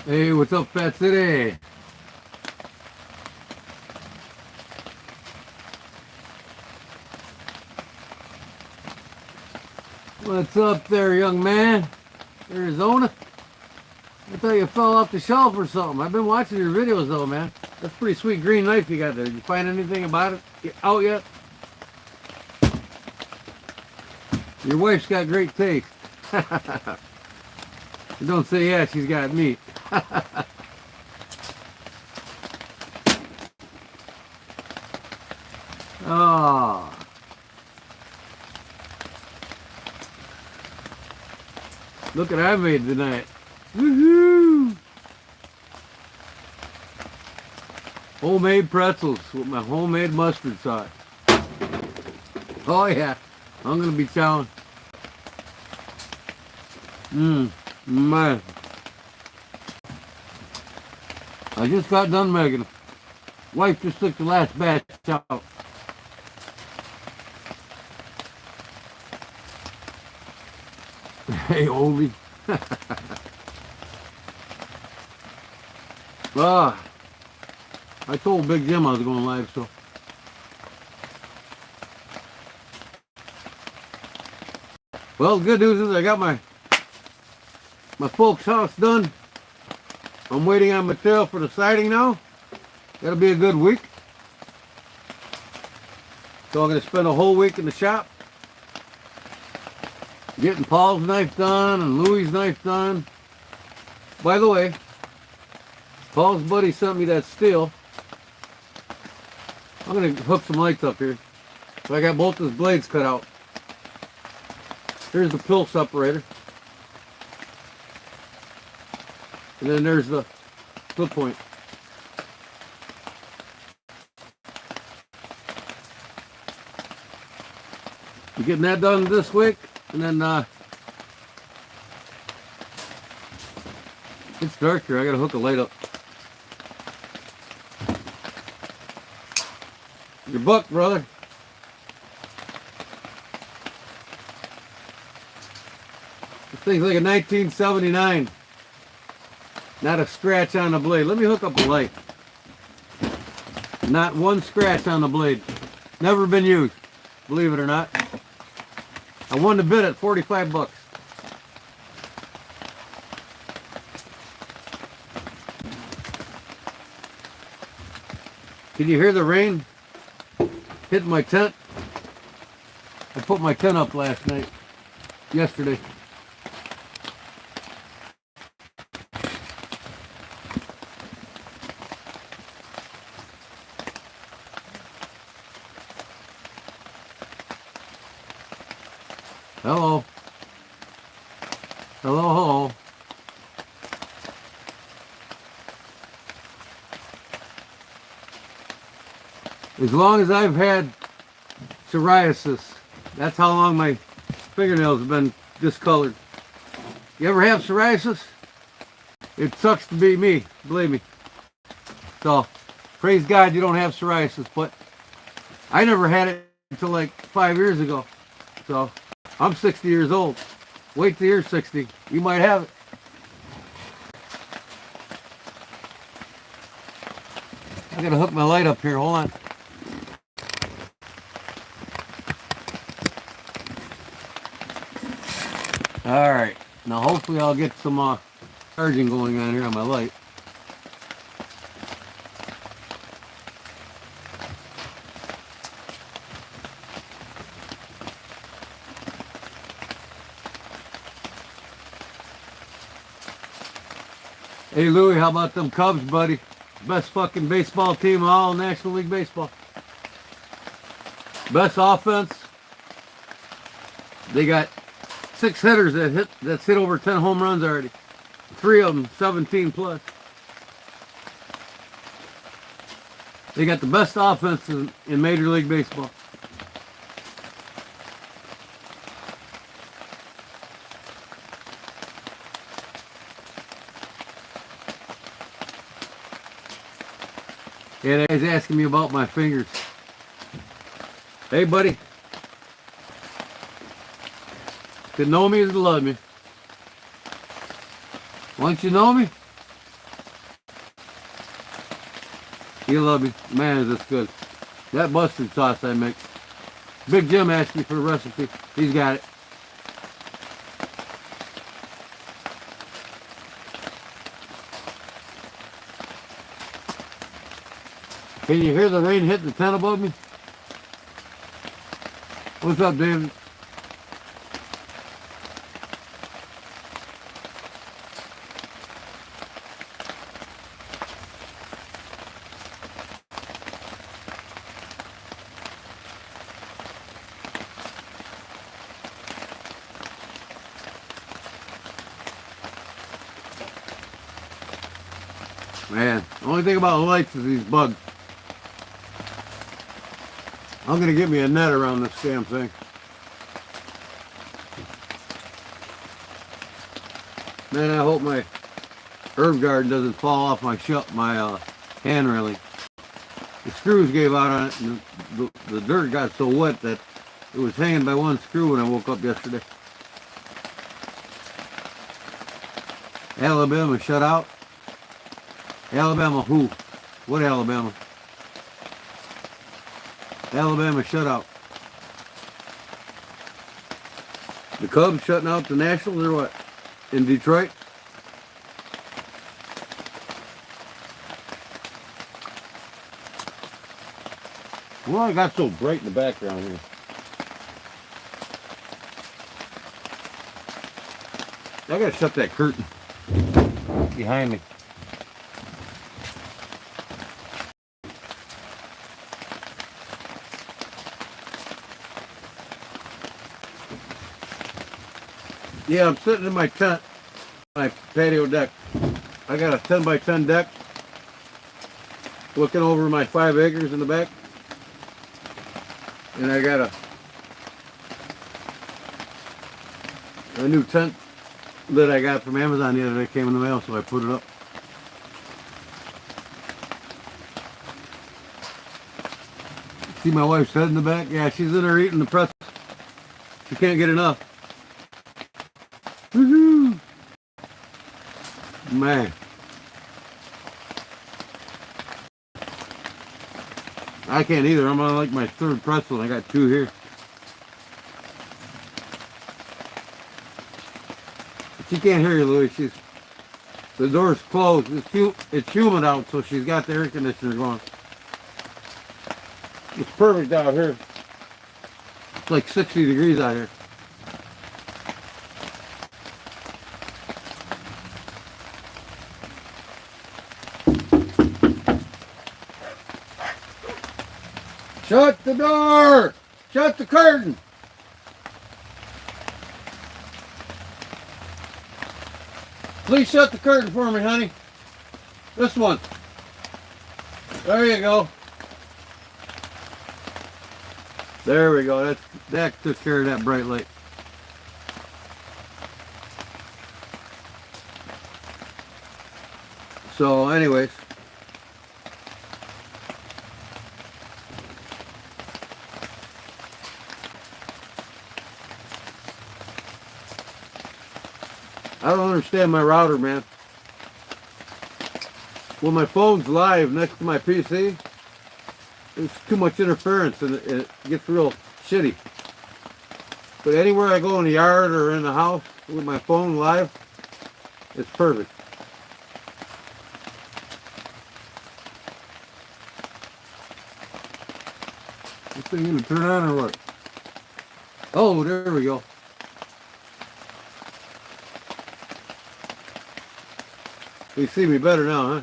Hey, what's up, Fat City? What's up there, young man? Arizona? I thought you fell off the shelf or something. I've been watching your videos, though, man. That's a pretty sweet green knife you got there. Did you find anything about it out yet? Your wife's got great taste. Don't say yeah, she's got meat. Oh. Look what I made tonight. Woohoo! Homemade pretzels with my homemade mustard sauce. Oh yeah, I'm gonna be chowing. Man. I just got done making them. Wife just took the last batch out. Hey, oldie. I told Big Jim I was going live, so. Well, the good news is I got my folks' house done. I'm waiting on material for the siding now. That'll be a good week. So I'm going to spend a whole week in the shop getting Paul's knife done and Louie's knife done. By the way, Paul's buddy sent me that steel. I'm going to hook some lights up here. So I got both his blades cut out. Here's the pill separator. And then there's the flip point. We're getting that done this week. And then it's dark here. I gotta hook a light up. Your buck, brother. This thing's like a 1979. Not a scratch on the blade. Let me hook up the light. Not one scratch on the blade. Never been used, believe it or not. I won the bid at 45 bucks. Can you hear the rain hitting my tent? I put my tent up yesterday. Hello. Hello, hello. As long as I've had psoriasis, that's how long my fingernails have been discolored. You ever have psoriasis? It sucks to be me, believe me. So, praise God you don't have psoriasis, but I never had it until like 5 years ago. So, I'm 60 years old. Wait till you're 60. You might have it. I gotta hook my light up here. Hold on. Alright. Now hopefully I'll get some charging going on here on my light. Hey Louie, how about them Cubs, buddy? Best fucking baseball team in all National League Baseball. Best offense. They got 6 hitters that's hit over 10 home runs already. 3 of them 17 plus. They got the best offense in Major League Baseball. Yeah, he's asking me about my fingers. Hey, buddy. To know me is to love me. Once you know me, You love me. Man, is this good. That mustard sauce I make. Big Jim asked me for the recipe. He's got it. Can you hear the rain hitting the tent above me? What's up, David? Man, the only thing about lights is these bugs. I'm gonna get me a net around this damn thing. Man, I hope my herb garden doesn't fall off my hand railing. The screws gave out on it, and the dirt got so wet that it was hanging by one screw when I woke up yesterday. Alabama shut out. Alabama who? What Alabama? Alabama shut out. The Cubs shutting out the Nationals or what? In Detroit? Well, I got so bright in the background here. I gotta shut that curtain behind me. Yeah, I'm sitting in my tent, my patio deck. I got a 10 by 10 deck looking over my 5 acres in the back. And I got a new tent that I got from Amazon the other day, came in the mail, so I put it up. See my wife's head in the back? Yeah, she's in there eating the pretzels. She can't get enough. Woohoo! Man. I can't either. I'm on like my 3rd pretzel and I got 2 here. She can't hear you, Louie. The door's closed. It's humid out, so she's got the air conditioner going. It's perfect out here. It's like 60 degrees out here. Shut the door! Shut the curtain! Please shut the curtain for me, honey. This one. There you go. There we go. That took care of that bright light. So anyways. I don't understand my router, man. When my phone's live next to my PC, there's too much interference and it gets real shitty. But anywhere I go in the yard or in the house with my phone live, it's perfect. This thing gonna turn on or what? Oh, there we go. You see me better now, huh?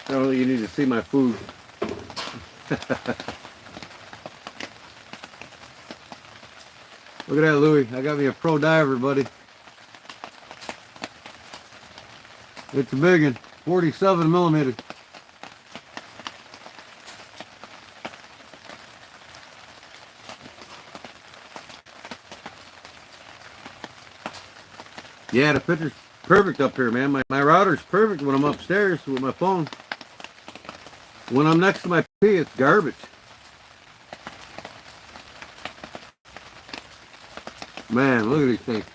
I don't think you need to see my food. Look at that, Louie. I got me a pro diver, buddy. It's a big one, 47 millimeter. Yeah, the picture's perfect up here, man. My router's perfect when I'm upstairs with my phone. When I'm next to my PC, it's garbage. Man, look at these things.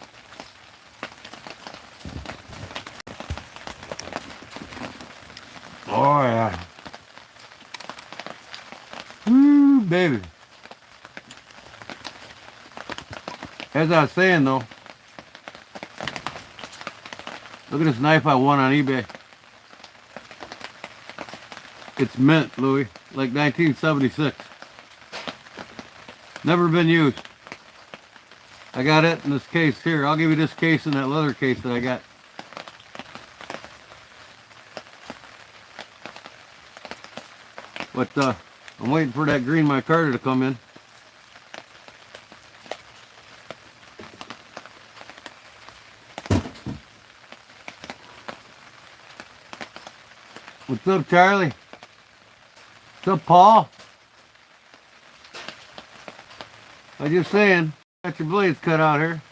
baby. As I was saying though, look at this knife I won on eBay. It's mint, Louis, like 1976. Never been used. I got it in this case here. I'll give you this case and that leather case that I got. But I'm waiting for that green micarta to come in. What's up, Charlie? What's up, Paul? I'm just saying, got your blades cut out here.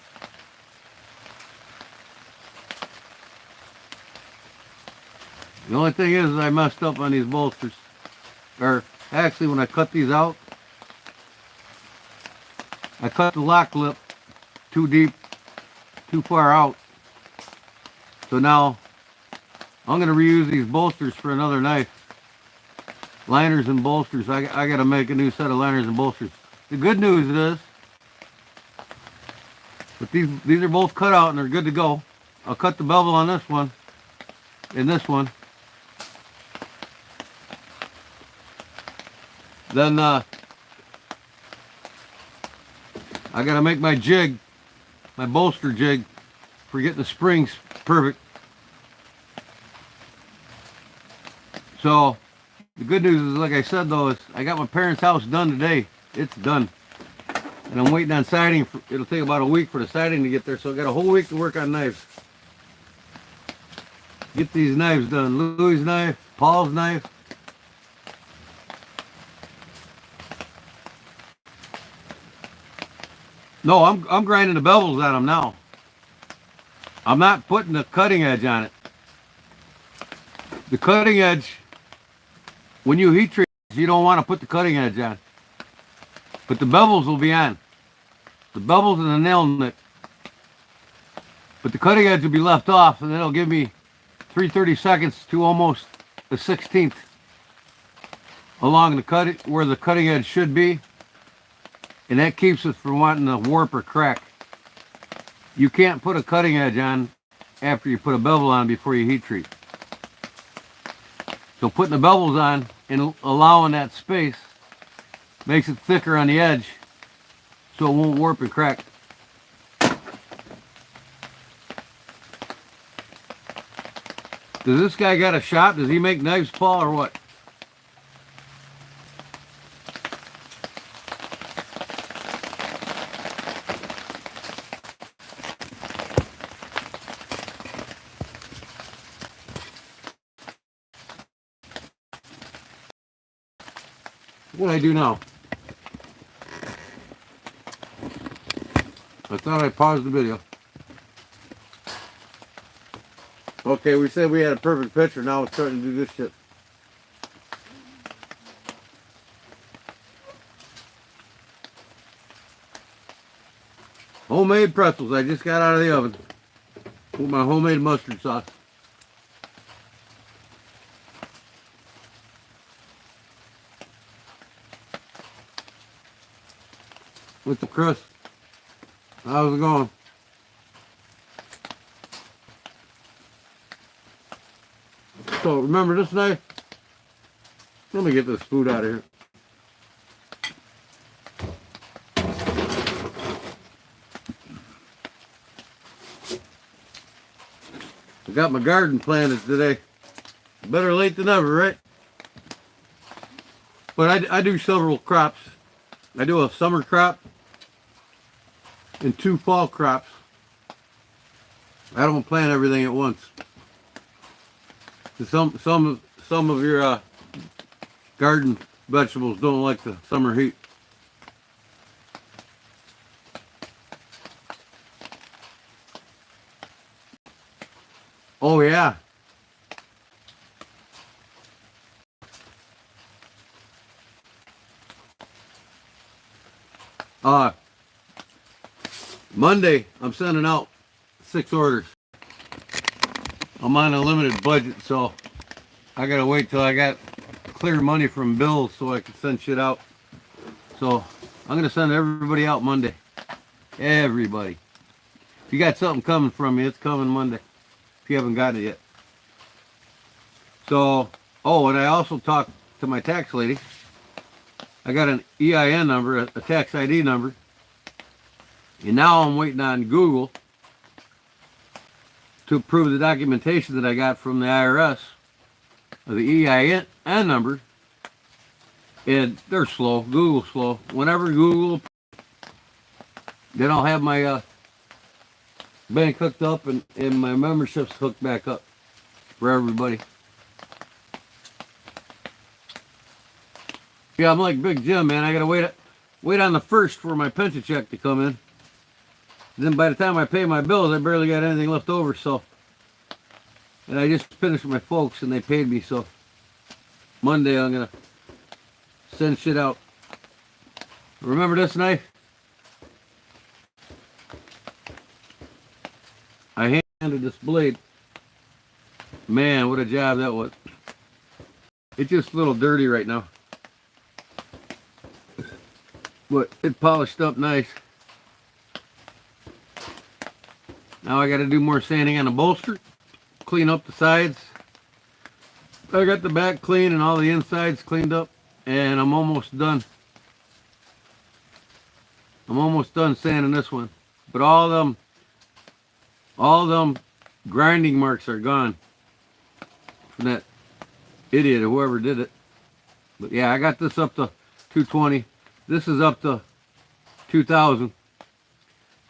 The only thing is I messed up on these bolsters. Or actually, when I cut these out, I cut the lock lip too deep, too far out. So now I'm going to reuse these bolsters for another knife. Liners and bolsters. I got to make a new set of liners and bolsters. The good news is, but these are both cut out and they're good to go. I'll cut the bevel on this one and this one. Then I got to make my jig, my bolster jig, for getting the springs perfect. So the good news is, like I said though, is I got my parents' house done today. It's done. And I'm waiting on siding. It'll take about a week for the siding to get there, so I got a whole week to work on knives. Get these knives done. Louis' knife, Paul's knife. No, I'm grinding the bevels on them now. I'm not putting the cutting edge on it. The cutting edge, when you heat treat, you don't want to put the cutting edge on. But the bevels will be on. The bevels and the nail nick. But the cutting edge will be left off, and it'll give me 3/32 to almost a 1/16 along the cut where the cutting edge should be. And that keeps it from wanting to warp or crack. You can't put a cutting edge on after you put a bevel on before you heat treat. So putting the bevels on and allowing that space makes it thicker on the edge so it won't warp and crack. Does this guy got a shop? Does he make knives, Paul, or what? What do I do now? I thought I paused the video. Okay, we said we had a perfect picture. Now we're starting to do this shit. Homemade pretzels. I just got out of the oven with my homemade mustard sauce. With the crust. How's it going? So remember this knife? Let me get this food out of here. I got my garden planted today. Better late than never, right? But I do several crops. I do a summer crop and 2 fall crops. I don't plant everything at once. Some of your garden vegetables don't like the summer heat. Oh yeah. Monday, I'm sending out 6 orders. I'm on a limited budget, so I gotta wait till I got clear money from bills so I can send shit out. So I'm going to send everybody out Monday. Everybody. If you got something coming from me, it's coming Monday. If you haven't gotten it yet. So, oh, and I also talked to my tax lady. I got an EIN number, a tax ID number. And now I'm waiting on Google to approve the documentation that I got from the IRS of the EIN number. And they're slow. Google's slow. Whenever Google, then I'll have my bank hooked up and my memberships hooked back up for everybody. Yeah, I'm like Big Jim, man. I gotta wait on the 1st for my pension check to come in. Then by the time I pay my bills, I barely got anything left over. So, and I just finished with my folks, and they paid me. So Monday I'm gonna send shit out. Remember this knife? I handed this blade. Man, what a job that was. It's just a little dirty right now. But it polished up nice. Now I got to do more sanding on the bolster. Clean up the sides. I got the back clean and all the insides cleaned up. And I'm almost done. I'm almost done sanding this one. But all them grinding marks are gone from that idiot or whoever did it. But yeah, I got this up to 220. This is up to 2,000.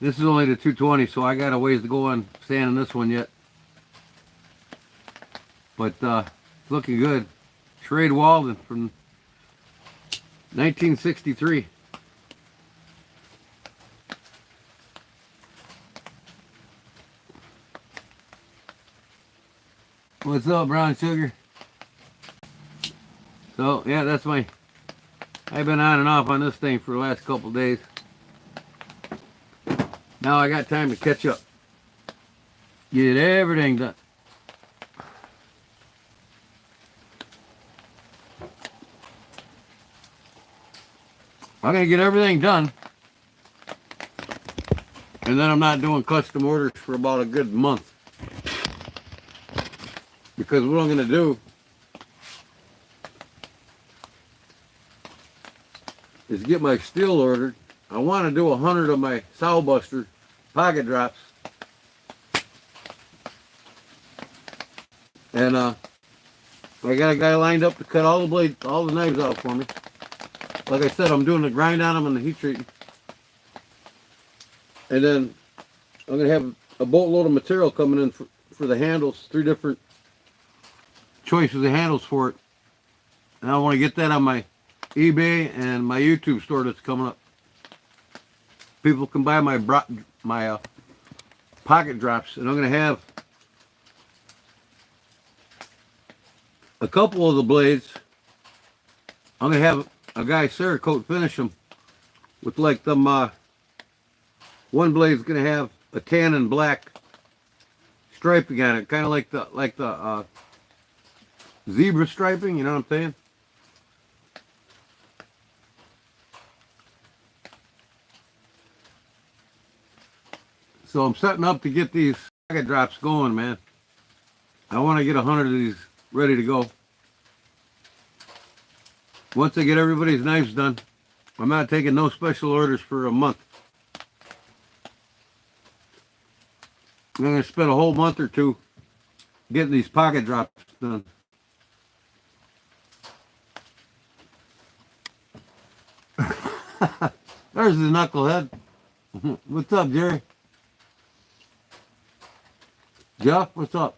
This is only to 220, so I got a ways to go on sanding this one yet. But it's looking good. Trade Walden from 1963. What's up, brown sugar? So yeah, that's my. I've been on and off on this thing for the last couple days. Now I got time to catch up. Get everything done. I'm going to get everything done. And then I'm not doing custom orders for about a good month. Because what I'm going to do is get my steel ordered. I want to do 100 of my Sowbuster pocket drops. And I got a guy lined up to cut all the blades, all the knives out for me. Like I said, I'm doing the grind on them and the heat treating. And then I'm going to have a boatload of material coming in for the handles, 3 different choices of handles for it. And I want to get that on my eBay and my YouTube store that's coming up. People can buy my pocket drops, and I'm going to have a couple of the blades. I'm going to have a guy Cerakote finish them with like them. One blade's going to have a tan and black striping on it, kind of like the zebra striping. You know what I'm saying? So I'm setting up to get these pocket drops going, man. I want to get 100 of these ready to go. Once I get everybody's knives done, I'm not taking no special orders for a month. I'm going to spend a whole month or two getting these pocket drops done. There's the knucklehead. What's up, Jerry? Jeff, what's up?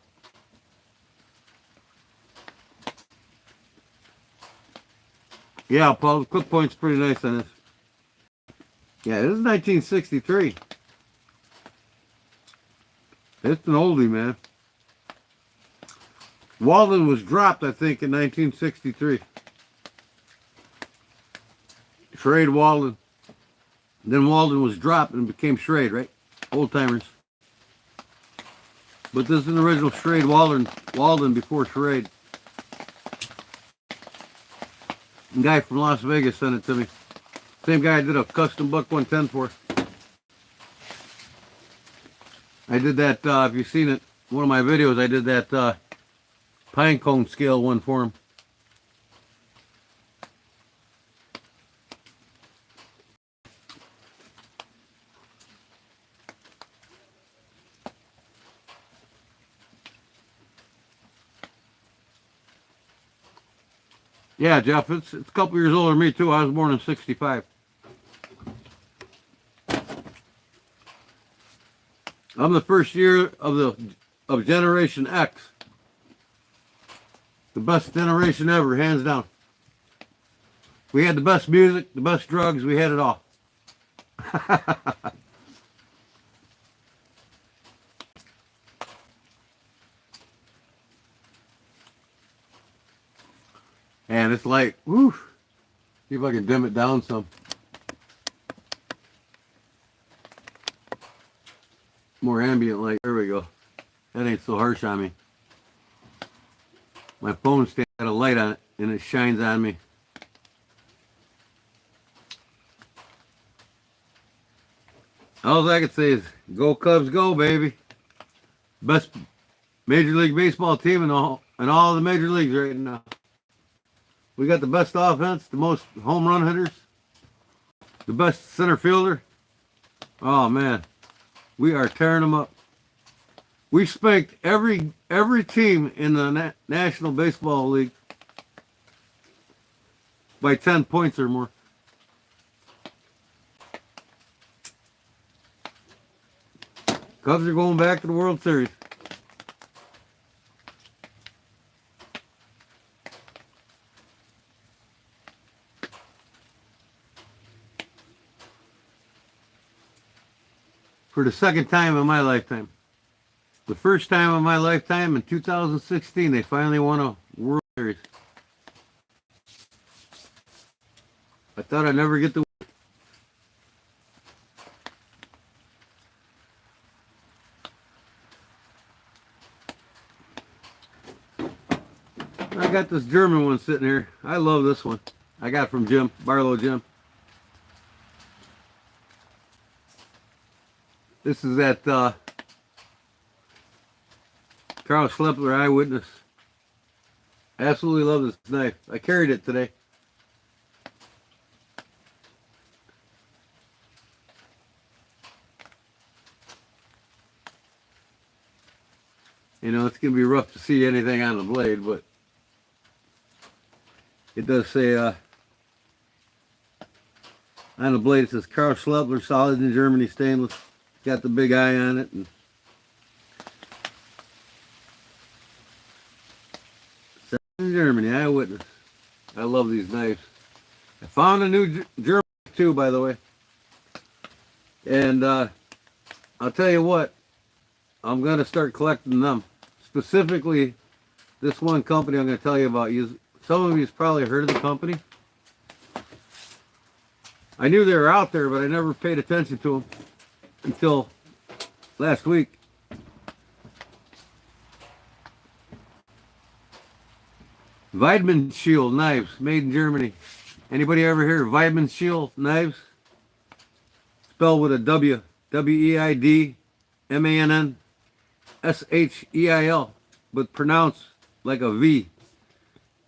Yeah, Paul, the clip point's pretty nice on this. Yeah, this is 1963. It's an oldie, man. Walden was dropped, I think, in 1963. Schrade Walden. Then Walden was dropped and became Schrade, right? Old timers. But this is an original Schrade Walden before Schrade. A guy from Las Vegas sent it to me. Same guy I did a custom buck 110 for. I did that, if you've seen it, one of my videos, I did that pine cone scale one for him. Yeah, Jeff, it's a couple years older than me too. I was born in '65. I'm the first year of Generation X. The best generation ever, hands down. We had the best music, the best drugs, we had it all. And it's like, woo. See if I can dim it down some. More ambient light. There we go. That ain't so harsh on me. My phone stand got a light on it and it shines on me. All I can say is, go Cubs, go, baby. Best Major League Baseball team in all the major leagues right now. We got the best offense, the most home run hitters, the best center fielder. Oh man, we are tearing them up. We spanked every team in the National Baseball League by 10 points or more. Cubs are going back to the World Series. For the second time in my lifetime. The first time in my lifetime in 2016, they finally won a World Series. I thought I'd never get to I got this German one sitting here. I love this one. I got from Jim, Barlow Jim. This is that Carl Schleppler Eyewitness. Absolutely love this knife. I carried it today. You know, it's going to be rough to see anything on the blade, but it does say on the blade it says Carl Schleppler, solid in Germany, stainless. Got the big eye on it. And in Germany, Eyewitness. I love these knives. I found a new German too, by the way. And I'll tell you what, I'm going to start collecting them. Specifically, this one company I'm going to tell you about. Some of you's probably heard of the company. I knew they were out there, but I never paid attention to them until last week. Weidmann Shield knives, made in Germany. Anybody ever hear of Weidmann Shield knives? Spelled with a W. W-E-I-D-M-A-N-N-S-H-E-I-L, but pronounced like a V.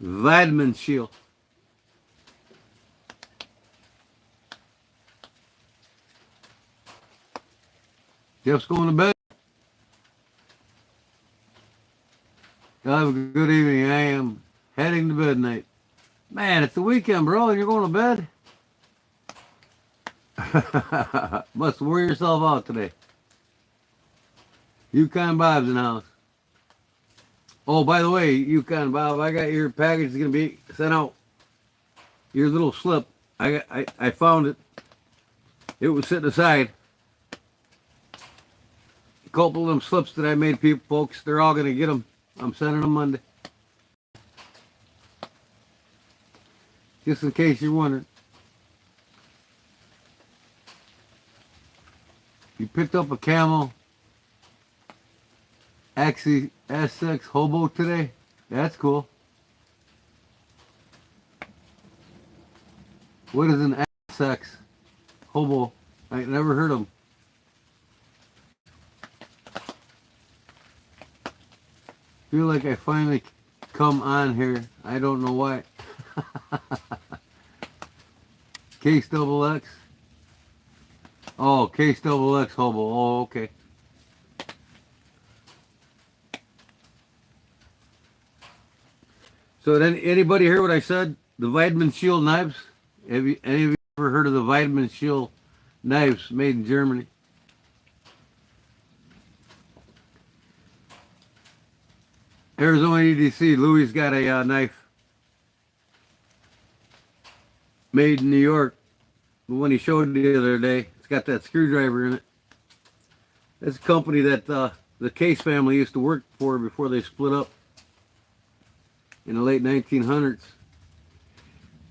Weidmann Shield. Jeff's going to bed. Have a good evening. I am heading to bed tonight. Man, it's the weekend, bro, and you're going to bed? Must wear yourself out today. Yukon Bob's in the house. Oh, by the way, Yukon Bob, I got your package. It's going to be sent out. Your little slip. I found it. It was sitting aside. A couple of them slips that I made people, folks, they're all going to get them. I'm sending them Monday. Just in case you're wondering. You picked up a Camel Axie S6 Hobo today? That's cool. What is an sex. Hobo. I never heard of them. Feel like I finally come on here. I don't know why. Case double X. Oh, Case double X hobo. Oh, okay. So then, anybody hear what I said? The Vitamin Shield knives? Any of you ever heard of the Vitamin Shield knives made in Germany? Arizona EDC, Louis got a knife made in New York. The one he showed the other day, it's got that screwdriver in it. That's a company that the Case family used to work for before they split up in the late 1900s.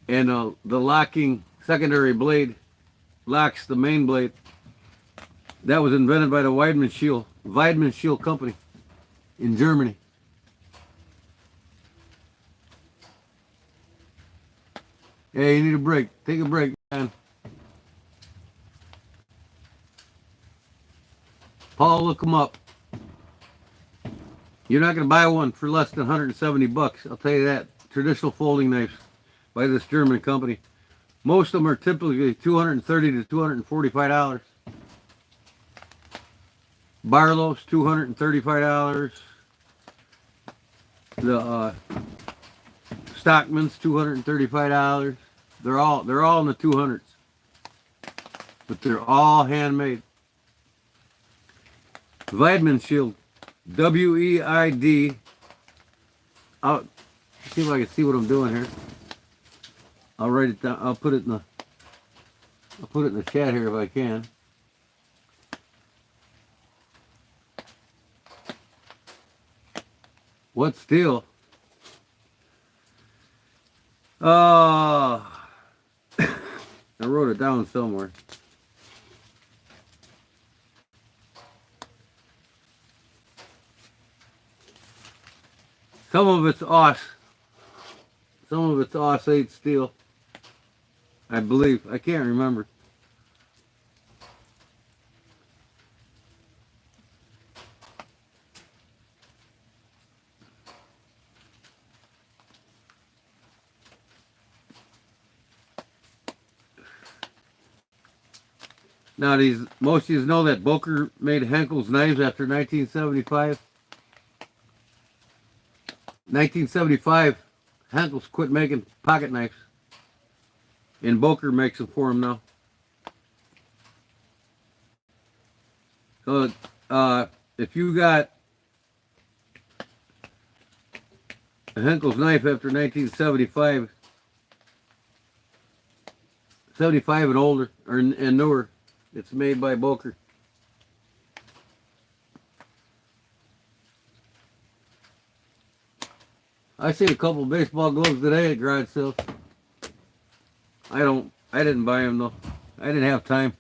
And the locking secondary blade locks the main blade. That was invented by the Vitamin Shield company in Germany. Hey, you need a break. Take a break, man. Paul, look them up. You're not going to buy one for less than 170 bucks. I'll tell you that. Traditional folding knives by this German company. Most of them are typically $230 to $245. Barlow's $235. The Stockman's $235. They're all in the 200s, but they're all handmade. Vitamin Shield, WEID. I'll see if I can see what I'm doing here. I'll write it down. I'll put it in the chat here if I can. What steel? I wrote it down somewhere. Some of it's Aus. Some of it's Aus 8 steel. I believe. I can't remember. Now, most of you know that Boker made Henkel's knives after 1975. 1975, Henkel's quit making pocket knives, and Boker makes them for him now. So, if you got a Henkel's knife after 1975, 75 and older, and newer, it's made by Boker. I see a couple of baseball gloves today at garage sales. I didn't buy them though. I didn't have time.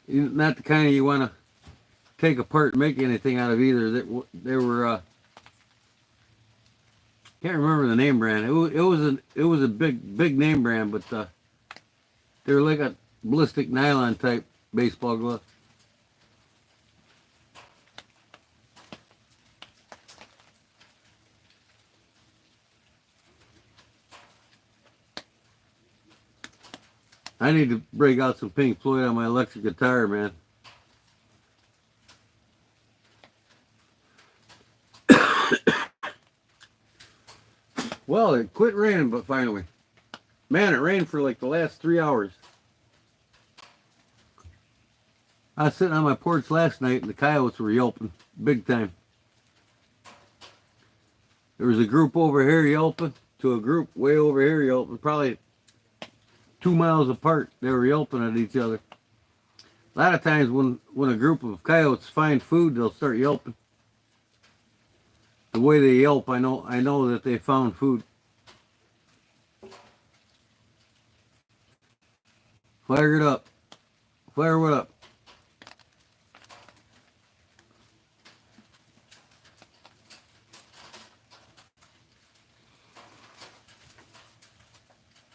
Not the kind you want to take apart and make anything out of either. They were can't remember the name brand. It was a big name brand, but they were like a ballistic nylon type baseball glove. I need to break out some Pink Floyd on my electric guitar, man. Well, it quit raining, but finally. Man, it rained for like the last 3 hours. I was sitting on my porch last night and the coyotes were yelping big time. There was a group over here yelping to a group way over here yelping, probably 2 miles apart. They were yelping at each other. A lot of times when a group of coyotes find food, they'll start yelping. The way they yelp, I know that they found food. Fire it up. Fire it up.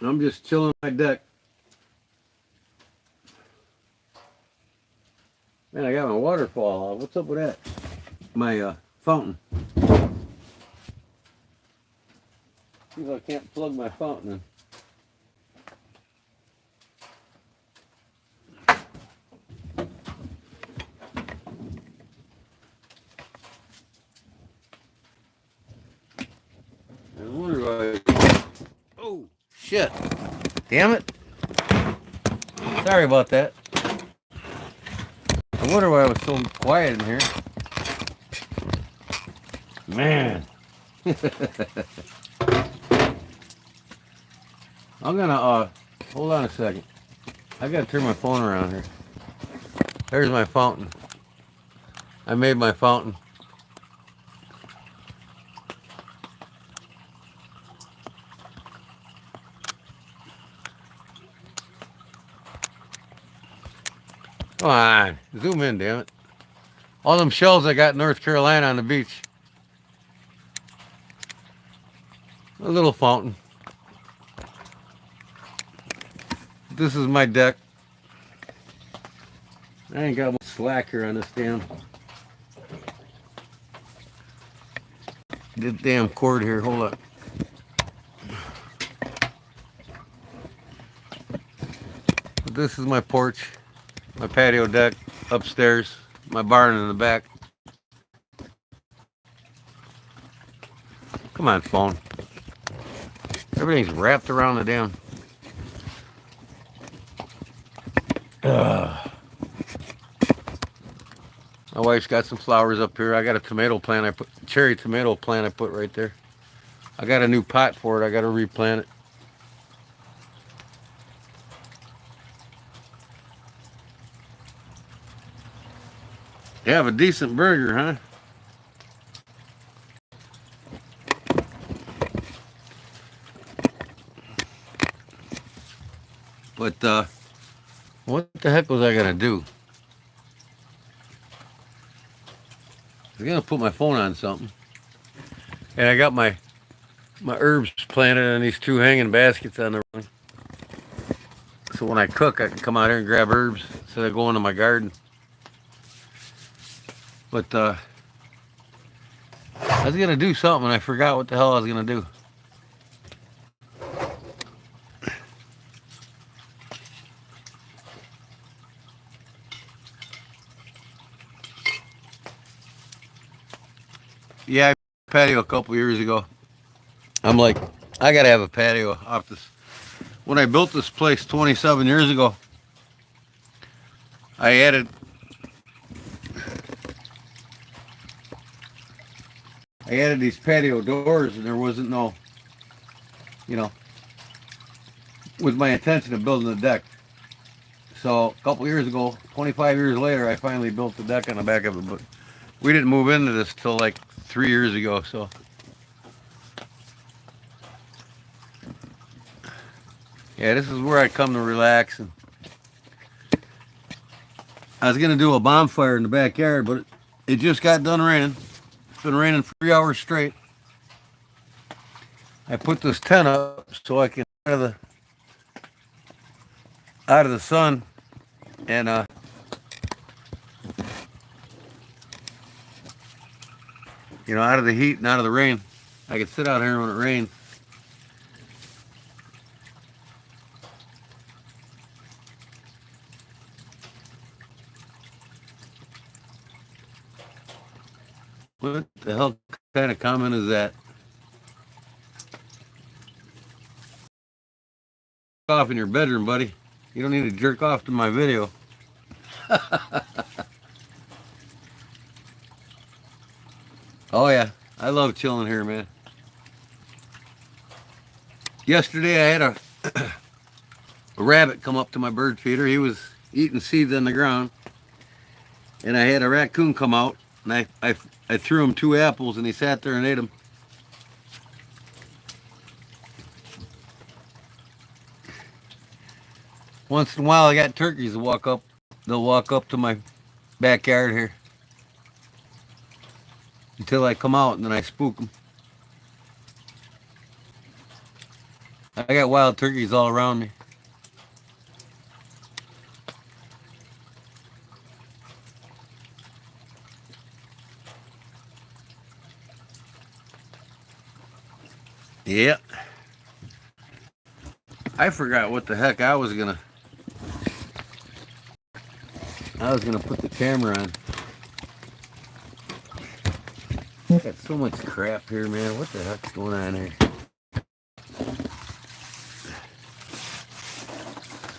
I'm just chilling on my deck. Man, I got my waterfall. What's up with that? My fountain. See if I can't plug my fountain in. I wonder why. Oh, shit. Damn it. Sorry about that. I wonder why I was so quiet in here. Man. I'm gonna, hold on a second. I gotta turn my phone around here. There's my fountain. I made my fountain. Come on, zoom in, damn it. All them shells I got in North Carolina on the beach. A little fountain. This is my deck. I ain't got much slack here on this damn cord here. Hold up. This is my porch, my patio deck upstairs, my barn in the back. Come on, phone. Everything's wrapped around the damn. My wife's got some flowers up here. I got a tomato plant. Cherry tomato plant I put right there. I got a new pot for it. I got to replant it. You have a decent burger, huh? But what the heck was I gonna do? I was gonna put my phone on something, and I got my herbs planted on these two hanging baskets on the run. So when I cook, I can come out here and grab herbs instead of going to my garden. But I was gonna do something, and I forgot what the hell I was gonna do. Yeah, I had a patio a couple years ago. I'm like, I gotta have a patio off this. When I built this place 27 years ago, I added these patio doors, and there wasn't no, with my intention of building a deck. So a couple years ago, 25 years later, I finally built the deck on the back of it. But we didn't move into this till like 3 years ago. So yeah, this is where I come to relax. And I was gonna do a bonfire in the backyard, but it just got done raining. It's been raining 3 hours straight. I put this tent up so I can out of the sun and out of the heat and out of the rain. I can sit out here when it rains. What the hell kind of comment is that? Off in your bedroom, buddy. You don't need to jerk off to my video. Oh yeah, I love chilling here, man. Yesterday I had a rabbit come up to my bird feeder. He was eating seeds on the ground, and I had a raccoon come out, and I threw him 2 apples, and he sat there and ate them. Once in a while, I got turkeys that walk up. They'll walk up to my backyard here until I come out, and then I spook them. I got wild turkeys all around me. Yeah. I forgot what the heck I was gonna put the camera on. I got so much crap here, man. What the heck's going on here?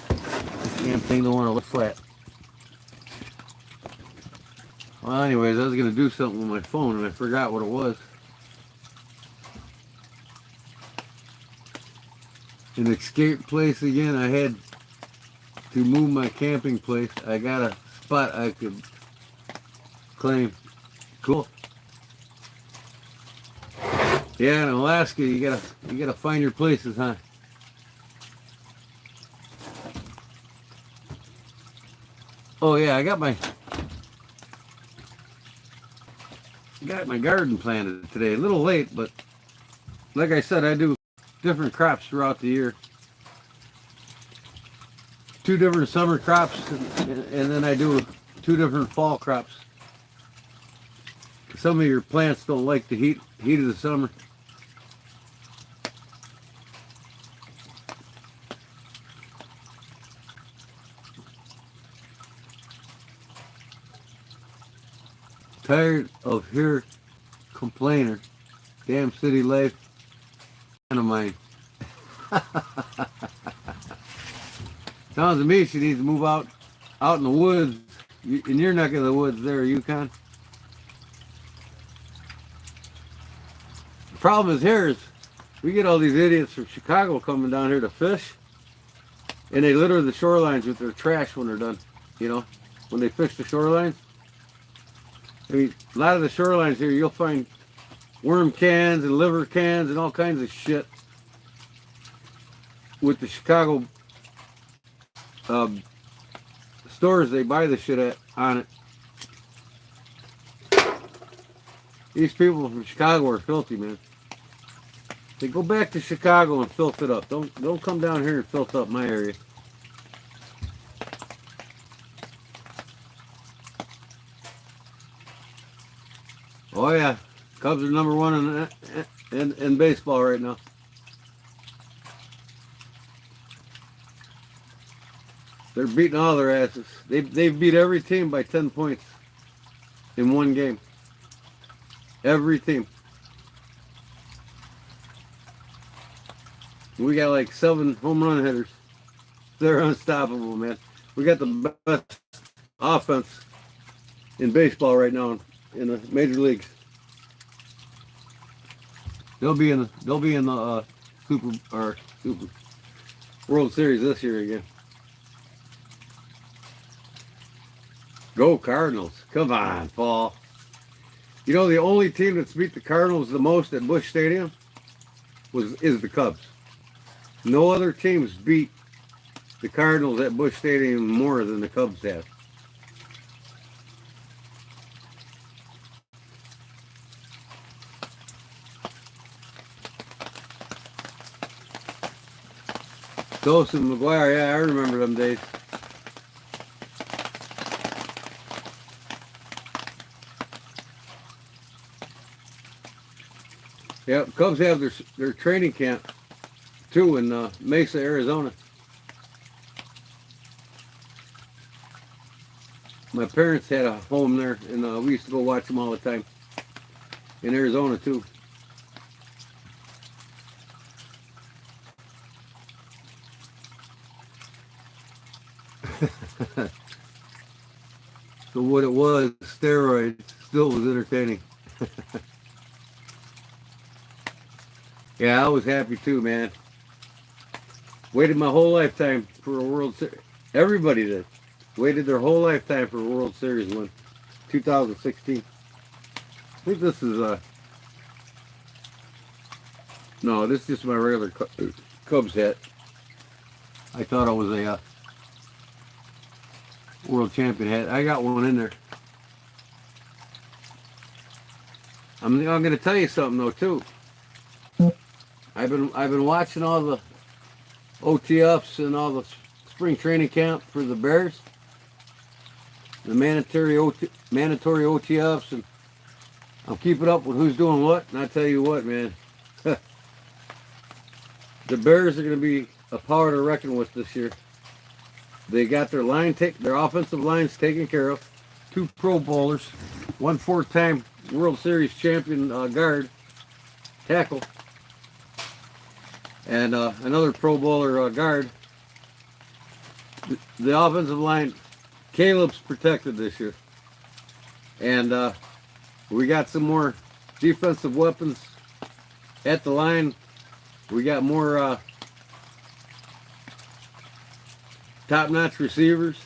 This damn thing don't want to look flat. Well, anyways, I was gonna do something with my phone and I forgot what it was. An escape place again. I had to move my camping place. I got a spot I could claim. Cool. Yeah, in Alaska, you gotta find your places, huh? Oh yeah, I got my garden planted today. A little late, but like I said, I do different crops throughout the year. 2 different summer crops, and then I do 2 different fall crops. Some of your plants don't like the heat of the summer. Tired of here complainer. Damn city life. Friend of mine. Sounds to me she needs to move out in the woods. In your neck of the woods there, Yukon. The problem is here is we get all these idiots from Chicago coming down here to fish, and they litter the shorelines with their trash when they're done. You know, when they fish the shorelines. I mean, a lot of the shorelines here, you'll find worm cans and liver cans and all kinds of shit with the Chicago stores they buy the shit at on it. These people from Chicago are filthy, man. They go back to Chicago and filth it up. Don't come down here and filth up my area. Oh yeah, Cubs are #1 in baseball right now. They're beating all their asses. They've beat every team by 10 points in one game. Every team. We got like 7 home run hitters. They're unstoppable, man. We got the best offense in baseball right now in the major leagues. They'll be in the Super World Series this year again. Go Cardinals. Come on, Paul. You know the only team that's beat the Cardinals the most at Busch Stadium is the Cubs. No other teams beat the Cardinals at Busch Stadium more than the Cubs have. Dose and McGuire, yeah, I remember them days. Yeah, Cubs have their training camp too in Mesa, Arizona. My parents had a home there, and we used to go watch them all the time. In Arizona too. So what it was, steroids, still was entertaining. Yeah, I was happy too, man. Waited my whole lifetime for a World Series. Everybody did. Waited their whole lifetime for a World Series win. 2016. I think this is no, this is just my regular Cubs hat. I thought it was a world champion hat. I got one in there. I'm going to tell you something though too. I've been watching all the OTFs and all the spring training camp for the Bears. The mandatory OTFs, and I'm keeping up with who's doing what. And I tell you what, man, the Bears are going to be a power to reckon with this year. They got their offensive lines taken care of. 2 Pro Bowlers, 1 4-time World Series champion guard, tackle, and another Pro Bowler guard. The offensive line, Caleb's protected this year. And we got some more defensive weapons at the line. We got more top-notch receivers.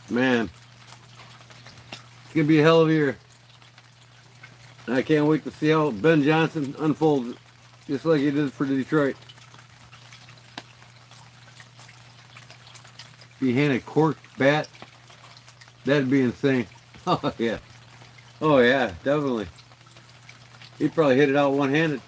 Man, it's going to be a hell of a year. And I can't wait to see how Ben Johnson unfolds, just like he did for Detroit. If he had a cork bat, that'd be insane. Oh, yeah. Oh, yeah, definitely. He'd probably hit it out one-handed.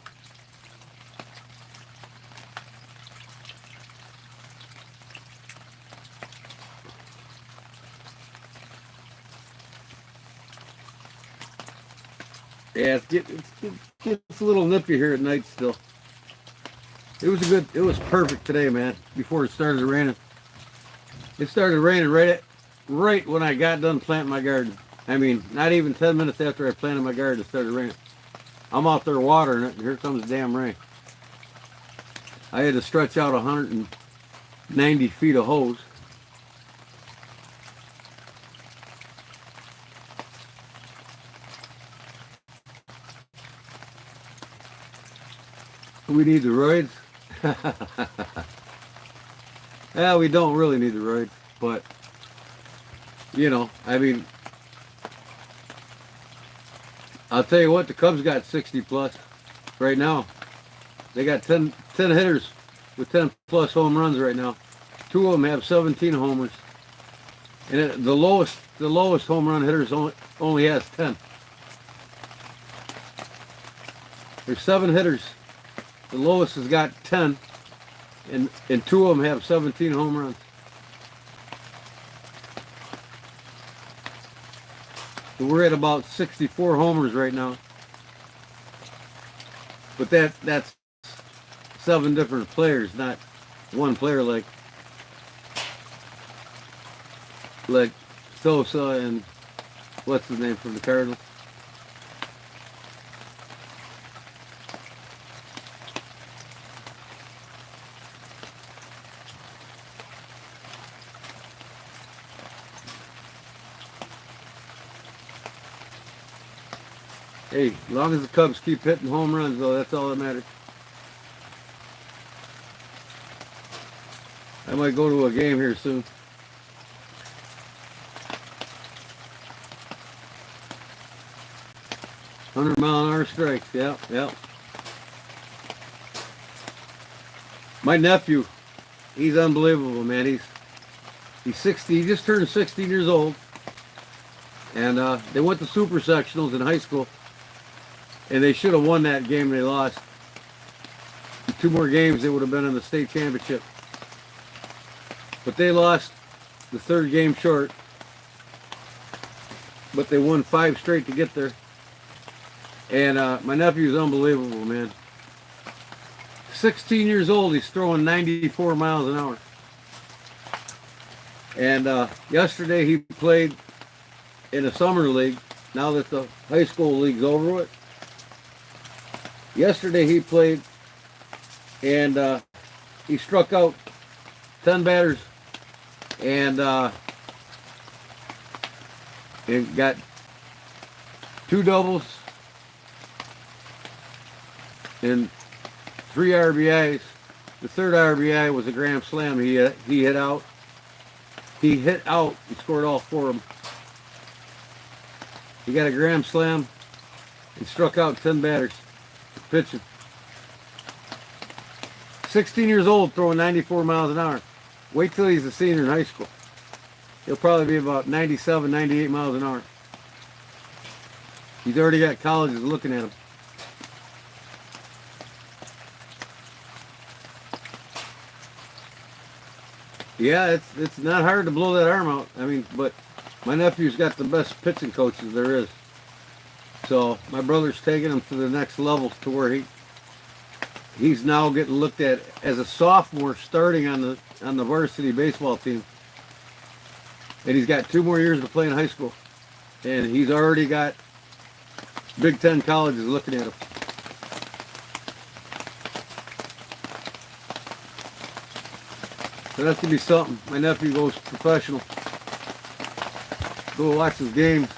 Yeah, it's a little nippy here at night still. It was perfect today, man, before it started raining. It started raining right when I got done planting my garden. I mean, not even 10 minutes after I planted my garden, it started raining. I'm out there watering it, and here comes the damn rain. I had to stretch out 190 feet of hose. We need the roids. Yeah, we don't really need the roids, but you know, I mean, I'll tell you what, the Cubs got 60 plus right now. They got 10 hitters with 10 plus home runs right now. 2 of them have 17 homers, and the lowest home run hitters only has 10. There's 7 hitters. The lowest has got 10, and 2 of them have 17 home runs. So we're at about 64 homers right now. But that's 7 different players, not one player like Sosa and what's his name from the Cardinals. Hey, as long as the Cubs keep hitting home runs, though, that's all that matters. I might go to a game here soon. $100-mile-an-hour strikes, yep. My nephew, he's unbelievable, man. He's 60. He just turned 16 years old, and they went to super sectionals in high school. And they should have won that game. They lost. 2 more games, they would have been in the state championship. But they lost the 3rd game short. But they won 5 straight to get there. And my nephew's unbelievable, man. 16 years old, he's throwing 94 miles an hour. And yesterday he played in a summer league. Now that the high school league's over with. Yesterday he played, and he struck out 10 batters, and got 2 doubles and 3 RBIs. The 3rd RBI was a grand slam. He hit out. He scored all 4 of them. He got a grand slam and struck out 10 batters. Pitching. 16 years old, throwing 94 miles an hour. Wait till he's a senior in high school. He'll probably be about 97, 98 miles an hour. He's already got colleges looking at him. Yeah, it's not hard to blow that arm out. I mean, but my nephew's got the best pitching coaches there is. So my brother's taking him to the next level to where he's now getting looked at as a sophomore starting on the varsity baseball team. And he's got 2 more years to play in high school. And he's already got Big Ten colleges looking at him. So that's going to be something. My nephew goes professional. Go watch his games.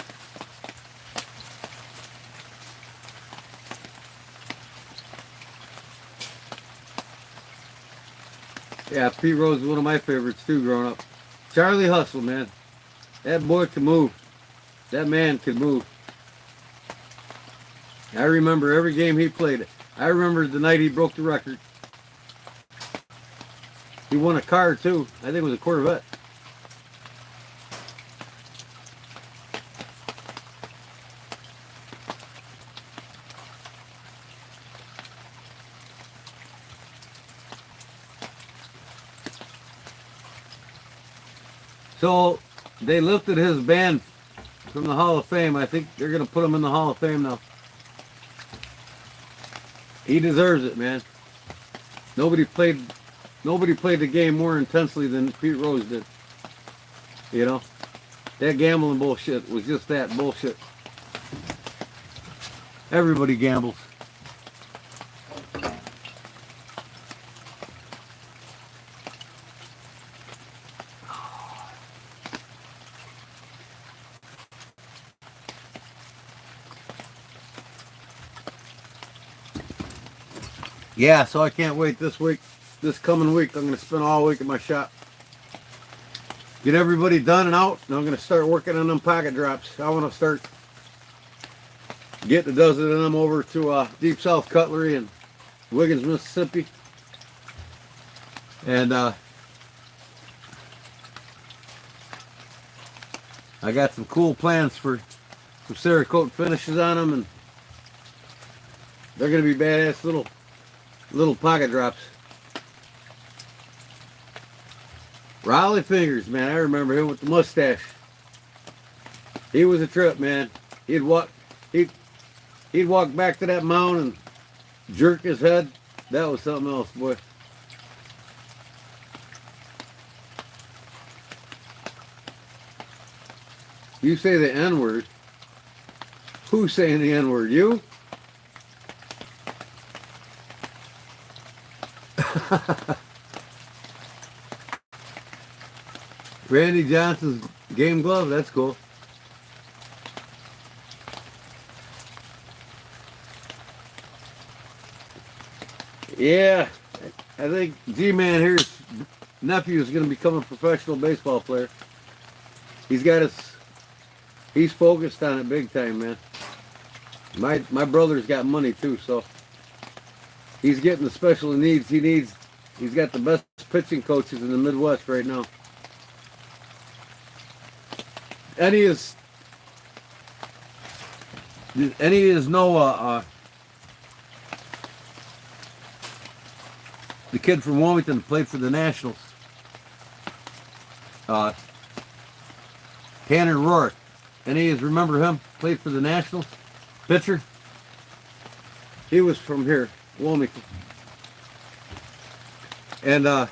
Yeah, Pete Rose is one of my favorites too growing up. Charlie Hustle, man. That boy can move. That man can move. I remember every game he played. I remember the night he broke the record. He won a car too. I think it was a Corvette. So they lifted his band from the Hall of Fame. I think they're going to put him in the Hall of Fame now. He deserves it, man. Nobody played the game more intensely than Pete Rose did. You know? That gambling bullshit was just that bullshit. Everybody gambles. Yeah, so I can't wait this week. This coming week, I'm going to spend all week at my shop. Get everybody done and out, and I'm going to start working on them pocket drops. I want to start getting a dozen of them over to Deep South Cutlery in Wiggins, Mississippi. And I got some cool plans for some Cerakote finishes on them, and they're going to be badass little pocket drops. Raleigh Fingers, man, I remember him with the mustache. He was a trip, man. He'd walk back to that mound and jerk his head. That was something else, boy. You say the N-word. Who's saying the N-word? You? Randy Johnson's game glove, that's cool. Yeah, I think G-Man here's nephew is going to become a professional baseball player. He's focused on it big time, man. My brother's got money too, so he's getting the special needs he needs. He's got the best pitching coaches in the Midwest right now. And he is no the kid from Wilmington played for the Nationals. Tanner Rourke. Any of you remember him? Played for the Nationals. Pitcher. He was from here, Wilmington. And I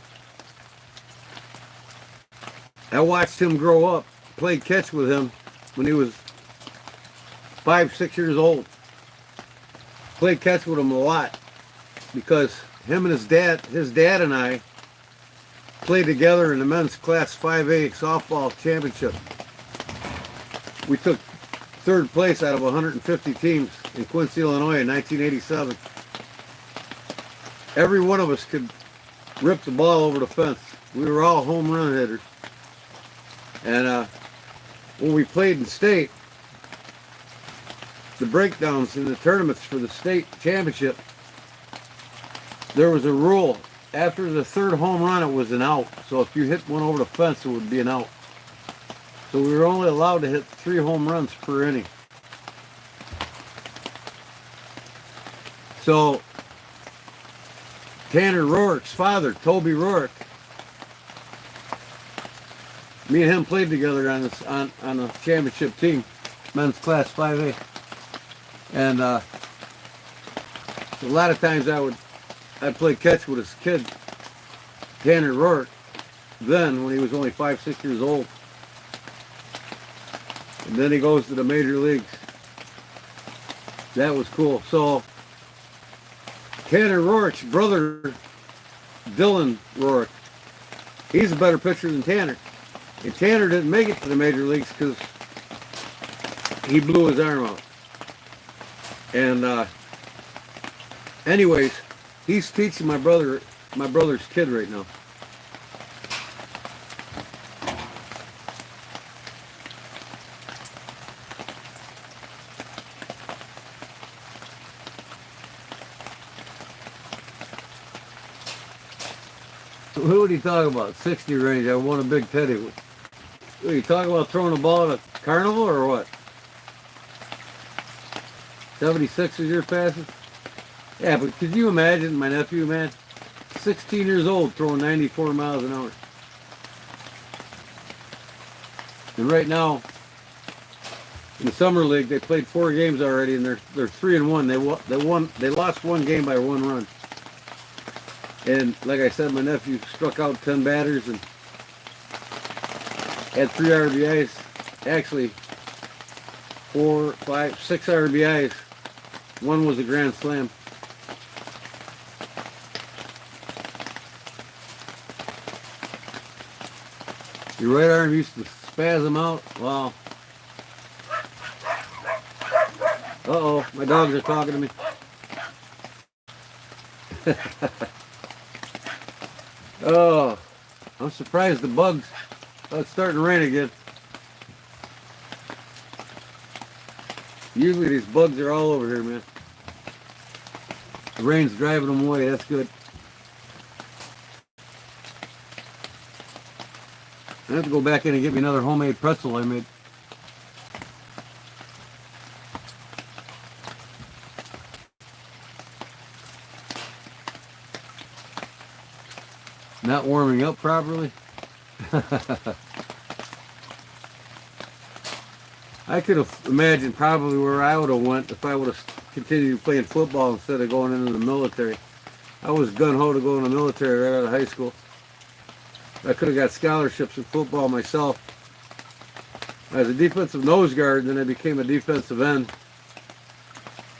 watched him grow up. Played catch with him when he was 5, 6 years old. Played catch with him a lot because him and his dad and I played together in the men's class 5A softball championship. We took 3rd place out of 150 teams in Quincy, Illinois in 1987. Every one of us could rip the ball over the fence. We were all home run hitters. And when we played in state, the breakdowns in the tournaments for the state championship, there was a rule. After the 3rd home run, it was an out. So if you hit one over the fence, it would be an out. So we were only allowed to hit 3 home runs per inning. So Tanner Rourke's father, Toby Rourke, Me and him played together on this on a championship team, men's class 5A. And a lot of times I'd play catch with his kid, Tanner Rourke, then when he was only 5, 6 years old. And then he goes to the major leagues. That was cool. So Tanner Rourke's brother, Dylan Rourke, he's a better pitcher than Tanner. And Tanner didn't make it to the major leagues because he blew his arm out. And anyways, he's teaching my brother's kid right now. What would he talk about? 60 range. I won a big teddy. What are you talking about, throwing a ball at a carnival or what? 76 is your passes? Yeah, but could you imagine my nephew, man? 16 years old, throwing 94 miles an hour. And right now, in the summer league, they played 4 games already, and they're 3-1. They lost 1 game by 1 run. And like I said, my nephew struck out 10 batters and had 3 RBIs. Actually, 4, 5, 6 RBIs. 1 was a grand slam. Your right arm used to spasm out. Wow. Uh-oh, my dogs are talking to me. Oh, I'm surprised the bugs. Oh, it's starting to rain again. Usually these bugs are all over here, man. The rain's driving them away. That's good. I have to go back in and get me another homemade pretzel I made. Not warming up properly. I could have imagined probably where I would have went if I would have continued playing football instead of going into the military. I was gung-ho to go in the military right out of high school. I could have got scholarships in football myself. I was a defensive nose guard, then I became a defensive end.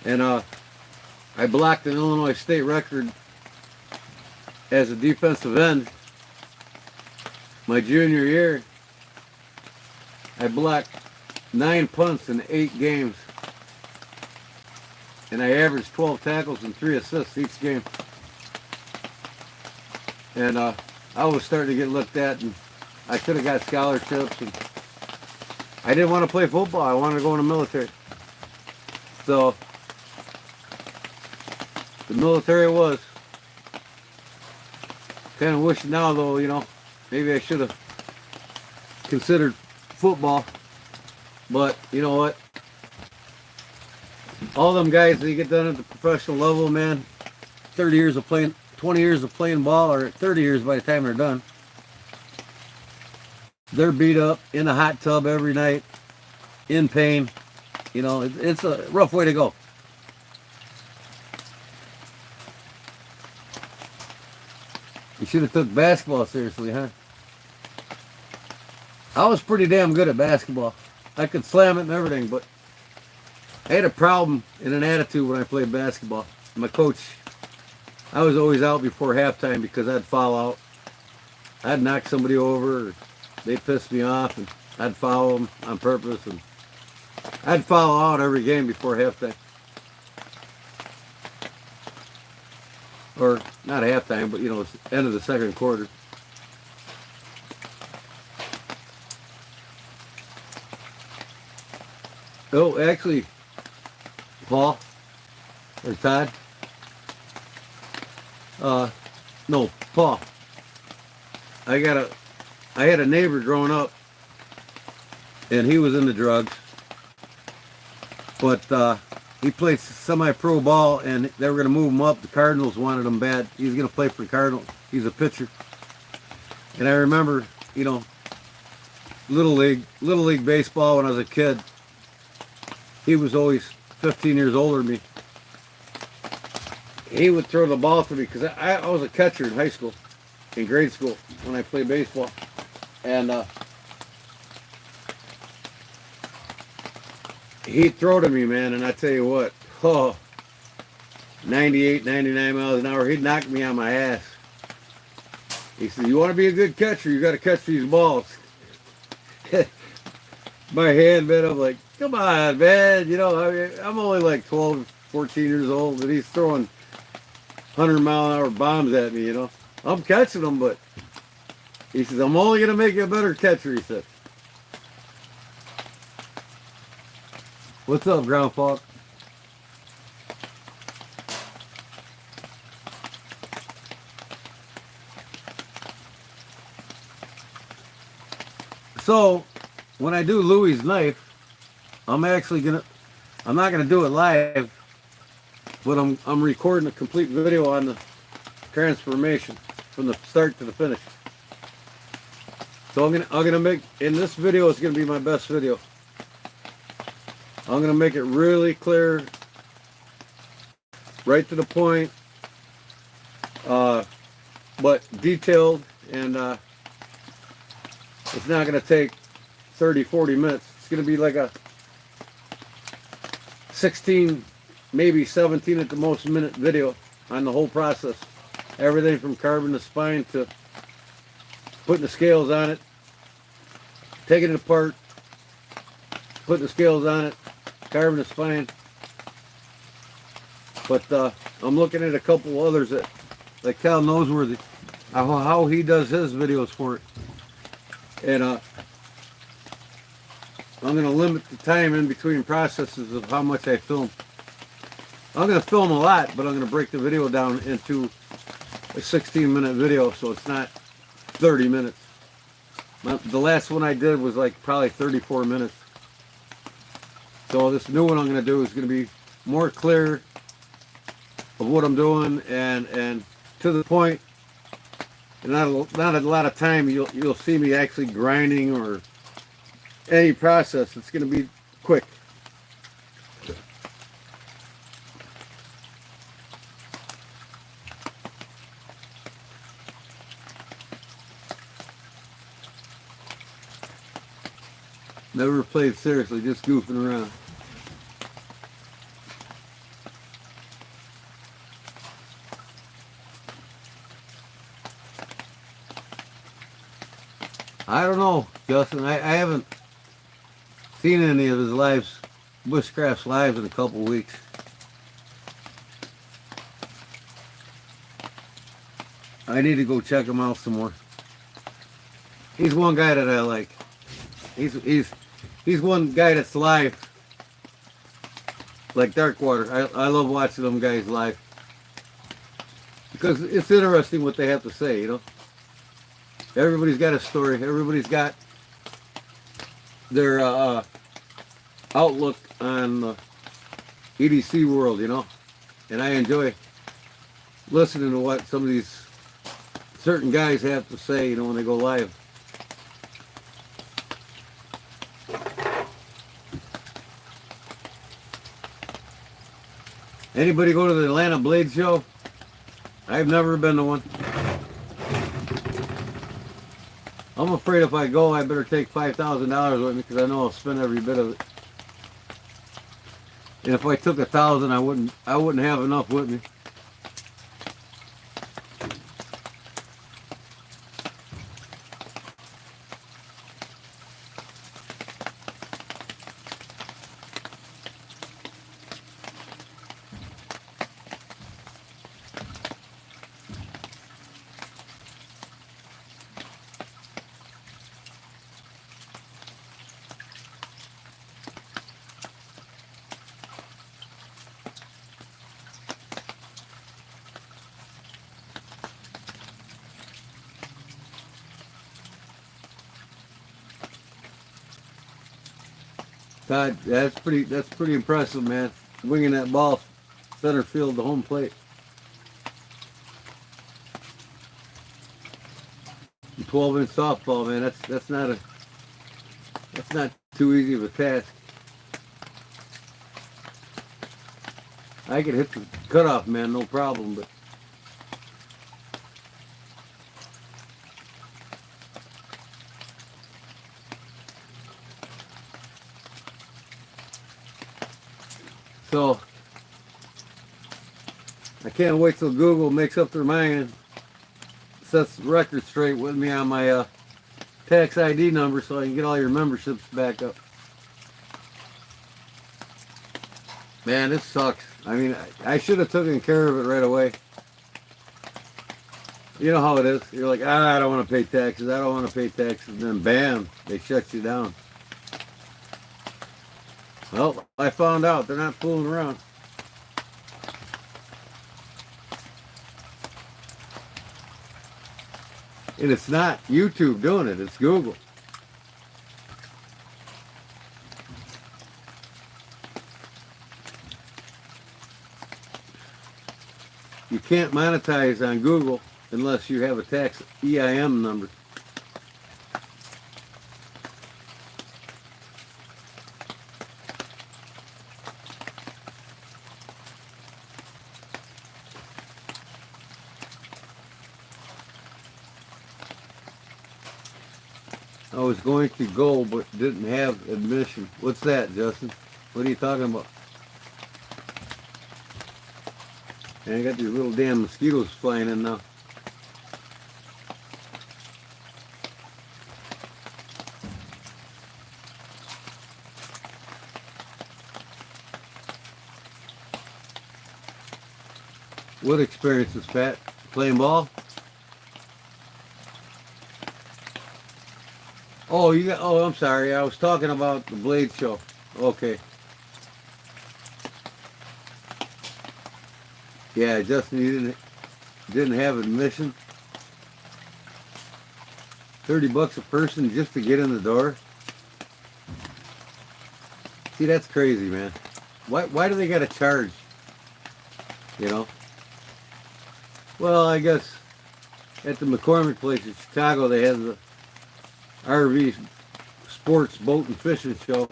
And I blocked an Illinois state record as a defensive end. My junior year, I blocked 9 punts in 8 games. And I averaged 12 tackles and 3 assists each game. And I was starting to get looked at, and I could have got scholarships. And I didn't want to play football. I wanted to go in the military. So the military was. Kind of wish now, though, you know, maybe I should have considered football. But you know what? All them guys, they get done at the professional level, man. 30 years of playing, 20 years of playing ball, or 30 years by the time they're done. They're beat up in a hot tub every night, in pain. You know, it's a rough way to go. You should have took basketball seriously, huh? I was pretty damn good at basketball. I could slam it and everything, but I had a problem and an attitude when I played basketball. My coach, I was always out before halftime because I'd foul out. I'd knock somebody over, or they'd piss me off, and I'd foul them on purpose, and I'd foul out every game before halftime. Or not halftime, but you know, it's the end of the second quarter. Oh, actually, Paul or Todd. No, Paul. I had a neighbor growing up, and he was into drugs, but he played semi-pro ball, and they were going to move him up. The Cardinals wanted him bad. He was going to play for the Cardinals. He's a pitcher. And I remember, you know, little league baseball when I was a kid. He was always 15 years older than me. He would throw the ball to me because I was a catcher in high school, in grade school when I played baseball, and he'd throw to me, man, and I tell you what, 98, 99 miles an hour, he'd knock me on my ass. He said, "You want to be a good catcher, you got to catch these balls." My hand, man, I'm like, come on, man. You know, I mean, I'm only like 12, 14 years old, and he's throwing 100-mile-an-hour bombs at me, you know. I'm catching them, but he says, "I'm only going to make you a better catcher," he said. What's up, Ground Fault? So, when I do Louie's knife, I'm not gonna do it live, but I'm recording a complete video on the transformation from the start to the finish. So I'm gonna make, in this video, it's gonna be my best video. I'm gonna make it really clear, right to the point, but detailed, and it's not gonna take 30, 40 minutes. It's gonna be like a 16, maybe 17 at the most minute video on the whole process. Everything from carving the spine to putting the scales on it, taking it apart, putting the scales on it, carving the spine. But I'm looking at a couple others that, like Cal Noseworthy, how he does his videos for it. And I'm going to limit the time in between processes of how much I film. I'm going to film a lot, but I'm going to break the video down into a 16-minute video, so it's not 30 minutes. The last one I did was like probably 34 minutes. So this new one I'm going to do is going to be more clear of what I'm doing and to the point. And not a lot of time you'll see me actually grinding or any process. It's going to be quick. Never played seriously, just goofing around. I don't know, Justin. I haven't seen any of his lives, Bushcraft's lives, in a couple weeks. I need to go check him out some more. He's one guy that I like. He's one guy that's live, like Darkwater. I love watching them guys live because it's interesting what they have to say, you know. Everybody's got a story. Everybody's got their outlook on the EDC world, you know. And I enjoy listening to what some of these certain guys have to say, you know, when they go live. Anybody go to the Atlanta Blade Show? I've never been to one. I'm afraid if I go, I better take $5,000 with me because I know I'll spend every bit of it. And if I took $1,000, I wouldn't have enough with me. God, that's pretty impressive, man. Winging that ball center field to home plate. 12-inch softball, man. That's not a That's not too easy of a task. I could hit the cutoff, man, no problem, but so I can't wait till Google makes up their mind, sets the record straight with me on my tax ID number so I can get all your memberships back up. Man, this sucks. I mean, I should have taken care of it right away. You know how it is. You're like, I don't want to pay taxes. I don't want to pay taxes. And then bam, they shut you down. Well, I found out they're not fooling around. And it's not YouTube doing it. It's Google. You can't monetize on Google unless you have a tax EIN number. I was going to go but didn't have admission. What's that, Justin? What are you talking about? And I got these little damn mosquitoes flying in now. What experiences, Pat? Playing ball? Oh, you got. Oh, I'm sorry. I was talking about the Blade Show. Okay. Yeah, Justin, you didn't have admission. $30 a person just to get in the door. See, that's crazy, man. Why do they got to charge? You know. Well, I guess at the McCormick place in Chicago, they have the RV sports boat and fishing show.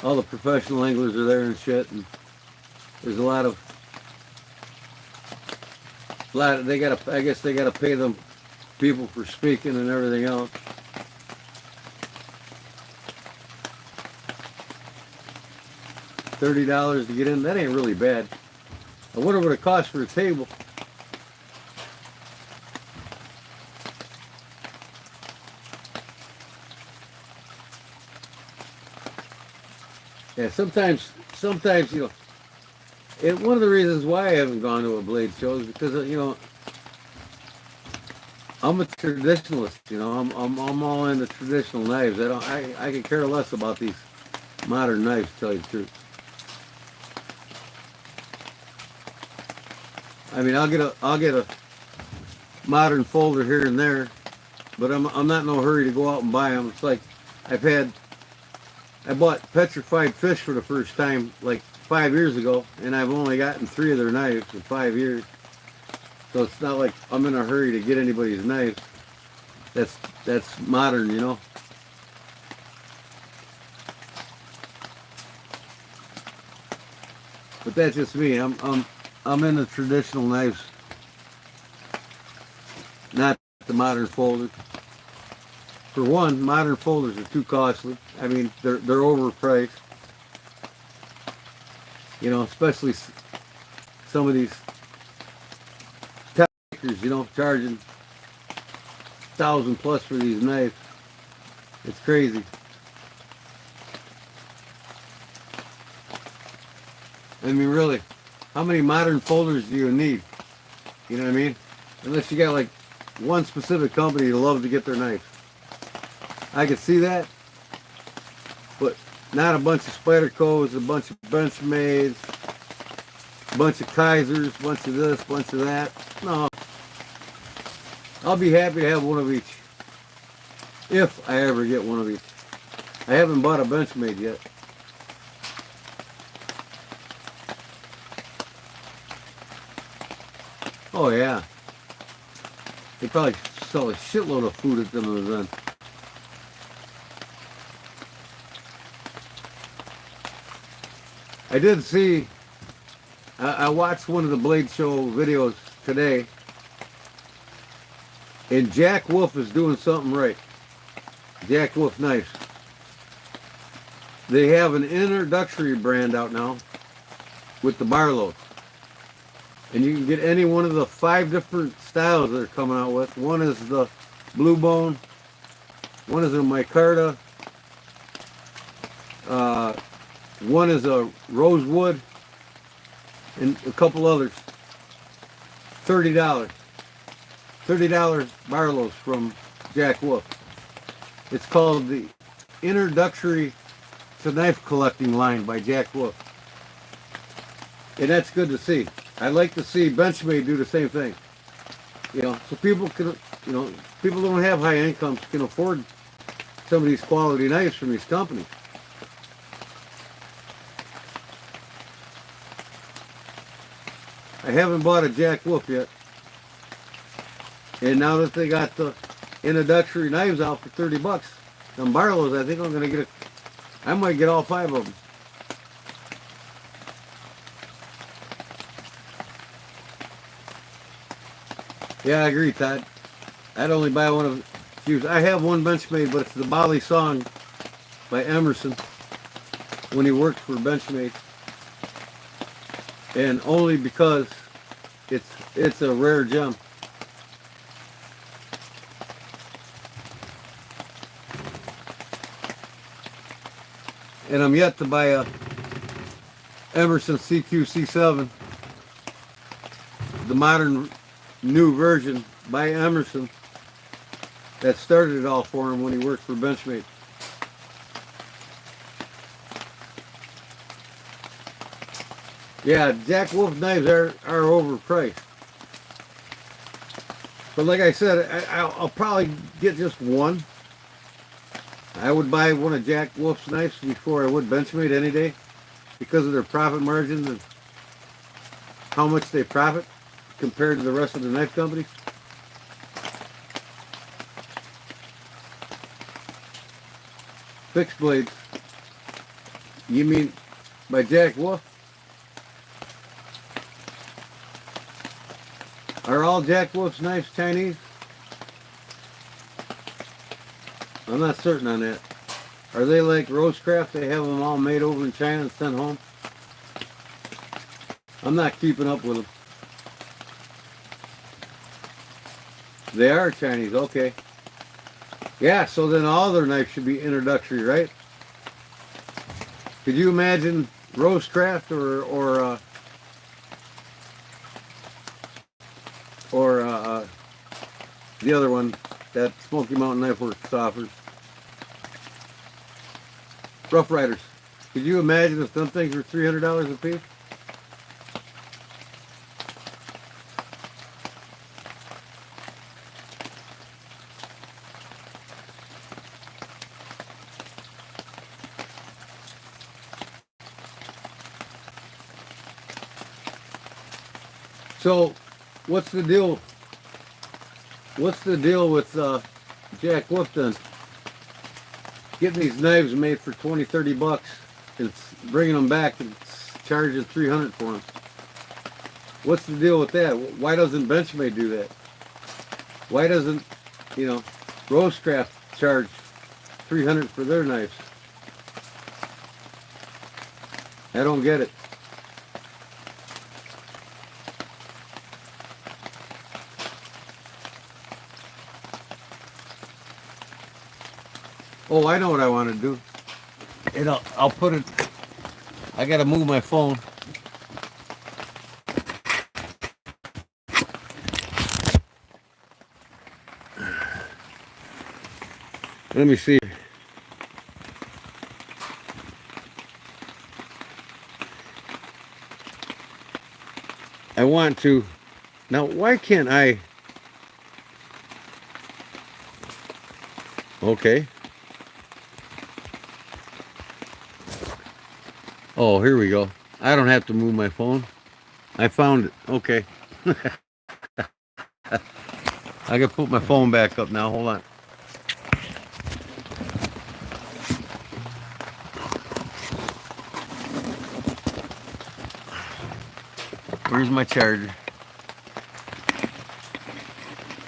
All the professional anglers are there and shit, and there's a lot of they gotta, I guess they gotta pay them people for speaking and everything else. $30 to get in, that ain't really bad. I wonder what it costs for a table. Yeah, sometimes, you know, and one of the reasons why I haven't gone to a blade show is because, you know, I'm a traditionalist. You know, I'm all into traditional knives. I could care less about these modern knives, to tell you the truth. I mean, I'll get a modern folder here and there, but I'm not in no hurry to go out and buy them. It's like I bought petrified fish for the first time like 5 years ago, and I've only gotten 3 of their knives in 5 years. So it's not like I'm in a hurry to get anybody's knives. That's modern, you know. But that's just me. I'm into traditional knives, not the modern folders. For one, modern folders are too costly. I mean, they're overpriced. You know, especially some of these techers, you know, charging $1,000+ for these knives. It's crazy. I mean, really, how many modern folders do you need? You know what I mean? Unless you got like one specific company you love to get their knife. I could see that, but not a bunch of Spydercos, a bunch of Benchmades, a bunch of Kaisers, a bunch of this, a bunch of that. No. I'll be happy to have one of each. If I ever get one of each. I haven't bought a Benchmade yet. Oh yeah. They probably sell a shitload of food at them events. I did see, I watched one of the Blade Show videos today, and Jack Wolf is doing something right. Jack Wolf knives. They have an introductory brand out now with the Barlow. And you can get any one of the 5 different styles they're coming out with. One is the Blue Bone, one is a micarta, one is a rosewood, and a couple others. $30. $30 Barlows from Jack Wolf. It's called the Introductory to Knife Collecting line by Jack Wolf. And that's good to see. I'd like to see Benchmade do the same thing. You know, so people can, you know, people don't have high incomes can afford some of these quality knives from these companies. I haven't bought a Jack Wolf yet. And now that they got the introductory knives out for 30 bucks, them Barlows, I think I'm going to get I might get all 5 of them. Yeah, I agree, Todd. I'd only buy one of shoes. I have one Benchmade, but it's the Bali Song by Emerson when he worked for Benchmade. And only because it's a rare gem. And I'm yet to buy a Emerson CQ-C7, the modern new version by Emerson that started it all for him when he worked for Benchmade. Yeah, Jack Wolf knives are overpriced. But like I said, I'll probably get just one. I would buy one of Jack Wolf's knives before I would Benchmade any day because of their profit margins and how much they profit compared to the rest of the knife companies. Fixed blades. You mean by Jack Wolf? Are all Jack Wolf's knives Chinese? I'm not certain on that. Are they like Rosecraft? They have them all made over in China and sent home? I'm not keeping up with them. They are Chinese, okay. Yeah, so then all their knives should be introductory, right? Could you imagine Rosecraft or the other one that Smoky Mountain Knife Works offers? Rough Riders. Could you imagine if them things were $300 a piece? So, what's the deal? What's the deal with Jack Wolf then? Getting these knives made for 20, 30 bucks, and bringing them back and charging 300 for them. What's the deal with that? Why doesn't Benchmade do that? Why doesn't, you know, Rosecraft charge 300 for their knives? I don't get it. Oh, I know what I want to do. And I'll put it, I got to move my phone. Let me see. I want to, now why can't I, okay. Oh, here we go. I don't have to move my phone. I found it. Okay. I can put my phone back up now. Hold on. Where's my charger?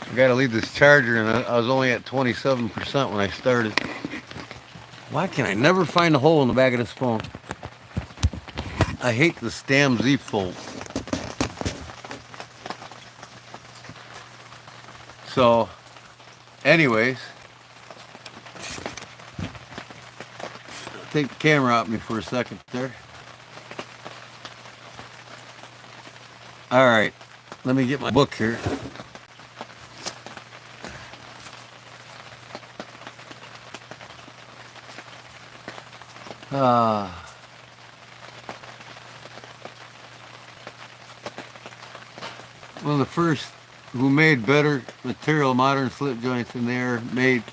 I gotta leave this charger, and I was only at 27% when I started. Why can I never find a hole in the back of this phone? I hate the Stam Z Fold. So, anyways, take the camera off me for a second there. All right, let me get my book here. One of the first who made better material, modern slip joints, and they're made,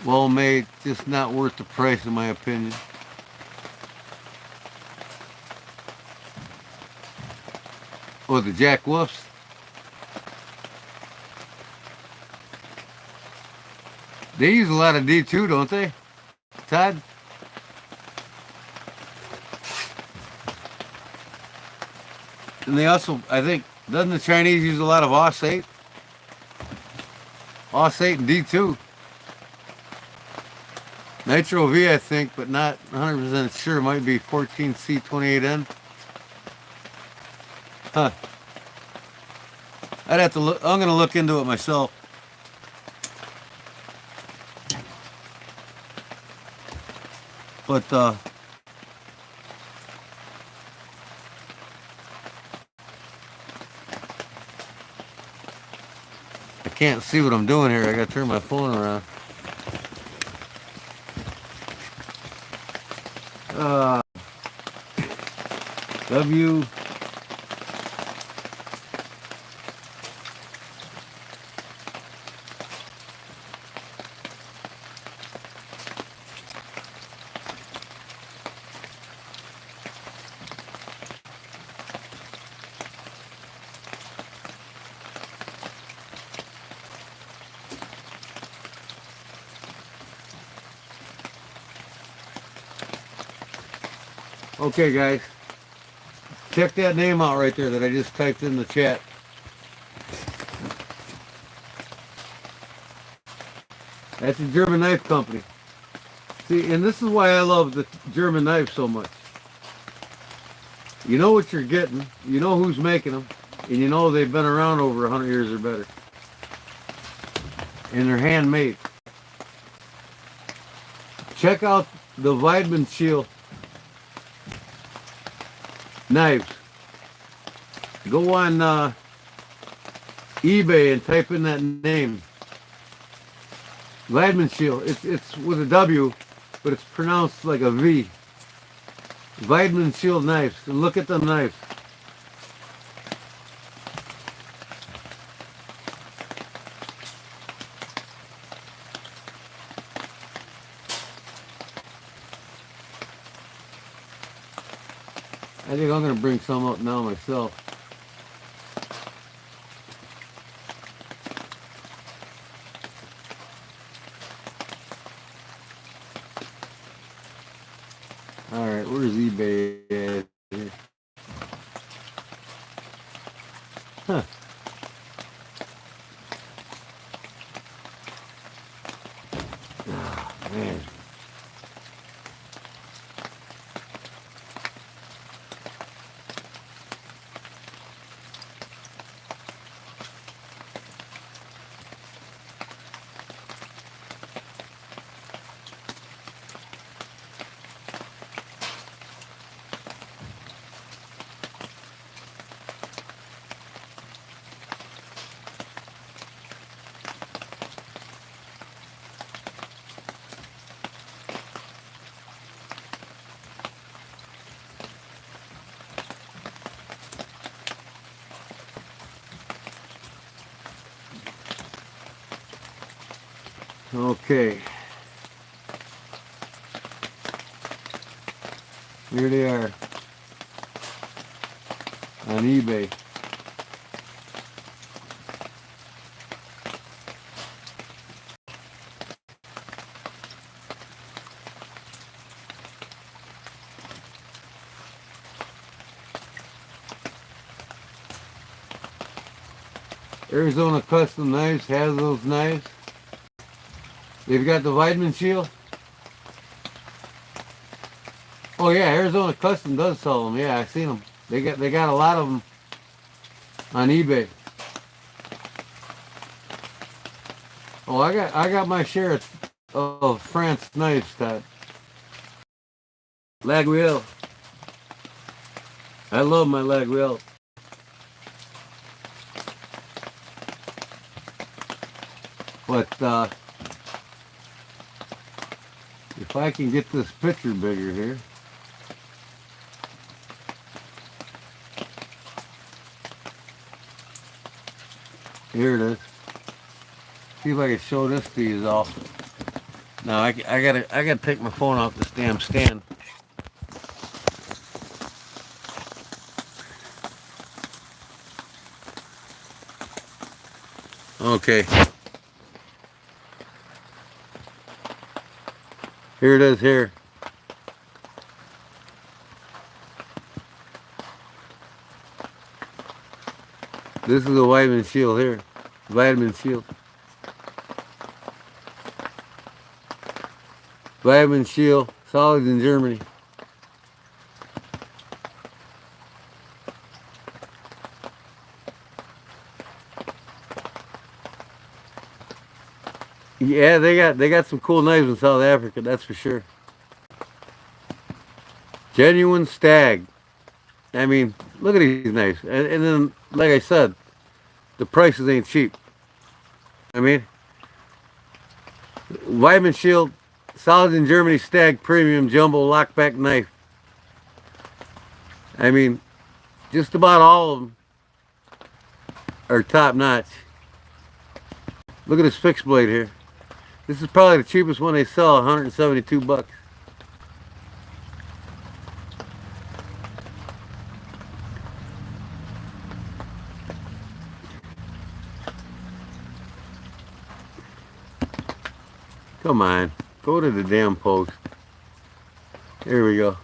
well made, just not worth the price in my opinion. Oh, the Jack Wolfs. They use a lot of D2, don't they, Todd? And they also, I think, doesn't the Chinese use a lot of OS 8? OS 8 and D2. Nitro V, I think, but not 100% sure. Might be 14C28N. Huh. I'd have to look. I'm going to look into it myself. But, I can't see what I'm doing here. I got to turn my phone around. W. Okay, guys, check that name out right there that I just typed in the chat. That's a German knife company. See, and this is why I love the German knife so much. You know what you're getting, you know who's making them, and you know they've been around over 100 years or better. And they're handmade. Check out the Weidmann Shield knives. Go on eBay and type in that name. Weidmann Shield. It's with a W, but it's pronounced like a V. Weidmann Shield knives. And look at them knives. I think I'm going to bring some up now myself. All right, where's eBay at? Huh. Oh, man. Okay. Here they are on eBay. Arizona Custom Knives has those knives. They've got the vitamin shield. Oh yeah, Arizona Custom does sell them. Yeah, I've seen them. They got a lot of them on eBay. Oh, I got my share of France knives, Todd. Laguiole. I love my Laguiole. But if I can get this picture bigger here. Here it is. See if I can show this to you all. Now I gotta take my phone off this damn stand. Okay. Here it is here. This is the vitamin shield here. Vitamin shield. Vitamin shield. Solids in Germany. Yeah, they got some cool knives in South Africa, that's for sure. Genuine stag. I mean, look at these knives. And then, like I said, the prices ain't cheap. I mean, Vitamin Shield, Solids in Germany Stag Premium Jumbo Lockback Knife. I mean, just about all of them are top notch. Look at this fixed blade here. This is probably the cheapest one they sell, 172 bucks. Come on, go to the damn post. There we go.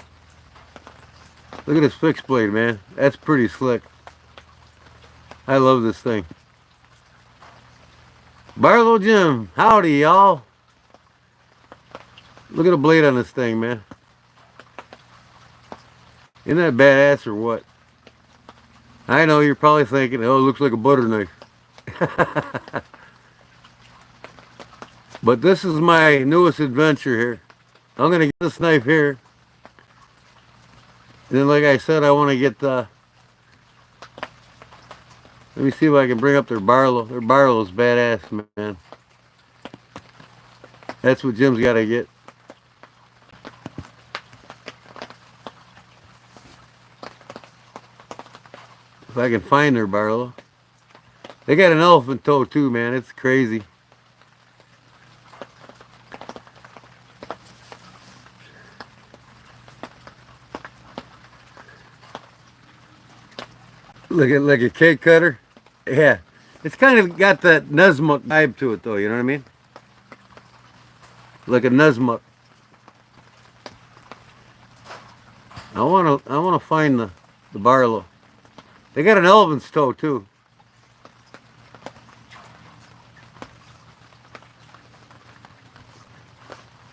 Look at this fixed blade, man. That's pretty slick. I love this thing. Barlow Jim, howdy y'all. Look at the blade on this thing, man. Isn't that badass or what? I know you're probably thinking, oh, it looks like a butter knife. But this is my newest adventure here. I'm going to get this knife here. And then, like I said, I want to get the... Let me see if I can bring up their Barlow. Their Barlow is badass, man. That's what Jim's got to get. If I can find their Barlow. They got an elephant toe too, man. It's crazy. Look at like a cake cutter. Yeah. It's kind of got that Nuzmuk vibe to it though, you know what I mean? Like a Nuzmuk. I wanna find the Barlow. They got an elephant's toe too.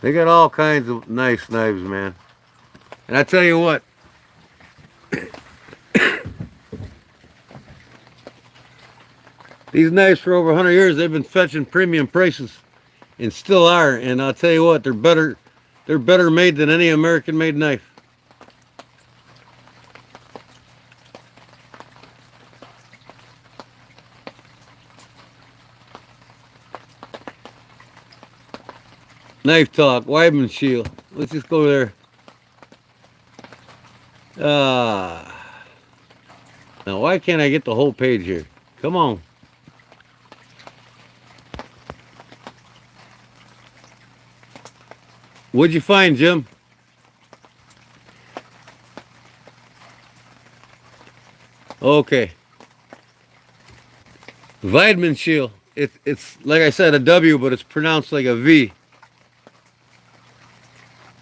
They got all kinds of nice knives, man. And I tell you what, these knives for over 100 years, they've been fetching premium prices and still are. And I'll tell you what, they're better made than any American-made knife. Knife Talk, Weidman Shield. Let's just go there. Now why can't I get the whole page here? Come on. What'd you find, Jim? Okay. Vitamin Shield. It's like I said, a W, but it's pronounced like a V.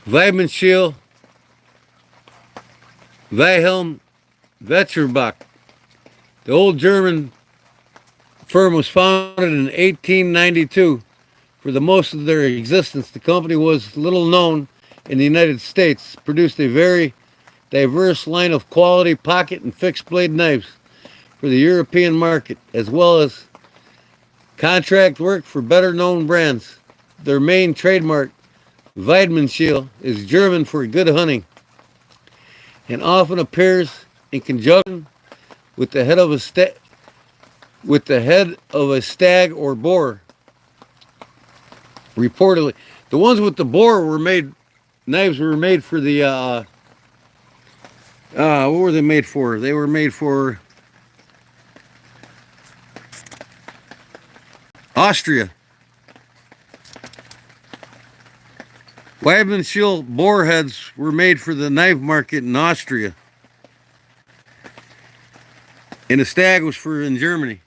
Vitamin Shield. Wilhelm Vetscherbach. The old German firm was founded in 1892. For the most of their existence, the company was little known in the United States, produced a very diverse line of quality pocket and fixed blade knives for the European market, as well as contract work for better known brands. Their main trademark, Weidmannschiel, is German for good hunting and often appears in conjunction with the head of a stag or boar. Reportedly, the ones with the boar knives were made for the what were they made for? They were made for Austria. Weidmannschiel boar heads were made for the knife market in Austria. And the stag was for in Germany.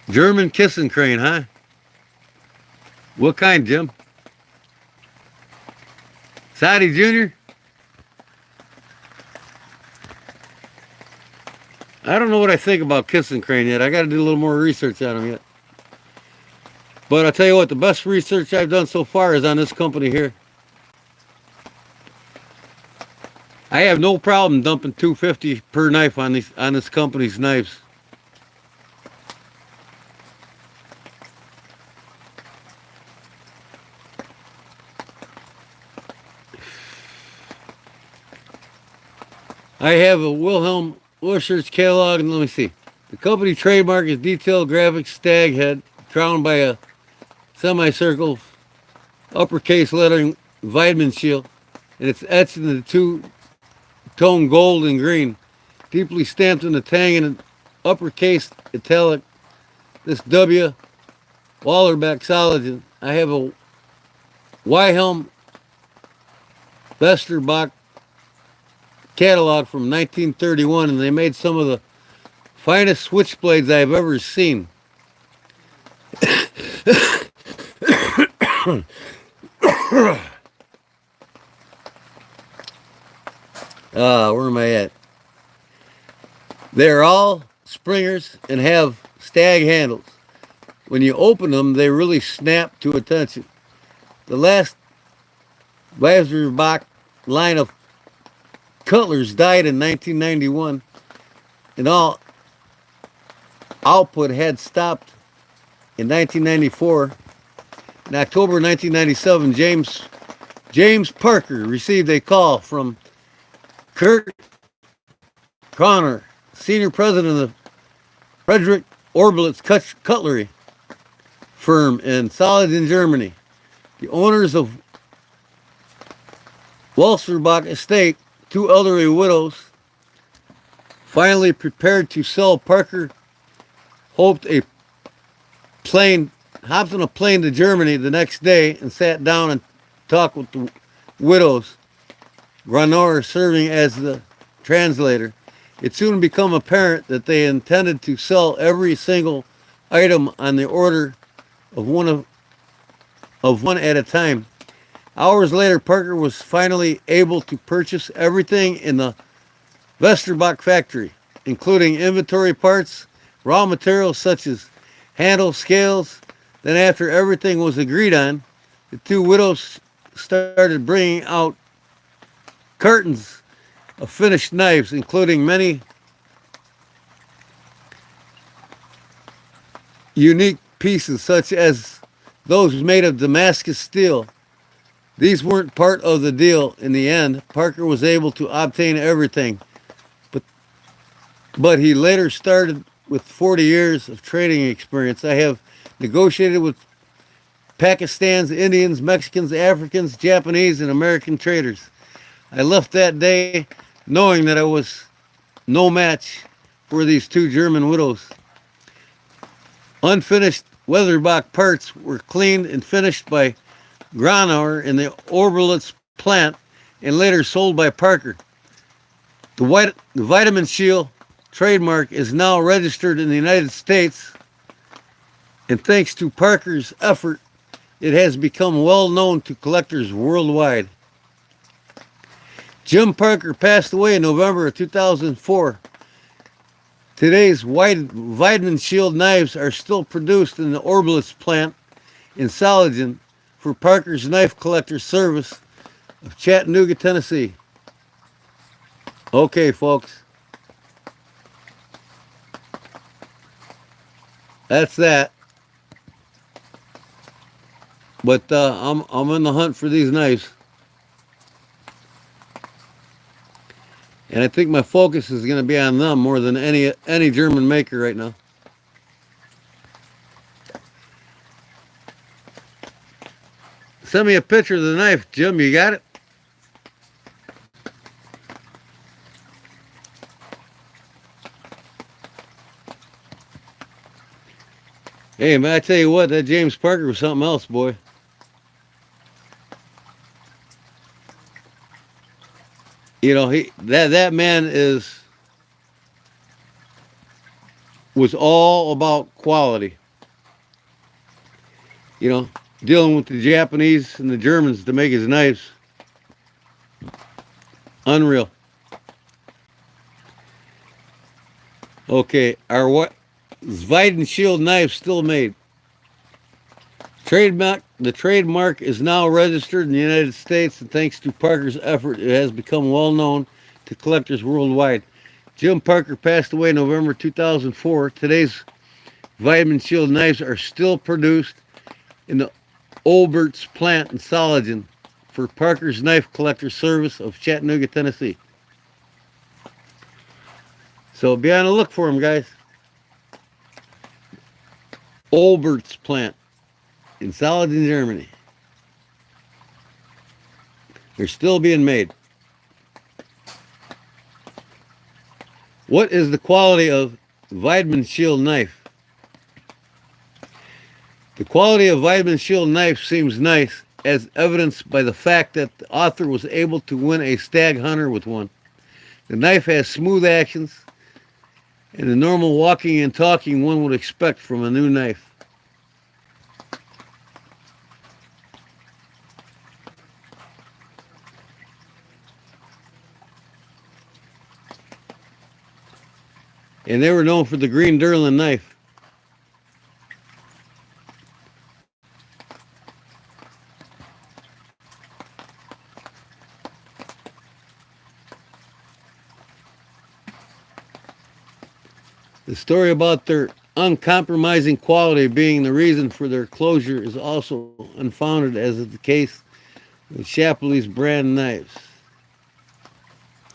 German kissing crane, huh? What kind, Jim? Saudi Jr.? I don't know what I think about kissing crane yet. I got to do a little more research on them yet. But I'll tell you what, the best research I've done so far is on this company here. I have no problem dumping $250 per knife on this company's knives. I have a Wilhelm Wischer's catalog, and let me see. The company trademark is detailed graphic stag head, crowned by a semicircle uppercase lettering Weidmannschiel, and it's etched in the two-tone gold and green, deeply stamped in the tang and uppercase italic. This W. Wallerbeck Soligen. I have a Wilhelm Westerbach catalog from 1931, and they made some of the finest switchblades I've ever seen. Where am I at? They're all springers and have stag handles. When you open them, they really snap to attention. The last Westerbach line of cutlers died in 1991, and all output had stopped in 1994. In October 1997, James Parker received a call from Kurt Connor, senior president of Frederick Orbelitz Cutlery firm in Solingen, Germany. The owners of Walserbach Estate, two elderly widows, finally prepared to sell. Parker hopped on a plane to Germany the next day and sat down and talked with the widows, Granor serving as the translator. It soon became apparent that they intended to sell every single item on the order of one at a time. Hours later, Parker was finally able to purchase everything in the Westerbach factory, including inventory parts, raw materials such as handle scales. Then after everything was agreed on, the two widows started bringing out cartons of finished knives, including many unique pieces such as those made of Damascus steel. These weren't part of the deal in the end. Parker was able to obtain everything, but he later started with 40 years of trading experience. I have negotiated with Pakistanis, Indians, Mexicans, Africans, Japanese, and American traders. I left that day knowing that I was no match for these two German widows. Unfinished Weatherbach parts were cleaned and finished by Granauer in the Oberlitz plant and later sold by Parker. The Weidmannschiel trademark is now registered in the United States, and thanks to Parker's effort, it has become well known to collectors worldwide. Jim Parker passed away in November of 2004. Today's vitamin shield knives are still produced in the Orbalist plant in Soligen for Parker's Knife Collector Service of Chattanooga, Tennessee. Okay, folks. That's that. But I'm in the hunt for these knives. And I think my focus is going to be on them more than any German maker right now. Send me a picture of the knife, Jim. You got it? Hey, man, I tell you what, that James Parker was something else, boy. You know, that man was all about quality. You know, dealing with the Japanese and the Germans to make his knives. Unreal. Okay, are what Zwiden Shield knives still made? The trademark is now registered in the United States, and thanks to Parker's effort, it has become well known to collectors worldwide. Jim Parker passed away in November 2004. Today's Vitamin Shield knives are still produced in the Olbert's plant in Soligen for Parker's Knife Collector Service of Chattanooga, Tennessee. So be on the look for them, guys. Olbert's plant in Soligen, Germany. They're still being made. What is the quality of Vitamin Shield knife? The quality of Vitamin Shield knife seems nice, as evidenced by the fact that the author was able to win a stag hunter with one. The knife has smooth actions and the normal walking and talking one would expect from a new knife. And they were known for the green Durlin knife. The story about their uncompromising quality being the reason for their closure is also unfounded, as is the case with Shapley's brand knives.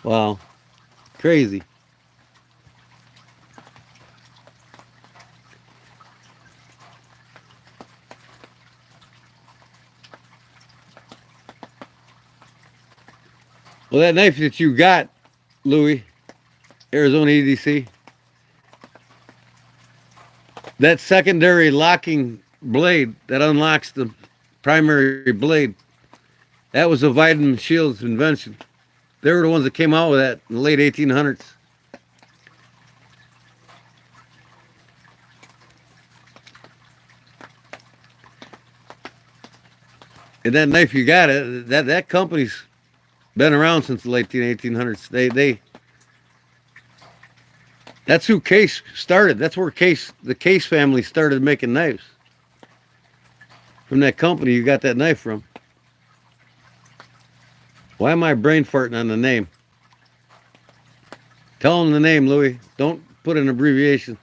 Wow. Crazy. Well, that knife that you got, Louis, Arizona EDC, that secondary locking blade that unlocks the primary blade, that was a Vitamin Shield's invention. They were the ones that came out with that in the late 1800s. And that knife you got, that company's been around since the late 1800s. That's who Case started. That's where the Case family started making knives. From that company you got that knife from. Why am I brain farting on the name? Tell them the name, Louis. Don't put an abbreviation.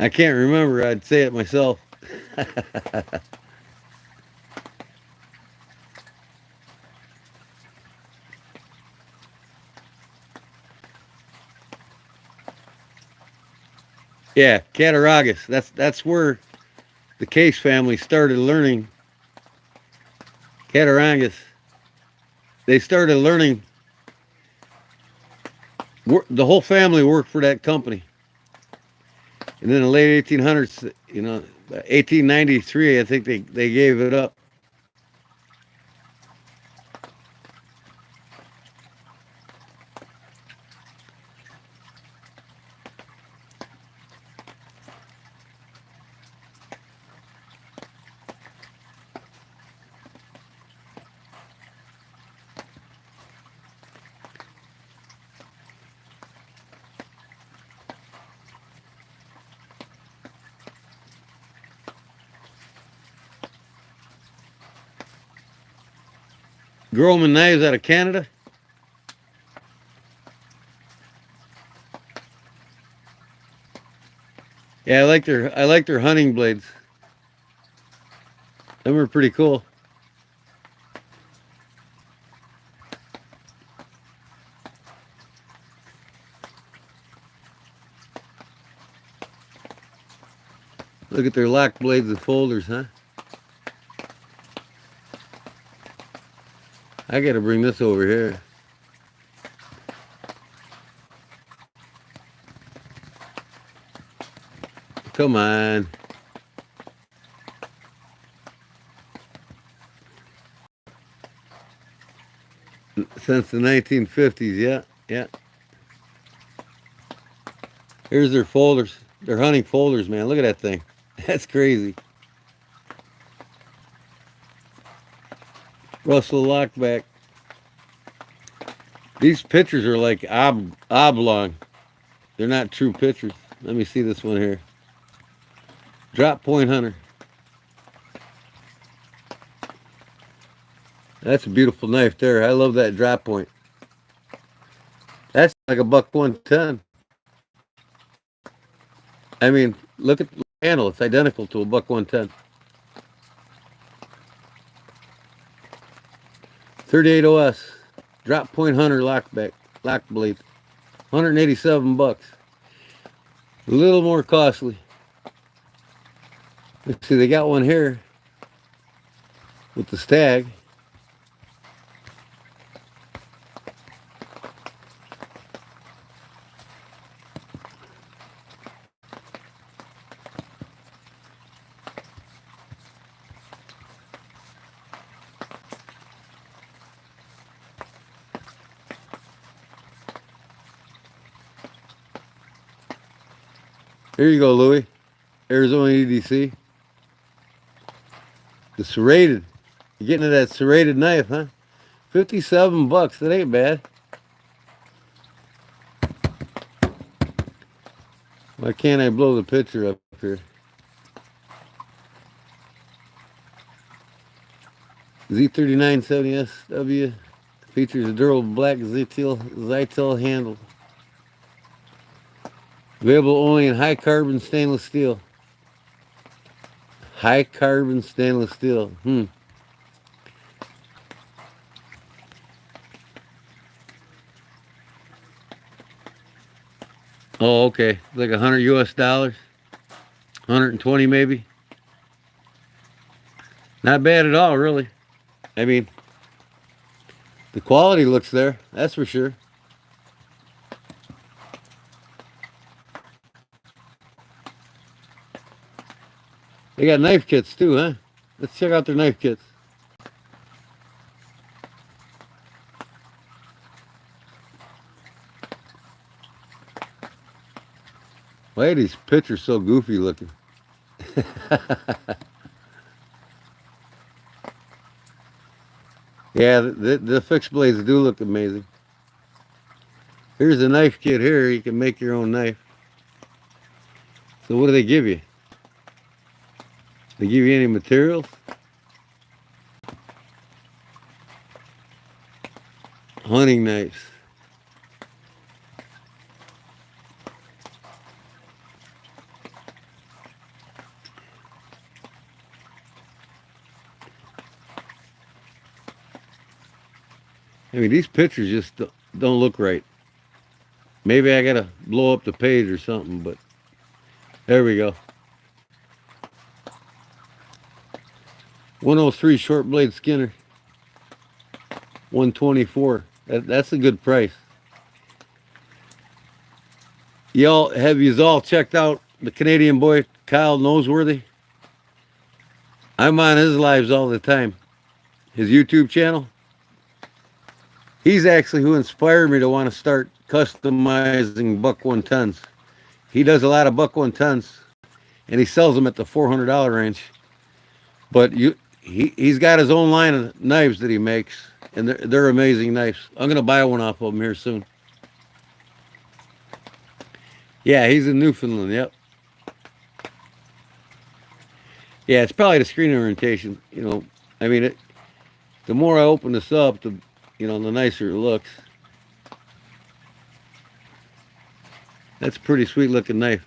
I can't remember. I'd say it myself. Yeah, Cattaraugus. That's where the Case family started learning. Cattaraugus. They started learning. The whole family worked for that company. And then in the late 1800s, 1893, I think they gave it up. Groman knives out of Canada. Yeah, I like their hunting blades. Them are pretty cool. Look at their lock blades and folders, huh? I gotta bring this over here. Come on. Since the 1950s, yeah, yeah. Here's their folders. They're hunting folders, man. Look at that thing. That's crazy. Russell Lockback. These pictures are like oblong. They're not true pictures. Let me see this one here. Drop Point Hunter. That's a beautiful knife there. I love that drop point. That's like a buck 110. I mean, look at the handle. It's identical to a buck 110. 38 OS. Drop Point Hunter lock blade. 187 bucks. A little more costly. Let's see, they got one here with the stag. Here you go, Louis. Arizona EDC. The serrated. You're getting to that serrated knife, huh? 57 bucks. That ain't bad. Why can't I blow the picture up here? Z3970SW features a durable black Zytel handle. Available only in high carbon stainless steel. High carbon stainless steel. Oh, okay. Like $100 US. 120 maybe. Not bad at all, really. I mean, the quality looks there. That's for sure. They got knife kits too, huh? Let's check out their knife kits. Why are these pictures so goofy looking? Yeah, the fixed blades do look amazing. Here's a knife kit here. You can make your own knife. So what do they give you? They give you any materials? Hunting knives. I mean, these pictures just don't look right. Maybe I gotta blow up the page or something, but there we go. 103 short blade Skinner. 124. That's a good price. Have you all checked out the Canadian boy Kyle Noseworthy? I'm on his lives all the time. His YouTube channel. He's actually who inspired me to want to start customizing buck 110s. He does a lot of buck 110s, and he sells them at the $400 range. But he's got his own line of knives that he makes, and they're amazing knives. I'm gonna buy one off of him here soon. Yeah, he's in Newfoundland. Yep. Yeah, it's probably the screen orientation. You know, I mean, The more I open this up, the the nicer it looks. That's a pretty sweet looking knife.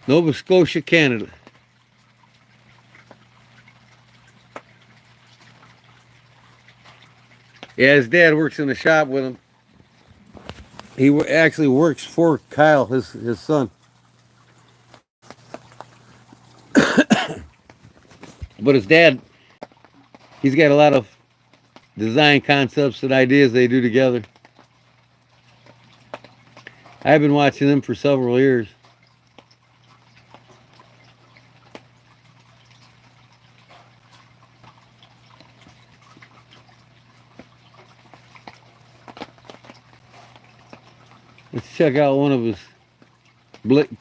Nova Scotia, Canada. Yeah, his dad works in the shop with him. He actually works for Kyle, his son. But his dad, he's got a lot of design concepts and ideas they do together. I've been watching them for several years. Let's check out one of his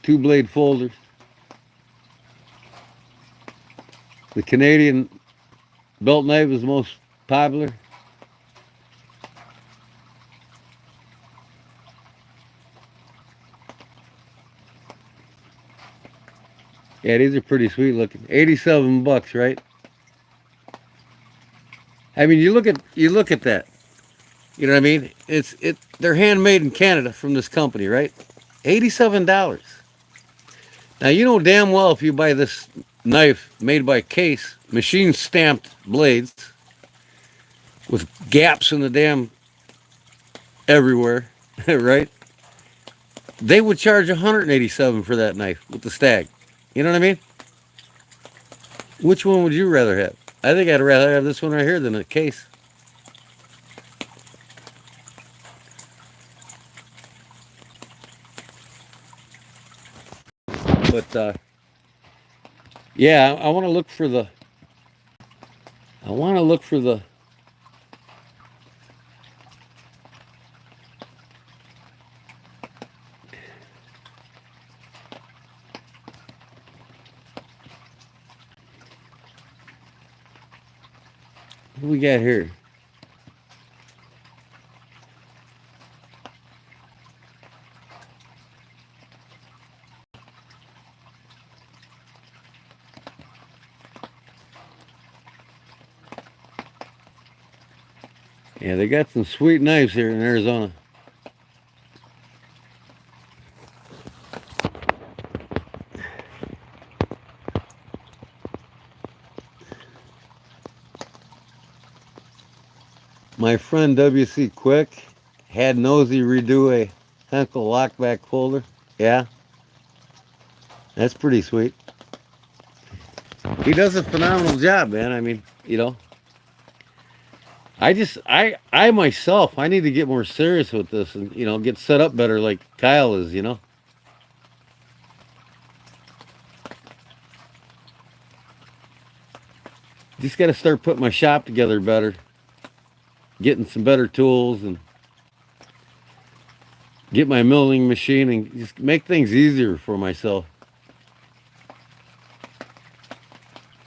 two blade folders. The Canadian belt knife is the most popular. Yeah, these are pretty sweet looking. 87 bucks, right? I mean, you look at that. You know what I mean? They're handmade in Canada from this company, right? $87. Now you know damn well if you buy this knife made by Case, machine stamped blades with gaps in the damn everywhere, right? They would charge $187 for that knife with the stag. You know what I mean? Which one would you rather have? I think I'd rather have this one right here than a Case. But yeah, I want to look for the. I want to look for the. What do we got here? Yeah, they got some sweet knives here in Arizona. My friend W.C. Quick had Nosy redo a Henkel lockback folder. Yeah, that's pretty sweet. He does a phenomenal job, man. I mean, I myself, I need to get more serious with this and, get set up better like Kyle is. Just got to start putting my shop together better, getting some better tools and get my milling machine and just make things easier for myself.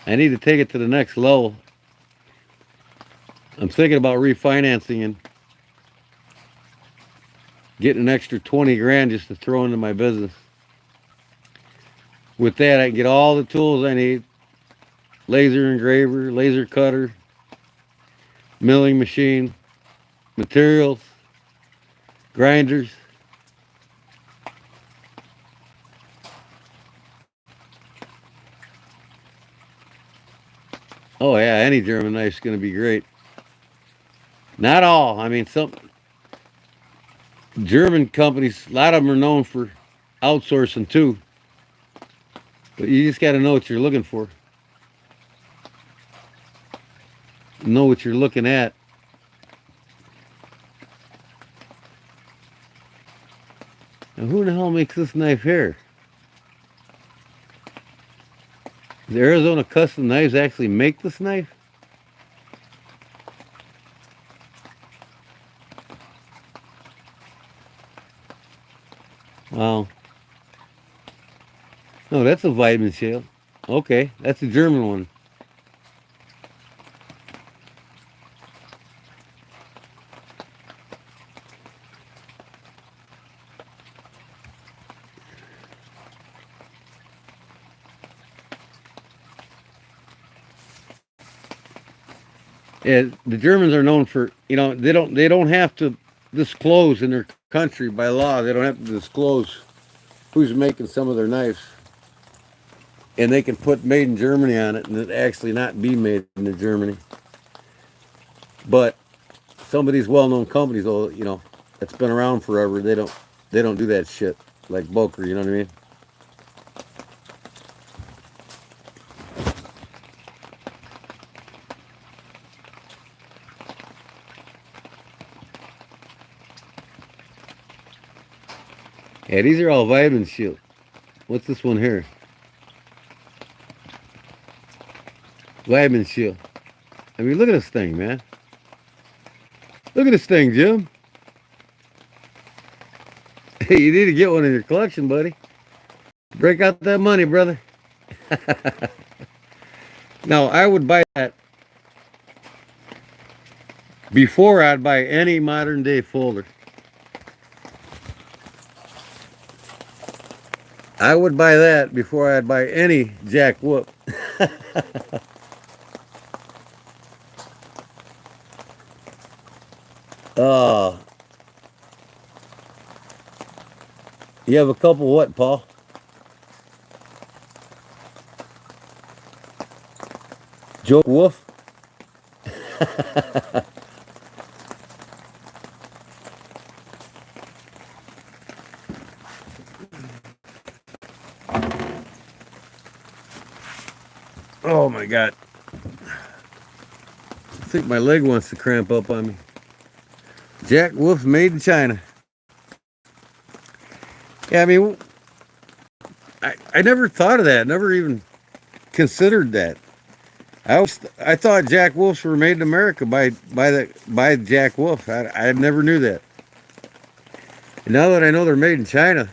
I need to take it to the next level. I'm thinking about refinancing and getting an extra 20 grand just to throw into my business. With that, I can get all the tools I need. Laser engraver, laser cutter, milling machine, materials, grinders. Oh yeah, any German knife's going to be great. Not all. I mean, some German companies, a lot of them are known for outsourcing too. But you just got to know what you're looking for. Know what you're looking at. Now, who the hell makes this knife here? Does Arizona Custom Knives actually make this knife? Wow. No, that's a vitamin shell. Okay, that's a German one. And the Germans are known for, you know, they don't have to disclose in their country by law. They don't have to disclose who's making some of their knives, and they can put "Made in Germany" on it, and it actually not be made in Germany. But some of these well-known companies, though, you know, that's been around forever, they don't do that shit like Boker. You know what I mean? Yeah, these are all vitamin shield. What's this one here? Vitamin shield. I mean, look at this thing, man. Look at this thing, Jim. Hey, you need to get one in your collection, buddy. Break out that money, brother. Now, I would buy that before I'd buy any modern day folder. I would buy that before I'd buy any Jack Whoop. Oh, you have a couple what, Paul? Joke Wolf? Oh my God. I think my leg wants to cramp up on me. Jack Wolf made in China. Yeah, I mean, I never thought of that. Never even considered that. I thought Jack Wolfs were made in America by Jack Wolf. I never knew that. And now that I know they're made in China,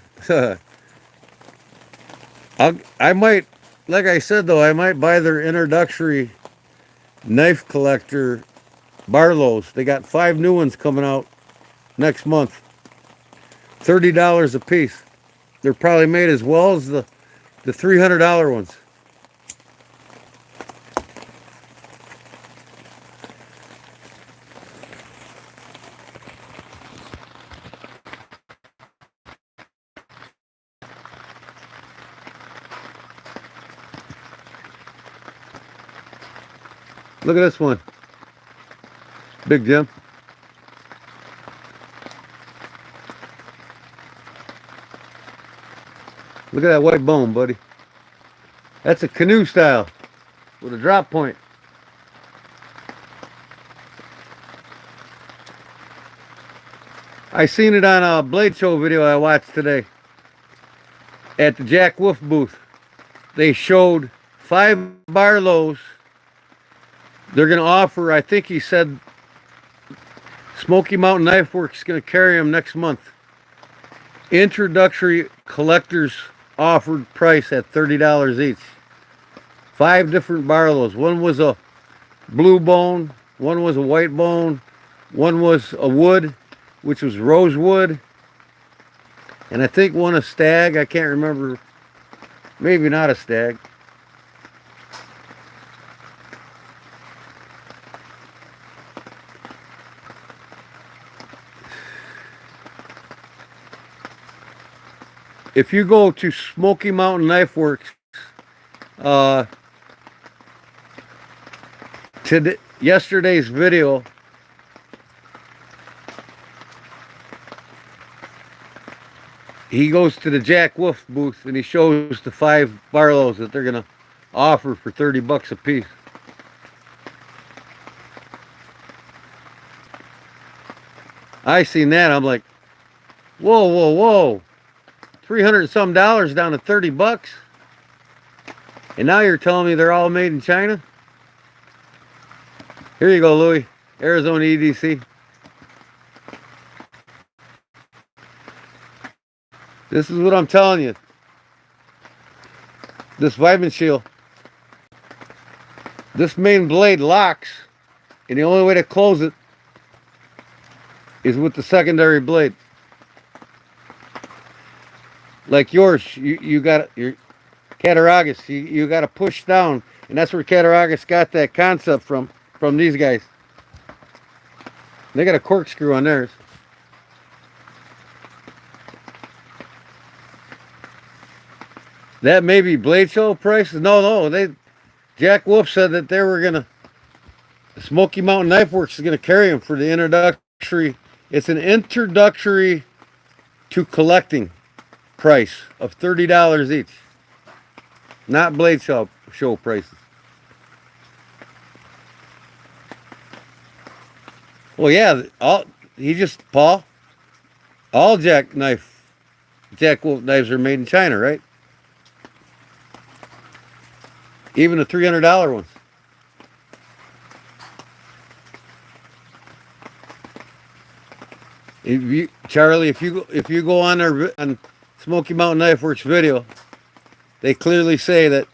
I might, like I said though, I might buy their introductory knife collector Barlows. They got 5 new ones coming out next month. $30 a piece. They're probably made as well as the $300 ones. Look at this one. Big Jim. Look at that white bone, buddy. That's a canoe style with a drop point. I seen it on a Blade Show video I watched today at the Jack Wolf booth. They showed 5 Barlows. They're going to offer, I think he said, Smoky Mountain Knife Works is going to carry them next month. Introductory collectors offered price at $30 each. 5 different Barlows. One was a blue bone, one was a white bone, one was a wood, which was rosewood, and I think one a stag. I can't remember. Maybe not a stag. If you go to Smoky Mountain Knife Works, yesterday's video, he goes to the Jack Wolf booth and he shows the 5 Barlows that they're gonna offer for $30 a piece. I seen that, I'm like, whoa, whoa, whoa. $300 and some down to $30, and now you're telling me they're all made in China? Here you go, Louis. Arizona EDC. This is what I'm telling you. This vitamin shield, this main blade locks, and the only way to close it is with the secondary blade. Like yours, you got your Cattaraugus, you got to push down, and that's where Cattaraugus got that concept from these guys. They got a corkscrew on theirs. That may be blade shell prices. No, Jack Wolf said that they were gonna. Smoky Mountain Knife Works is gonna carry them for the introductory. It's an introductory to collecting price of $30 each. Not blade shell show prices. Well, yeah, all Jack Wolf knives are made in China, right? Even the $300 ones. Charlie, if you go on Smoky Mountain Knife Works video, they clearly say that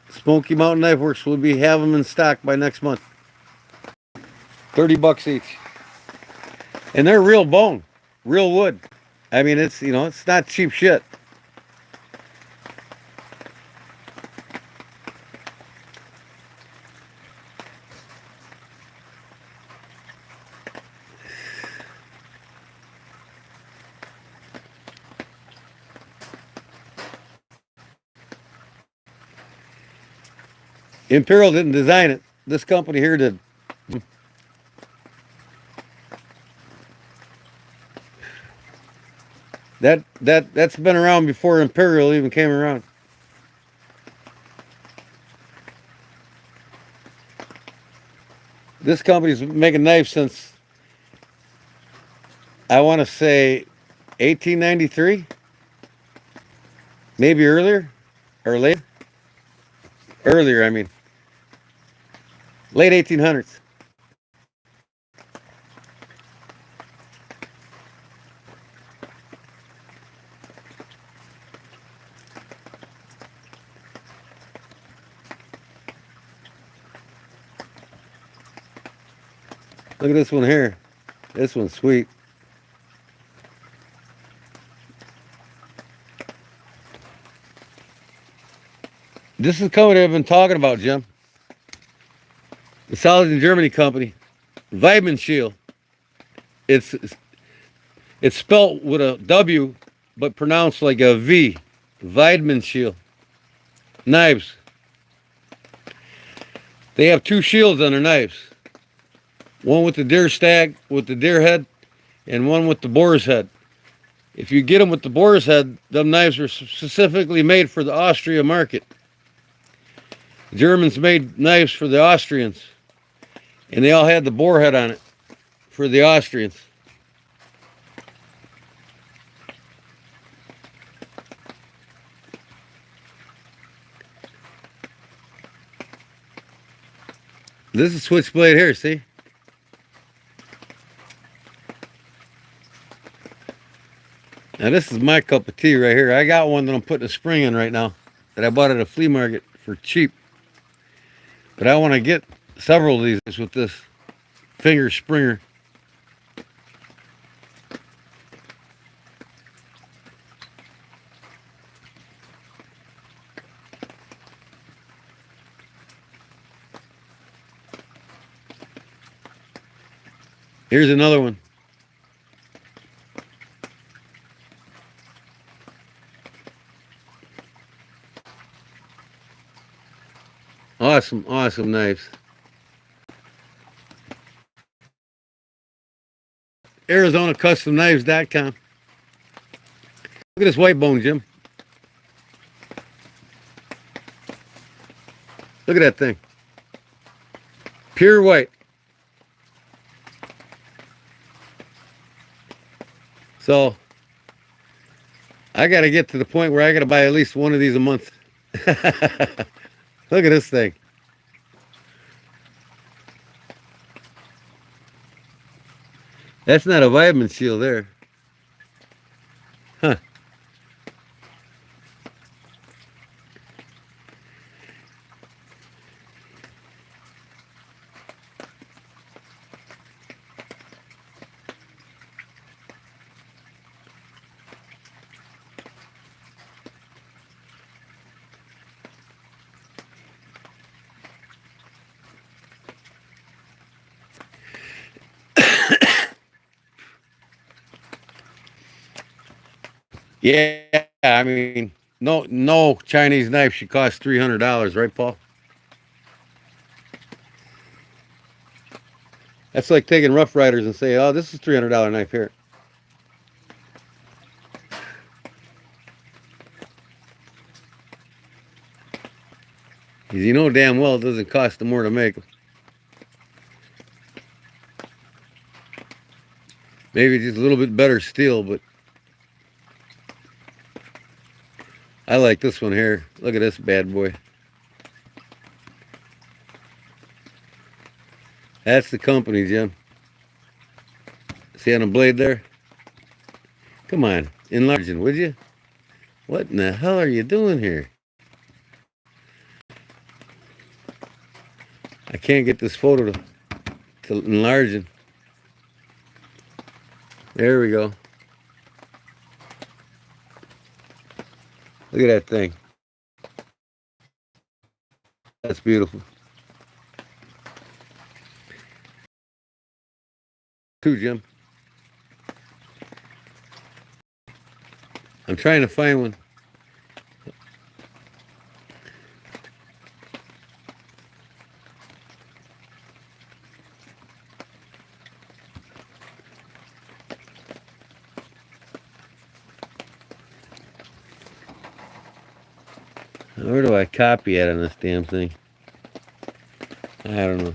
Smoky Mountain Knife Works will be having them in stock by next month. $30 each, and they're real bone, real wood. I mean, it's it's not cheap shit. Imperial didn't design it. This company here did. That's been around before Imperial even came around. This company's making knives since, I want to say, 1893, maybe earlier or late. Earlier, I mean, late 1800s. Look at this one here. This one's sweet. This is the company I've been talking about, Jim. The Southern Germany company, Weidmannschiel. It's spelt with a W, but pronounced like a V. Weidmannschiel. Knives. They have two shields on their knives. One with the deer stag, with the deer head, and one with the boar's head. If you get them with the boar's head, them knives are specifically made for the Austria market. The Germans made knives for the Austrians, and they all had the boar head on it for the Austrians. This is switchblade here, see? Now this is my cup of tea right here. I got one that I'm putting a spring in right now that I bought at a flea market for cheap. But I want to get several of these with this finger springer. Here's another one. Awesome knives. ArizonaCustomKnives.com. Look at this white bone, Jim. Look at that thing. Pure white. So, I got to get to the point where I got to buy at least one of these a month. Look at this thing. That's not a Weidmannschiel there. Huh. Yeah, I mean, no Chinese knife should cost $300, right, Paul? That's like taking Rough Riders and say, "Oh, this is $300 knife here." Because you know damn well it doesn't cost them more to make them. Maybe just a little bit better steel, but I like this one here. Look at this bad boy. That's the company, Jim. See on the blade there? Come on, enlarging, would you? What in the hell are you doing here? I can't get this photo to enlarging. There we go. Look at that thing. That's beautiful. Too, Jim. I'm trying to find one. Where do I copy it on this damn thing? I don't know.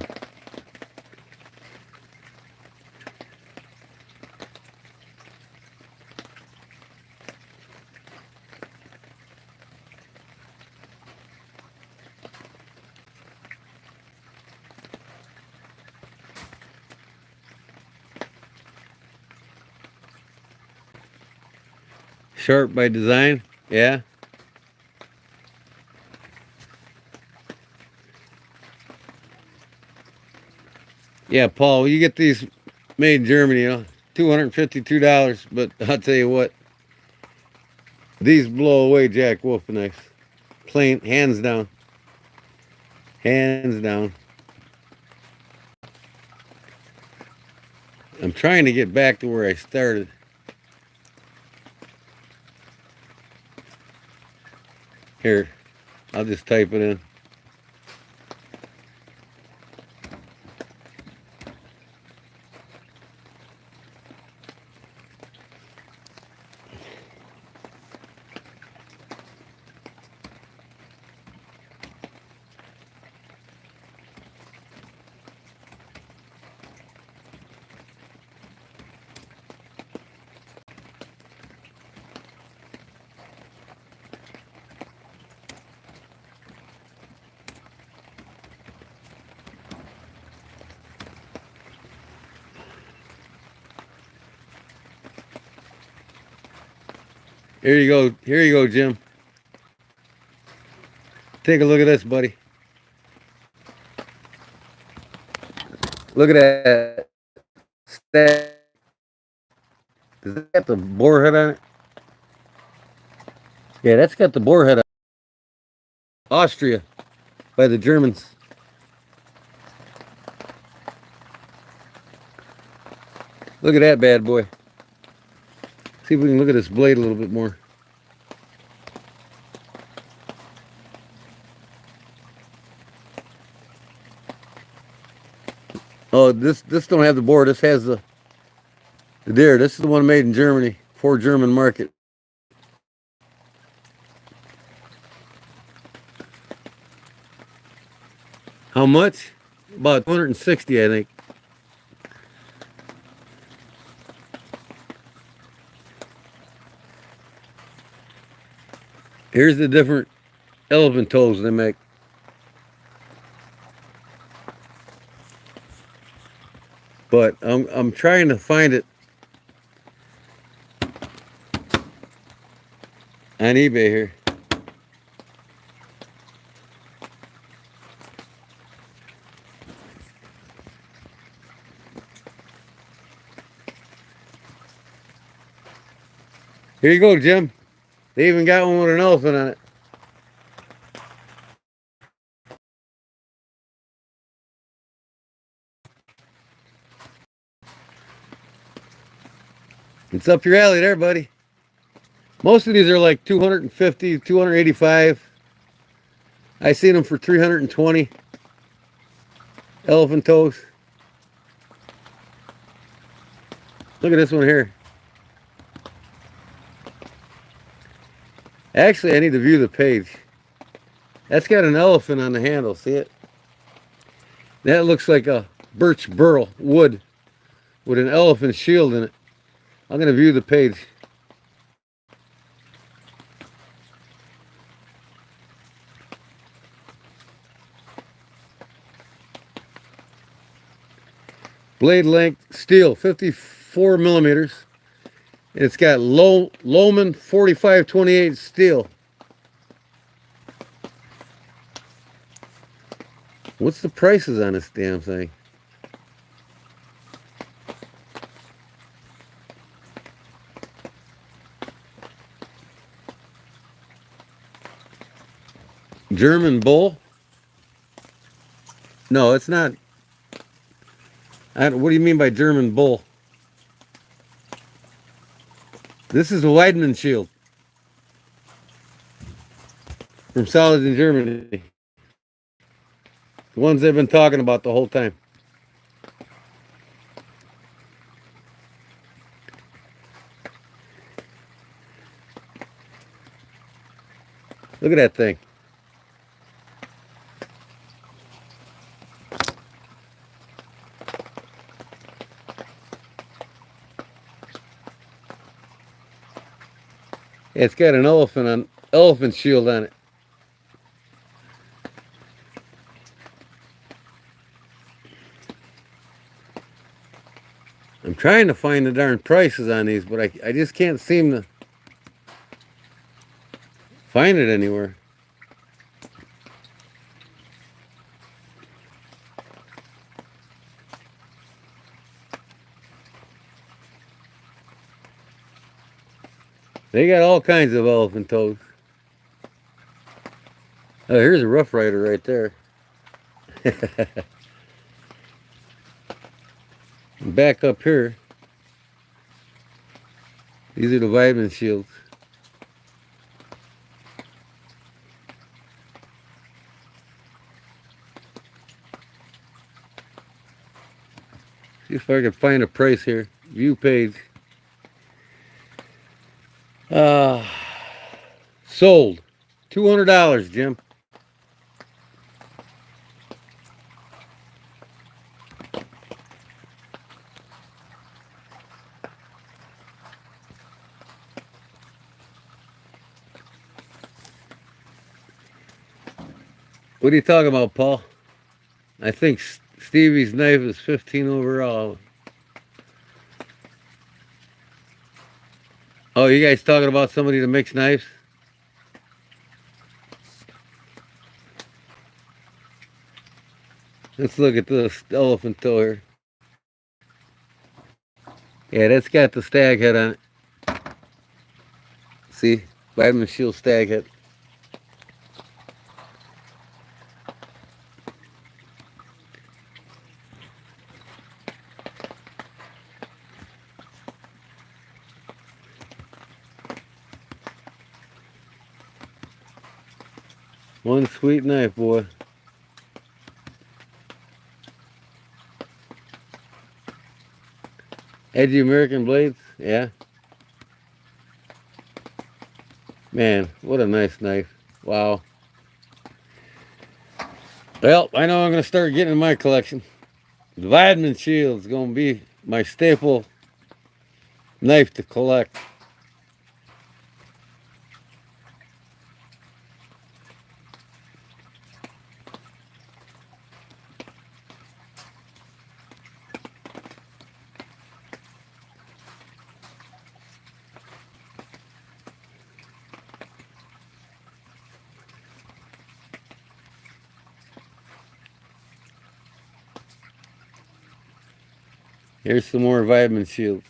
Sharp by design? Yeah. Yeah, Paul, you get these made in Germany, you know, $252. But I'll tell you what, these blow away Jack Wolf knives. Plain, hands down. Hands down. I'm trying to get back to where I started. Here, I'll just type it in. Here you go. Here you go, Jim. Take a look at this, buddy. Look at that. Does that got the bore head on it? Yeah, that's got the bore head on it. Austria by the Germans. Look at that bad boy. See if we can look at this blade a little bit more. Oh, this don't have the bore. This has the deer. This is the one made in Germany for German market. How much? About 260, I think. Here's the different elephant toes they make. But I'm trying to find it on eBay here. Here you go, Jim. They even got one with an elephant on it. It's up your alley there, buddy. Most of these are like 250, 285. I seen them for 320 elephant toes. Look at this one here. Actually, I need to view the page. That's got an elephant on the handle. See it? That looks like a birch burl wood with an elephant shield in it. I'm going to view the page. Blade length steel, 54 millimeters. It's got Lohman 4528 steel. What's the prices on this damn thing? German bull? No, it's not. What do you mean by German bull? This is a Weidmann shield from Saladin, Germany. The ones they've been talking about the whole time. Look at that thing. It's got an elephant shield on it. I'm trying to find the darn prices on these, but I just can't seem to find it anywhere. They got all kinds of elephant toes. Oh, here's a Rough Rider right there. Back up here, these are the Weidmann shields. See if I can find a price here. View page. Sold. $200, Jim. What are you talking about, Paul? I think Stevie's knife is 15 overall. Oh, you guys talking about somebody that makes knives? Let's look at this elephant toe here. Yeah, that's got the stag head on it. See? Weidmann shield stag head. One sweet knife, boy. Edgy American blades, yeah. Man, what a nice knife. Wow. Well, I know I'm going to start getting in my collection. The Weidmann shield is going to be my staple knife to collect. Here's some more Weidmann shields.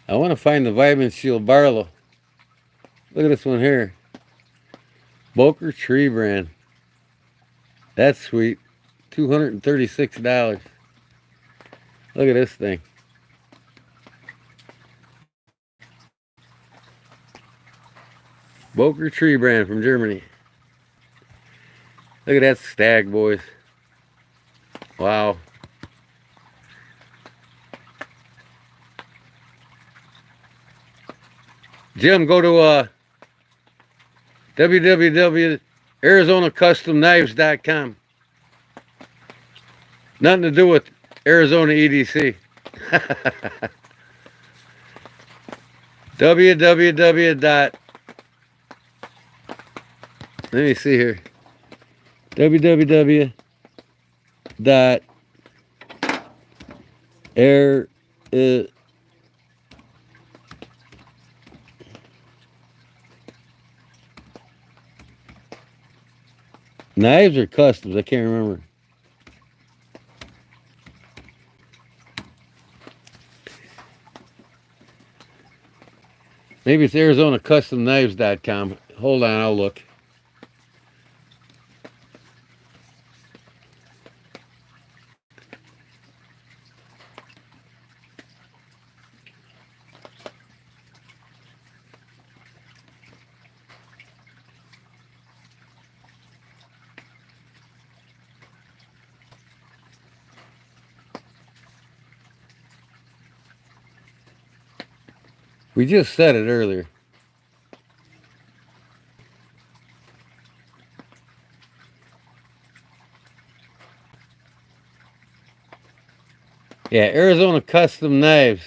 I want to find the Weidmann shield Barlow. Look at this one here. Boker Tree brand. That's sweet. $236. Look at this thing. Boker tree brand from Germany. Look at that stag, boys. Wow. Jim, go to www.arizonacustomknives.com. Nothing to do with Arizona EDC. www. Let me see here. www. Air Knives or customs? I can't remember. Maybe it's ArizonaCustomKnives.com. Hold on, I'll look. We just said it earlier. Yeah, Arizona Custom Knives.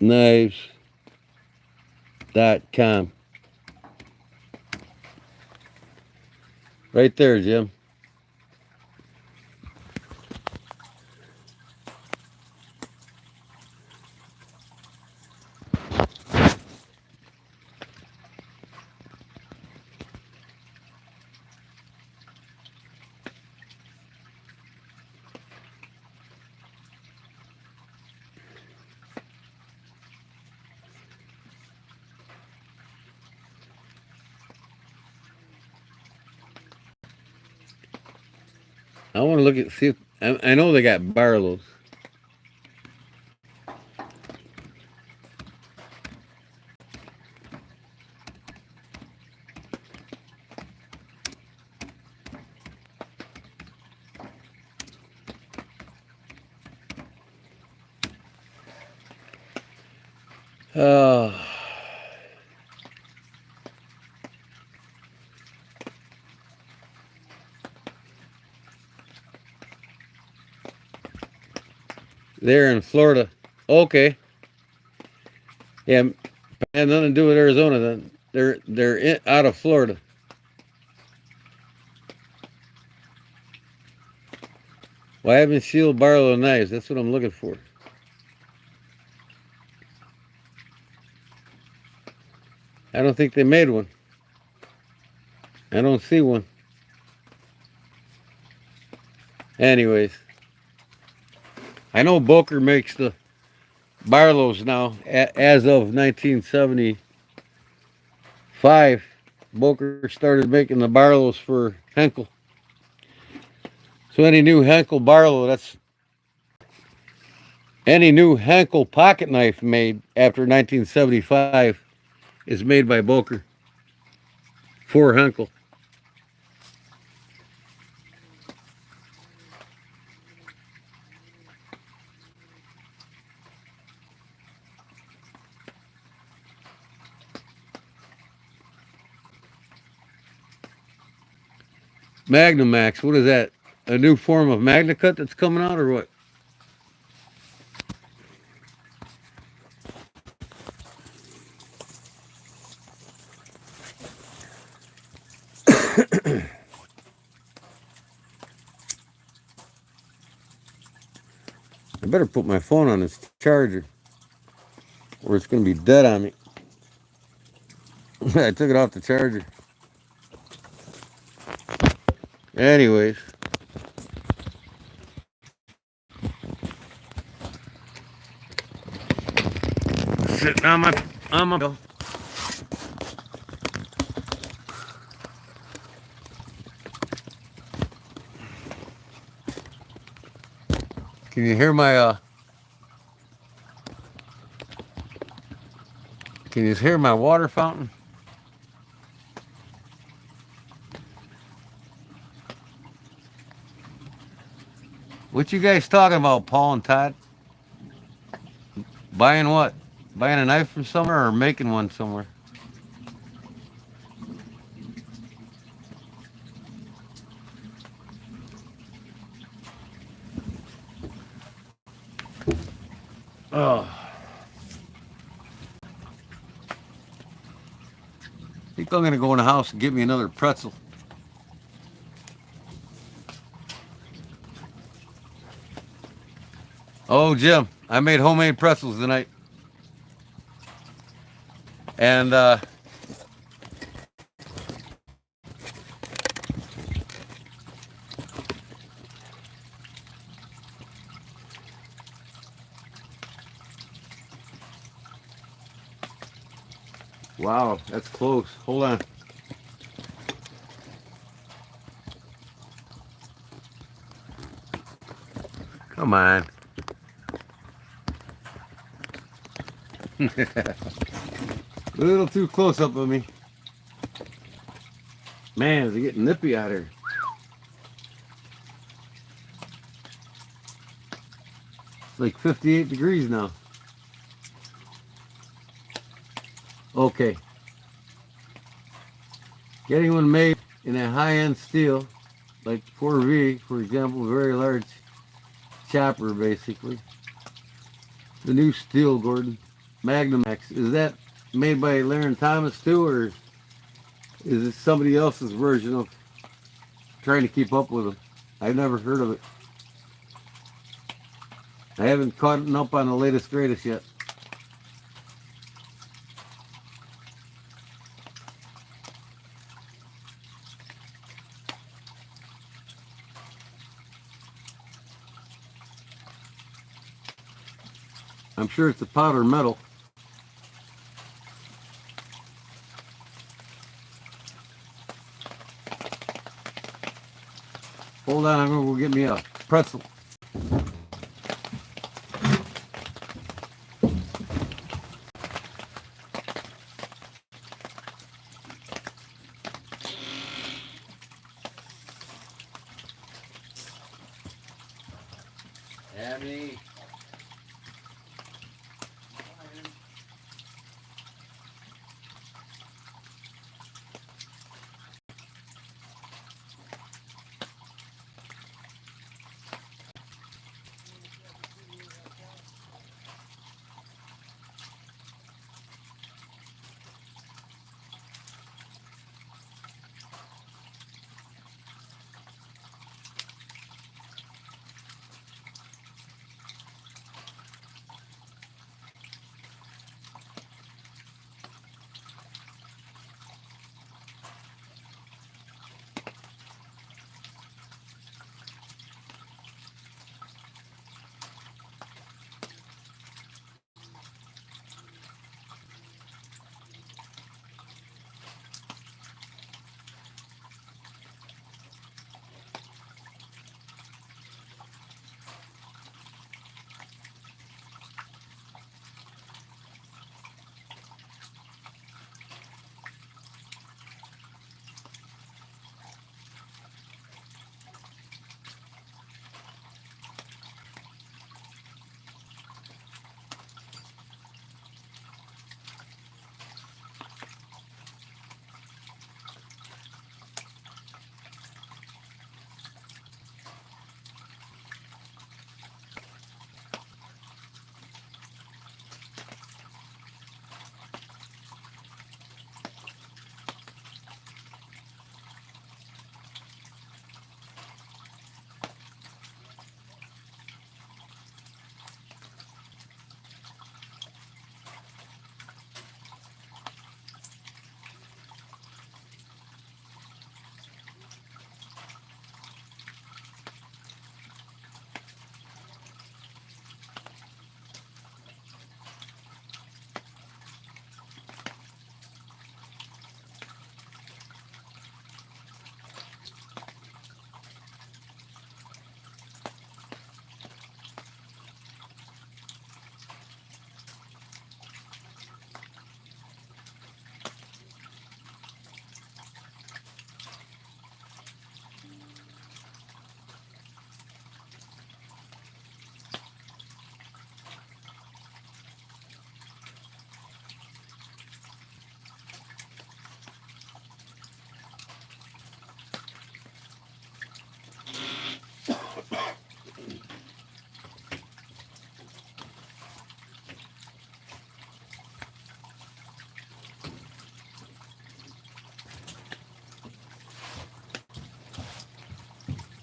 ArizonaCustomKnives.com. Right there, Jim. I want to look at, see if, I know they got Barlow's. Oh. They're in Florida. Okay. Yeah, had nothing to do with Arizona then. They're out of Florida. Why haven't sealed Barlow knives? That's what I'm looking for. I don't think they made one. I don't see one. Anyways, I know Boker makes the Barlows now. As of 1975, Boker started making the Barlows for Henkel. So any new Henkel Barlow, that's any new Henkel pocket knife made after 1975 is made by Boker for Henkel. Magnamax, what is that? A new form of MagnaCut that's coming out or what? I better put my phone on this charger or it's going to be dead on me. I took it off the charger. Anyways. Sitting on my I'm a go. Can you hear my can you hear my water fountain? What you guys talking about, Paul and Todd? Buying what? Buying a knife from somewhere or making one somewhere? Oh. I think I'm gonna go in the house and get me another pretzel. Oh, Jim, I made homemade pretzels tonight. And wow, that's close. Hold on. Come on. A little too close up on me. Man, is it getting nippy out here. It's like 58 degrees now. Okay. Getting one made in a high-end steel, like 4V, for example, very large chopper, basically. The new steel, Gordon. Magnum X. Is that made by Laren Thomas too, or is it somebody else's version of trying to keep up with them? I've never heard of it. I haven't caught up on the latest greatest yet. I'm sure it's a powder metal. Hold on, I'm gonna go get me a pretzel. Abby.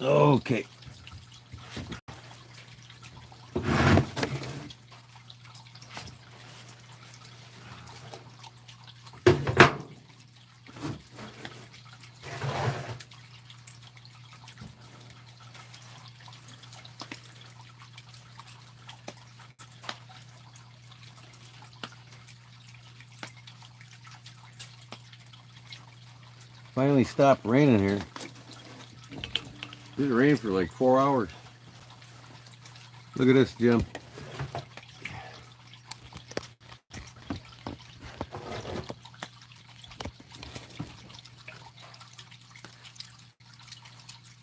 Okay. Finally stopped raining here. It rained for like 4 hours. Look at this, Jim.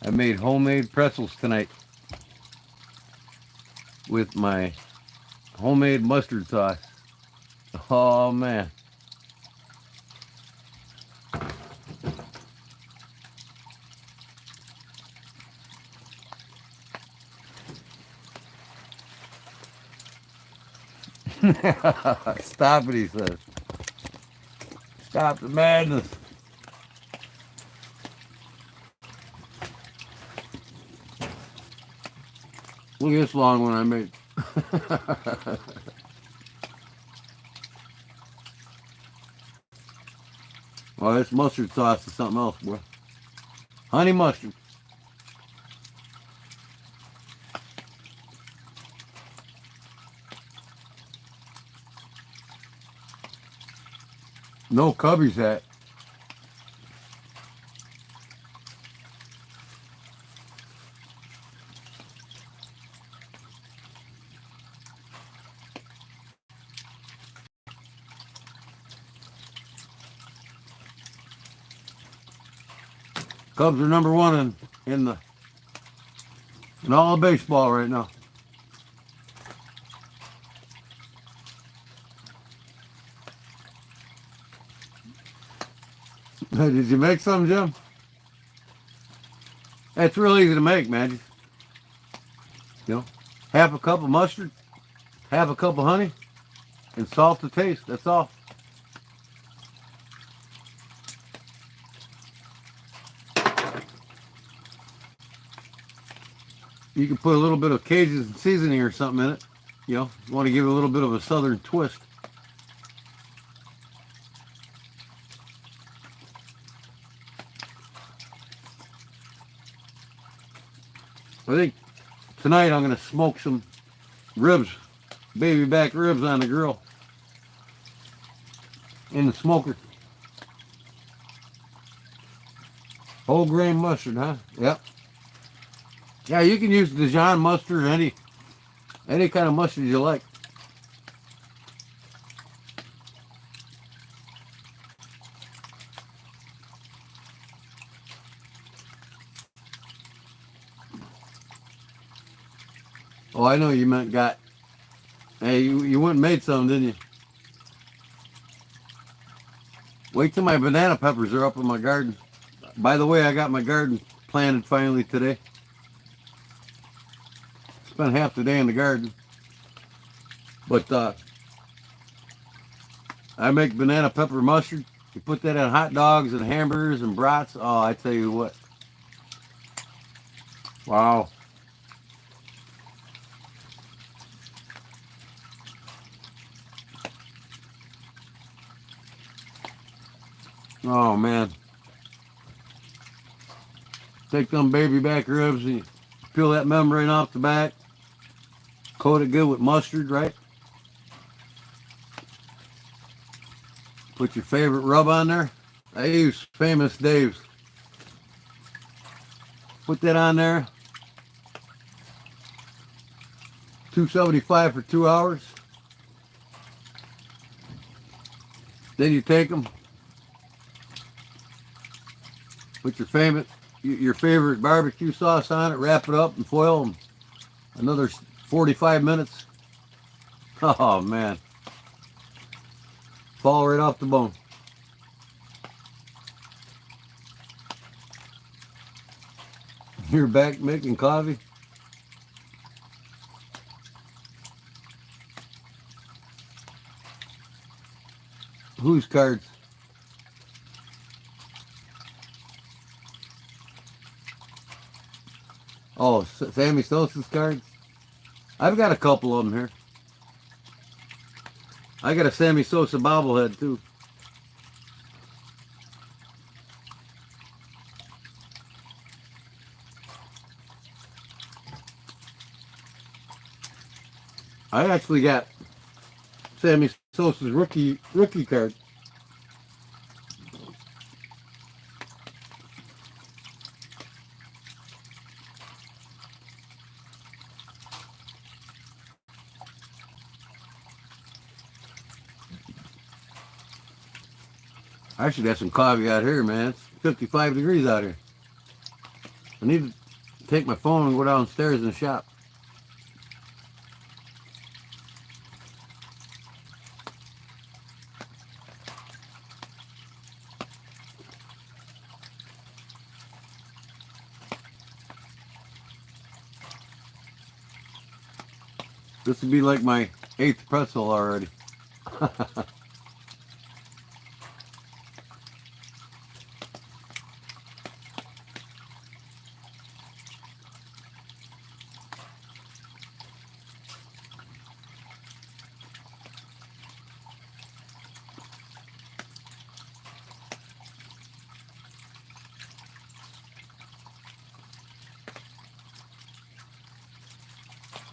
I made homemade pretzels tonight with my homemade mustard sauce. Oh man. Stop it, he says. Stop the madness. Look at this long one I made. Oh, this mustard sauce is something else, boy. Honey mustard. No Cubby's hat. Cubs are number one in all of baseball right now. Did you make some, Jim? That's real easy to make, man. Just, you know, half a cup of mustard, half a cup of honey, and salt to taste. That's all. You can put a little bit of Cajun seasoning or something in it. You know, you want to give it a little bit of a southern twist. I think tonight I'm going to smoke some ribs, baby back ribs on the grill in the smoker. Whole grain mustard, huh? Yep. Yeah, you can use Dijon mustard or any kind of mustard you like. Oh, I know you meant got. Hey, you went and made some, didn't you? Wait till my banana peppers are up in my garden. By the way, I got my garden planted finally today. Spent half the day in the garden. But I make banana pepper mustard. You put that in hot dogs and hamburgers and brats. Oh, I tell you what. Wow. Oh, man. Take them baby back ribs and you peel that membrane off the back. Coat it good with mustard, right? Put your favorite rub on there. I use Famous Dave's. Put that on there. $2.75 for 2 hours. Then you take them. Put your favorite barbecue sauce on it. Wrap it up and foil them. Another 45 minutes. Oh, man. Fall right off the bone. You're back making coffee? Whose cards? Oh, Sammy Sosa's cards? I've got a couple of them here. I got a Sammy Sosa bobblehead too. I actually got Sammy Sosa's rookie card. I should have some coffee out here, man. It's 55 degrees out here. I need to take my phone and go downstairs in the shop. This would be like my 8th pretzel already.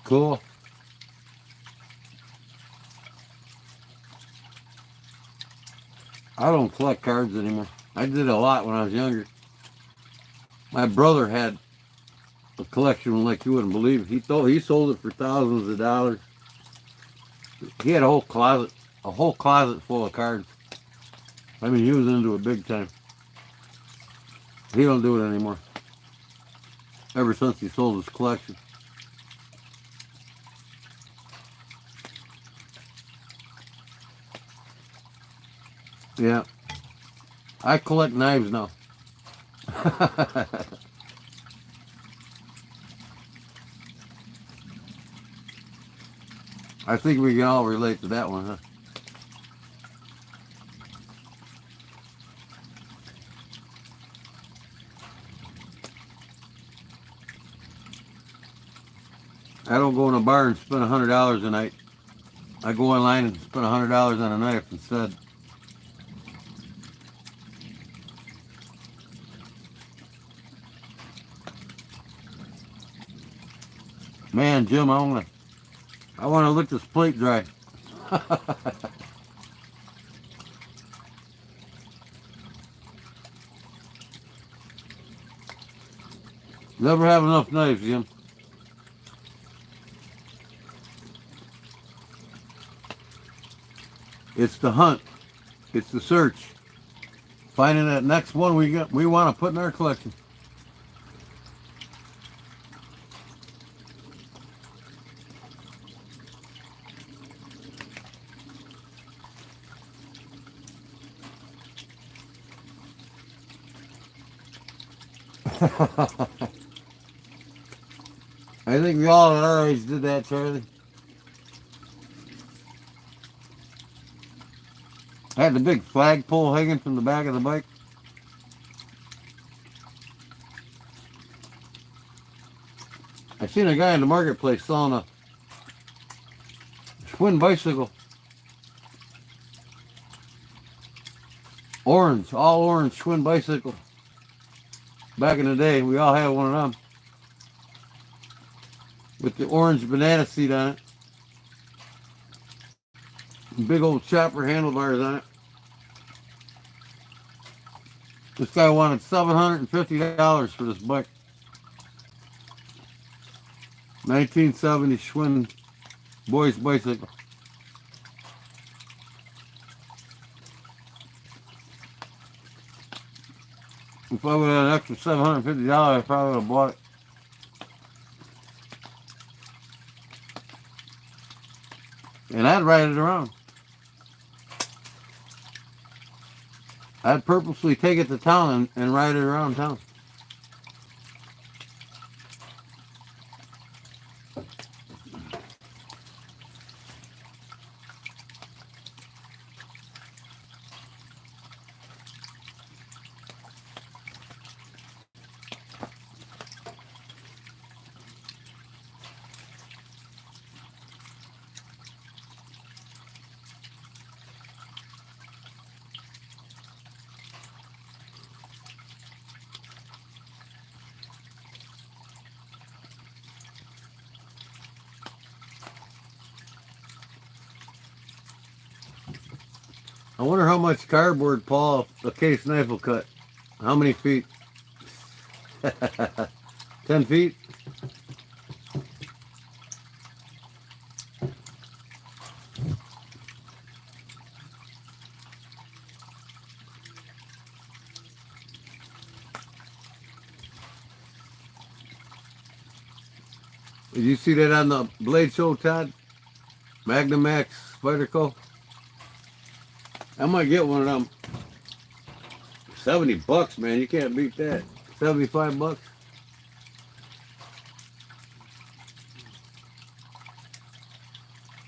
Cool. I don't collect cards anymore. I did a lot when I was younger. My brother had a collection like you wouldn't believe. He sold it for thousands of dollars. He had a whole closet full of cards. I mean, he was into it big time. He don't do it anymore. Ever since he sold his collection. Yeah. I collect knives now. I think we can all relate to that one, huh? I don't go in a bar and spend $100 a night. I go online and spend $100 on a knife instead. Man, Jim, I want to lick this plate dry. Never have enough knives, Jim. It's the hunt. It's the search. Finding that next one we want to put in our collection. I think we all at our age did that, Charlie. I had the big flagpole hanging from the back of the bike. I seen a guy in the marketplace selling a Schwinn bicycle. Orange, all orange Schwinn bicycle. Back in the day, we all had one of them. With the orange banana seat on it. Big old chopper handlebars on it. This guy wanted $750 for this bike. 1970 Schwinn boys bicycle. If I would have had an extra $750, I probably would have bought it. And I'd ride it around. I'd purposely take it to town and ride it around town. I wonder how much cardboard, Paul, a case knife will cut. How many feet? 10 feet? Did you see that on the Blade Show, Todd? Magnum Max Spyderco? I might get one of them. $70, man. You can't beat that. $75.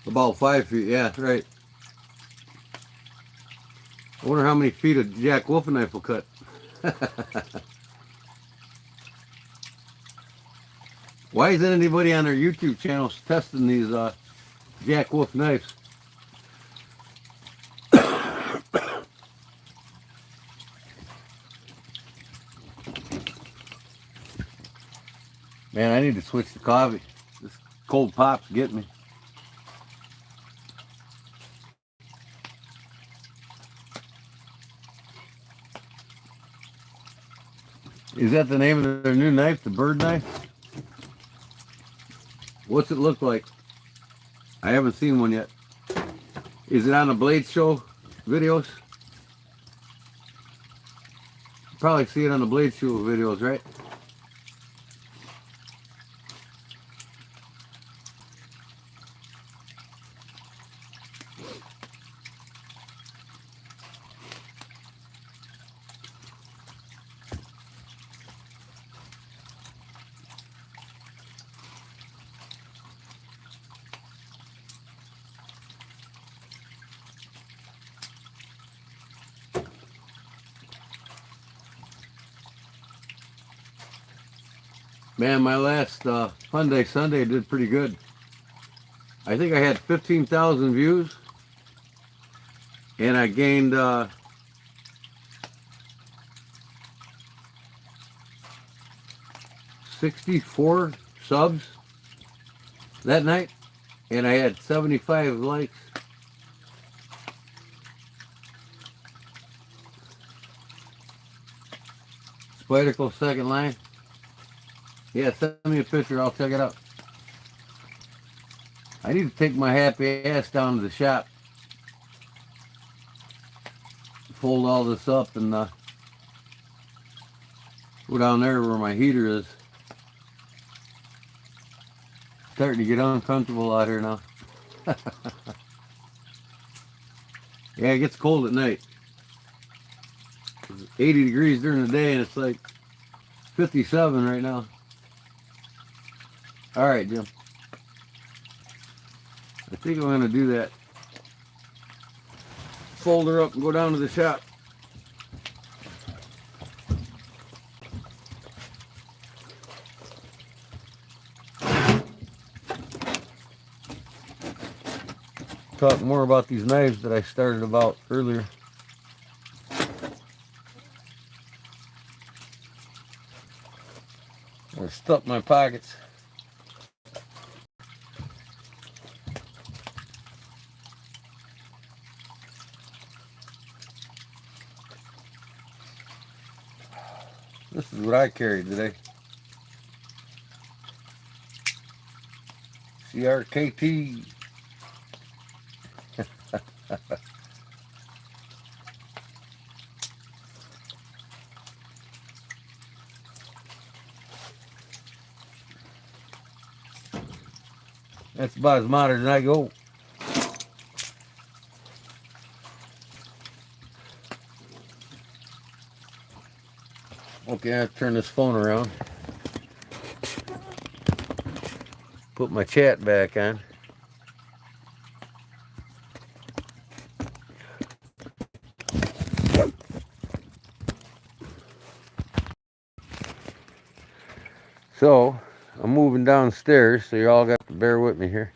About 5 feet. Yeah, right. I wonder how many feet a Jack Wolf knife will cut. Why isn't anybody on their YouTube channels testing these Jack Wolf knives? Man, I need to switch to coffee. This cold pop's getting me. Is that the name of their new knife, the bird knife? What's it look like? I haven't seen one yet. Is it on the Blade Show videos? Probably see it on the Blade Show videos, right? Man, my last Hyundai Sunday did pretty good. I think I had 15,000 views, and I gained 64 subs that night, and I had 75 likes. Spyderco second line. Yeah, send me a picture. I'll check it out. I need to take my happy ass down to the shop, fold all this up, and go down there where my heater is. Starting to get uncomfortable out here now. Yeah, it gets cold at night. It's 80 degrees during the day, and it's like 57 right now. All right, Jim. I think I'm going to do that. Fold her up and go down to the shop. Talk more about these knives that I started about earlier. I stuffed my pockets. This is what I carried today. CRKT. That's about as modern as I go. Okay, I have to turn this phone around. Put my chat back on. So, I'm moving downstairs, so you all got to bear with me here.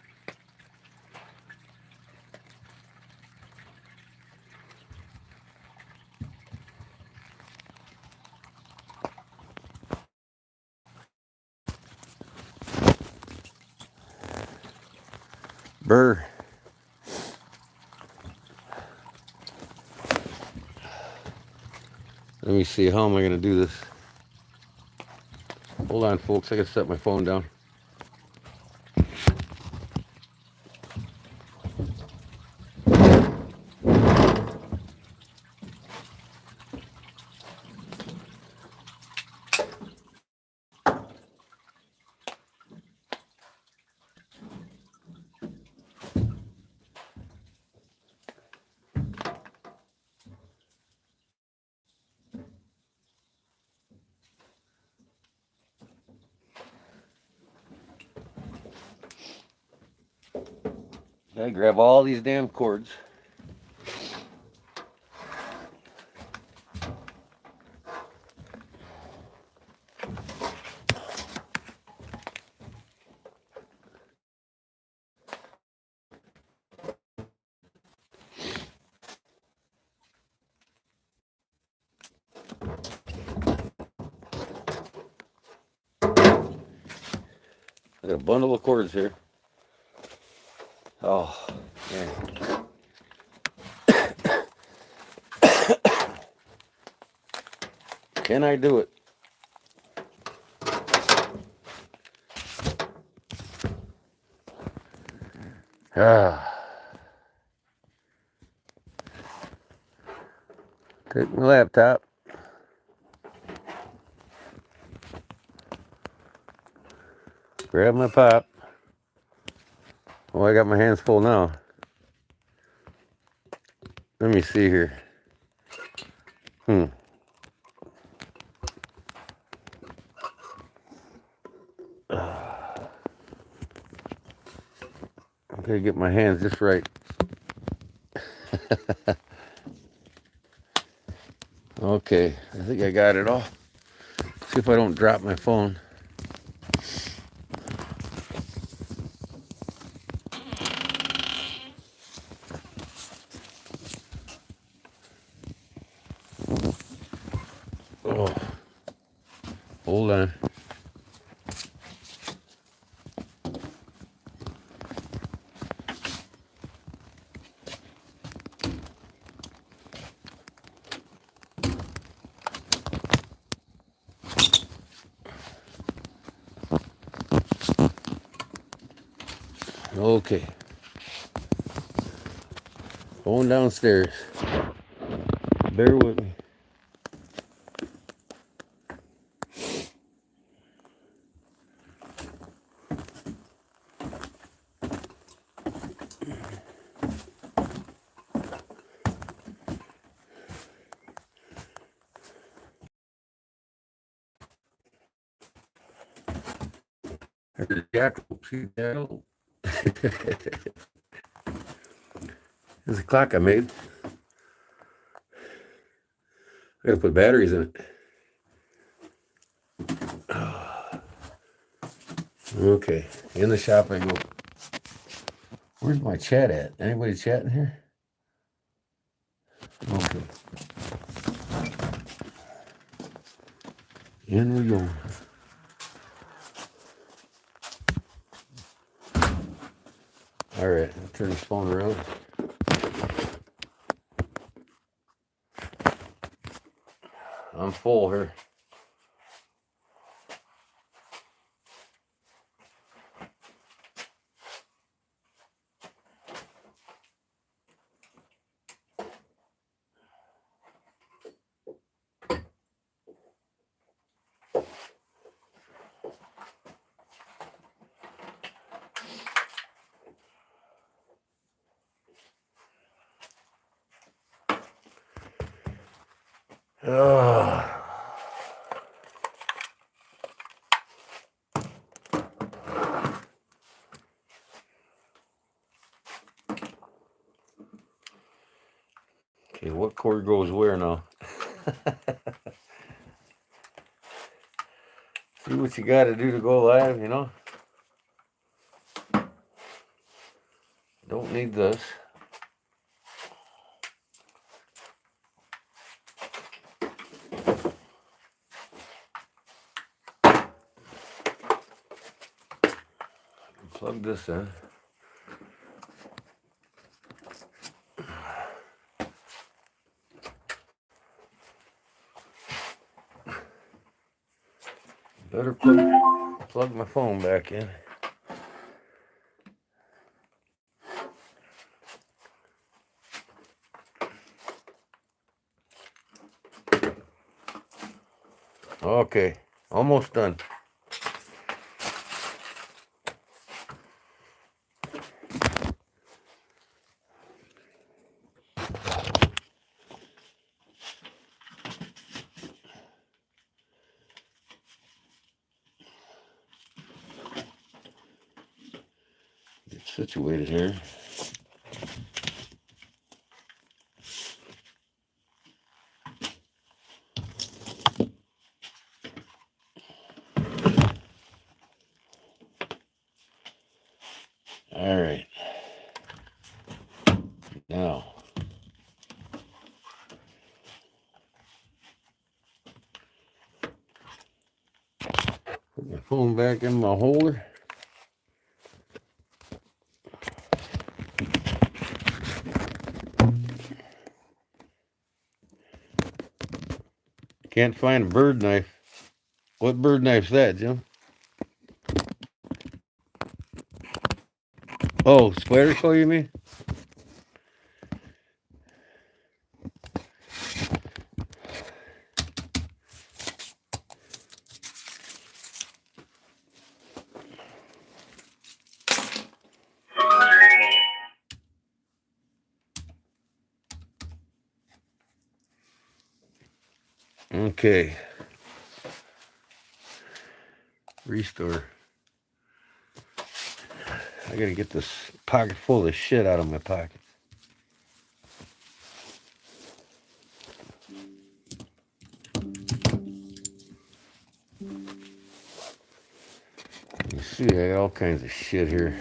Burr. Let me see, how am I going to do this? Hold on, folks, I got to set my phone down. I grab all these damn cords. I got a bundle of cords here. Oh, man. Can I do it? Take my laptop. Grab my pop. Oh, I got my hands full now. Let me see here. I gotta get my hands just right. Okay, I think I got it all. See if I don't drop my phone. Oh, hold on. Okay. Going downstairs. Bear with me. There's a jackal. See the jackal? There's a clock I made. I gotta put batteries in it. Okay, in the shop I go. Where's my chat at? Anybody chatting here? Okay. In we go. All right, I'll turn this phone around. I'm full here. Okay, what cord goes where now? See what you got to do to go live, you know? Don't need this. Plug this in. Better plug my phone back in. Okay, almost done. Get situated here. All right. Now, put my phone back in my holder. Can't find a bird knife. What bird knife's that, Jim? Oh, spider claw, you mean? Okay. Restore. I gotta get this pocket full of shit out of my pocket. You see, I got all kinds of shit here.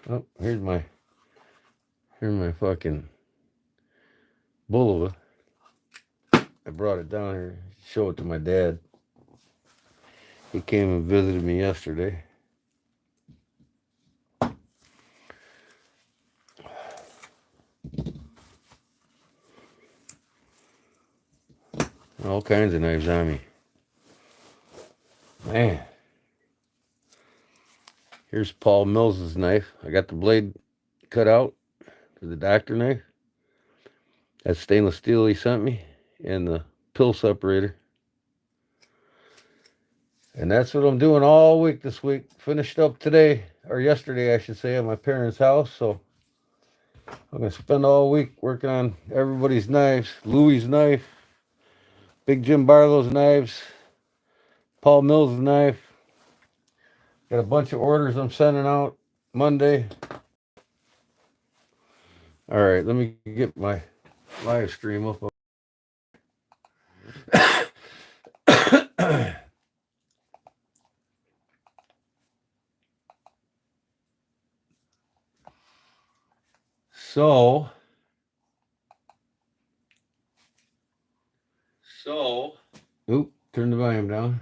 Oh, here's my fucking bulova. I brought it down here, show it to my dad. He came and visited me yesterday. All kinds of knives on me. Man. Here's Paul Mills's knife. I got the blade cut out for the doctor knife. That's stainless steel he sent me. And the pill separator. And that's what I'm doing all week this week. Finished up today, or yesterday I should say, at my parents' house. So I'm going to spend all week working on everybody's knives. Louie's knife. Big Jim Barlow's knives. Paul Mills's knife. Got a bunch of orders I'm sending out Monday. All right, let me get my live stream up. So, oop, turn the volume down.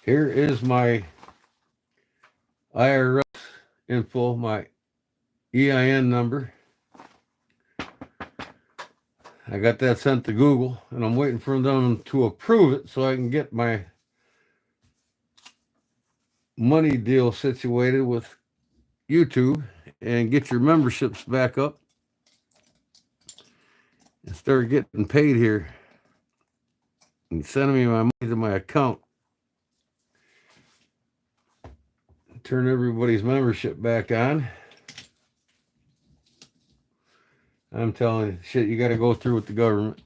Here is my IRS info, my EIN number. I got that sent to Google, and I'm waiting for them to approve it so I can get my money deal situated with YouTube and get your memberships back up and start getting paid here and sending me my money to my account. Turn everybody's membership back on. I'm telling you, shit, you got to go through with the government.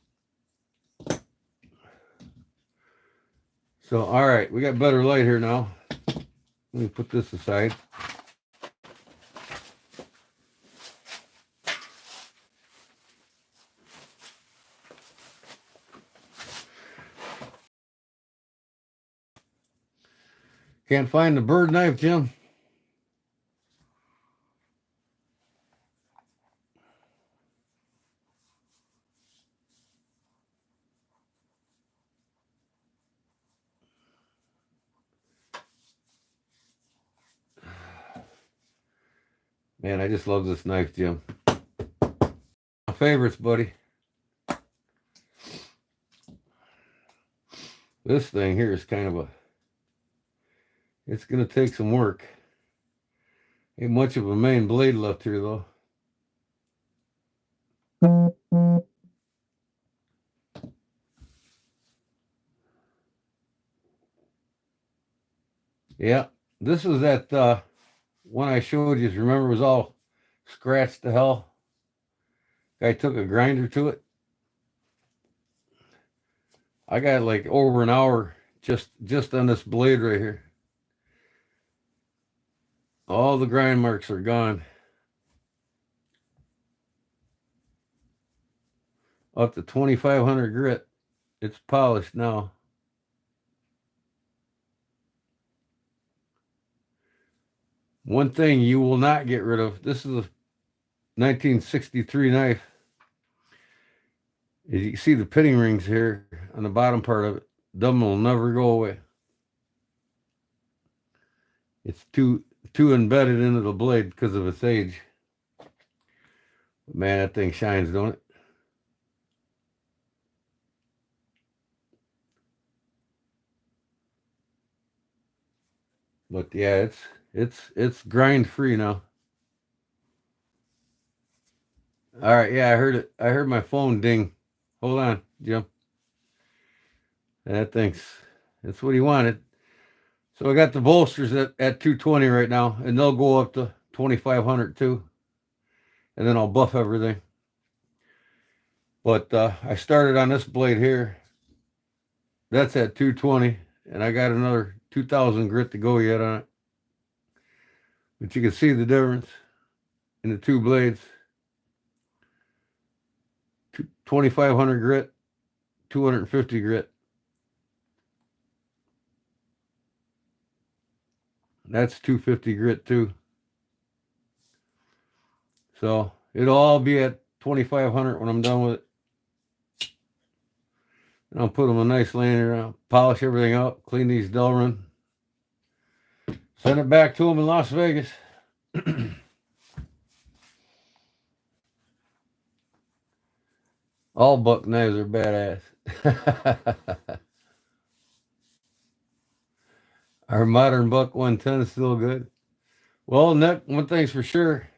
So, all right, we got better light here now. Let me put this aside. Can't find the bird knife, Jim. Man, I just love this knife, Jim. My favorites, buddy. This thing here is kind of a... It's going to take some work. Ain't much of a main blade left here, though. Yeah, this was that one I showed you. Remember, it was all scratched to hell. Guy took a grinder to it. I got like over an hour just on this blade right here. All the grind marks are gone. Up to 2,500 grit. It's polished now. One thing you will not get rid of, this is a 1963 knife. As you can see the pitting rings here on the bottom part of it. Them will never go away. It's too embedded into the blade because of its age. Man, that thing shines, don't it? But yeah, it's grind free now. All right, yeah, I heard it. I heard my phone ding. Hold on, Jim. And that that's what he wanted. So I got the bolsters at 220 right now, and they'll go up to 2,500 too. And then I'll buff everything. But I started on this blade here. That's at 220, and I got another 2,000 grit to go yet on it. But you can see the difference in the two blades. 2,500 grit, 250 grit. That's 250 grit too. So it'll all be at 2,500 when I'm done with it. And I'll put them a nice lanyard on, polish everything up, clean these Delrin, send it back to them in Las Vegas. All buck knives are badass. Our modern buck 110 is still good. Well, one thing's for sure.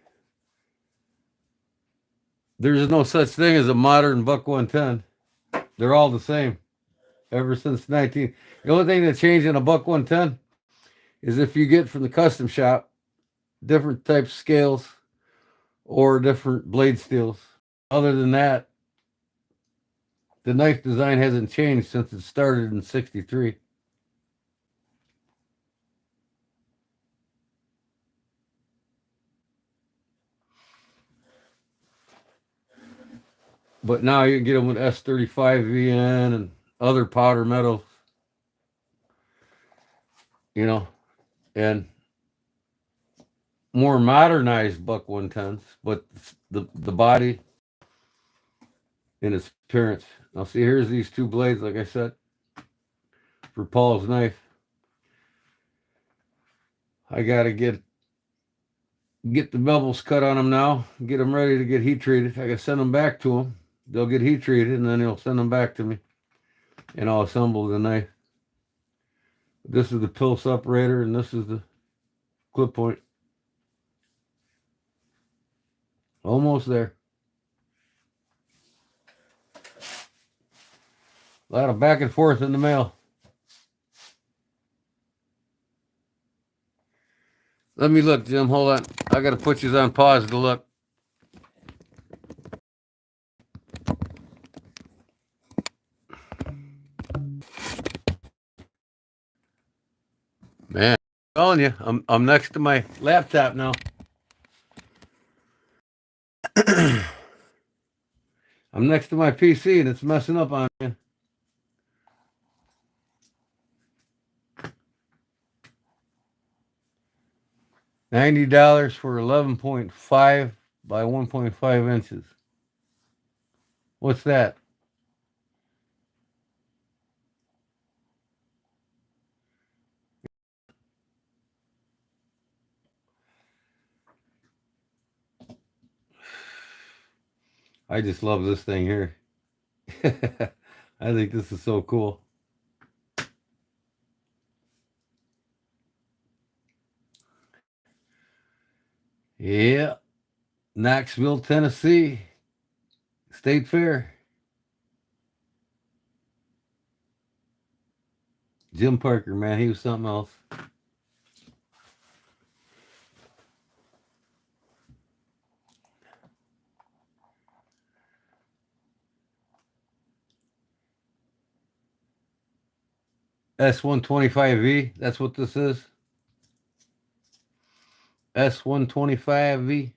There's no such thing as a modern buck 110. They're all the same. Ever since 19. The only thing that changed in a buck 110 is if you get from the custom shop different types of scales or different blade steels. Other than that, the knife design hasn't changed since it started in 63. But now you can get them with S35 VN and other powder metals, and more modernized buck 110s, but the body and its appearance. Now see, here's these two blades, like I said, for Paul's knife. I gotta get the bevels cut on them now, get them ready to get heat treated. I gotta send them back to him. They'll get heat treated, and then he'll send them back to me, and I'll assemble the knife. This is the pill separator, and this is the clip point. Almost there. A lot of back and forth in the mail. Let me look, Jim. Hold on. I got to put you on pause to look. Man, I'm telling you, I'm next to my laptop now. I'm next to my PC and it's messing up on me. $90 for 11.5 by 1.5 inches. What's that? I just love this thing here. I think this is so cool. Yeah, Knoxville, Tennessee, State Fair. Jim Parker, man, he was something else. S125V, that's what this is. S125V.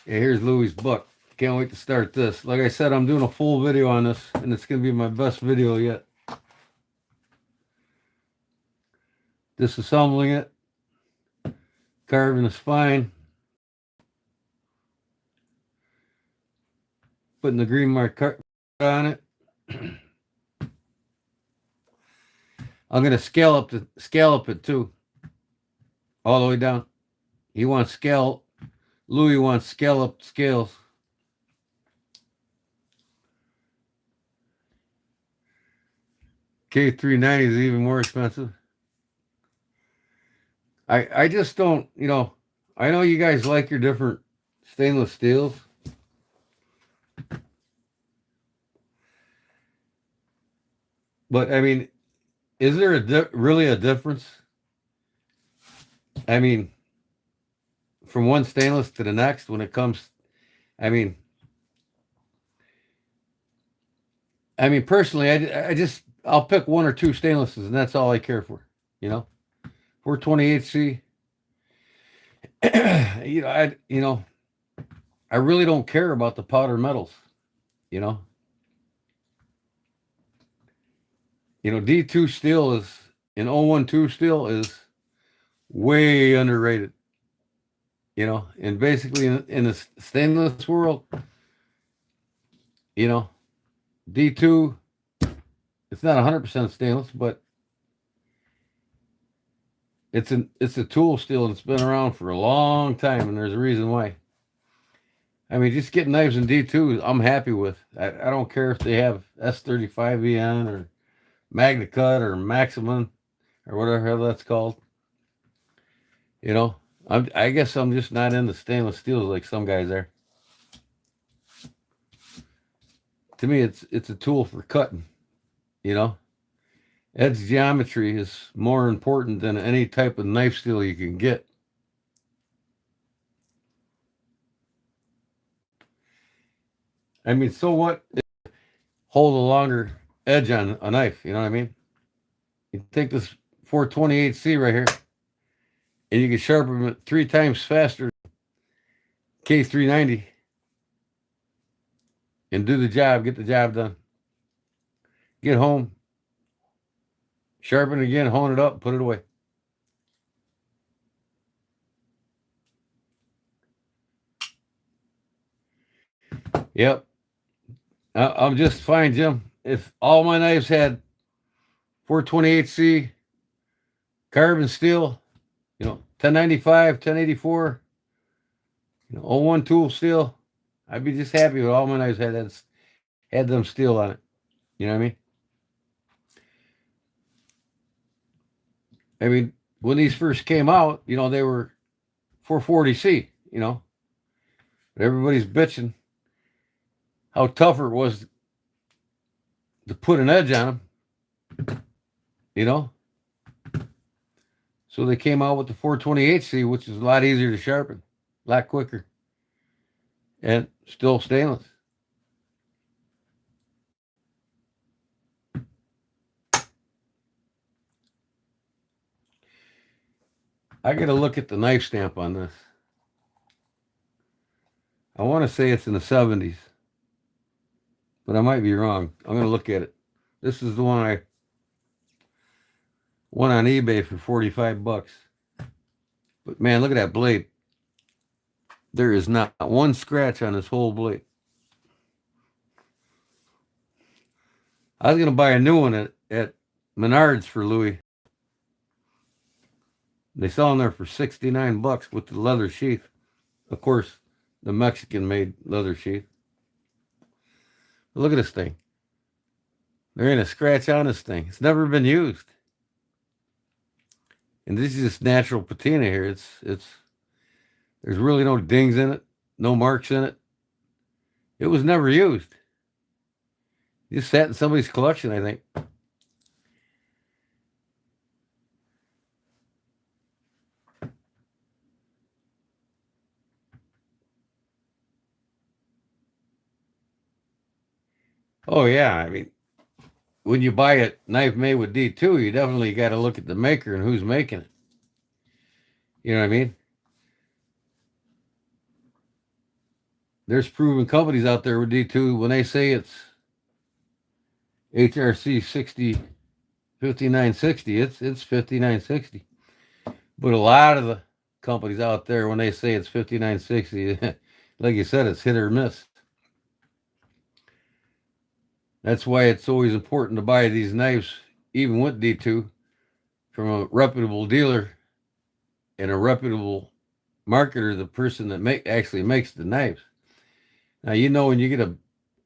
Yeah, here's Louie's book. Can't wait to start this. Like I said, I'm doing a full video on this, and it's going to be my best video yet. Disassembling it, carving the spine, putting the green mark on it. I'm going to scallop it too, all the way down. He wants Louis wants scalloped scales. K390 is even more expensive. I just don't, I know you guys like your different stainless steels. But, I mean, is there really a difference? I mean, from one stainless to the next when it comes, I mean, personally, I'll pick one or two stainlesses, and that's all I care for, 428C. I really don't care about the powder metals, D2 steel is, and 012 steel is way underrated, and basically in the stainless world, D2, it's not 100% stainless, but it's a tool steel, and it's been around for a long time, and there's a reason why. I mean, just getting knives in D2, I'm happy with. I don't care if they have S35VN or Magna Cut or Maximum or whatever that's called. I guess I'm just not into stainless steels like some guys are. To me, it's a tool for cutting, Edge geometry is more important than any type of knife steel you can get. I mean, so what? Hold a longer edge on a knife, you know what I mean? You take this 428C right here, and you can sharpen it 3 times faster than K390 and do the job, get the job done. Get home, sharpen it again, hone it up, put it away. Yep. I'm just fine, Jim. If all my knives had 428C, carbon steel, 1095, 1084, 01 tool steel, I'd be just happy with all my knives had them steel on it. You know what I mean? I mean, when these first came out, they were 440C, but everybody's bitching how tougher it was to put an edge on them, So they came out with the 428C, which is a lot easier to sharpen, a lot quicker, and still stainless. I got to look at the knife stamp on this. I want to say it's in the 70s, but I might be wrong. I'm going to look at it. This is the one I won on eBay for $45. But man, look at that blade. There is not one scratch on this whole blade. I was going to buy a new one at Menards for Louis. They sell them there for $69 with the leather sheath. Of course, the Mexican-made leather sheath. But look at this thing. There ain't a scratch on this thing. It's never been used. And this is just natural patina here. There's really no dings in it, no marks in it. It was never used. It just sat in somebody's collection, I think. Oh yeah, I mean, when you buy a knife made with D2, you definitely got to look at the maker and who's making it. You know what I mean? There's proven companies out there with D2 when they say it's HRC 5960, it's 5960. But a lot of the companies out there, when they say it's 5960, like you said, it's hit or miss. That's why it's always important to buy these knives, even with D2, from a reputable dealer and a reputable marketer, the person that actually makes the knives. Now, you know, when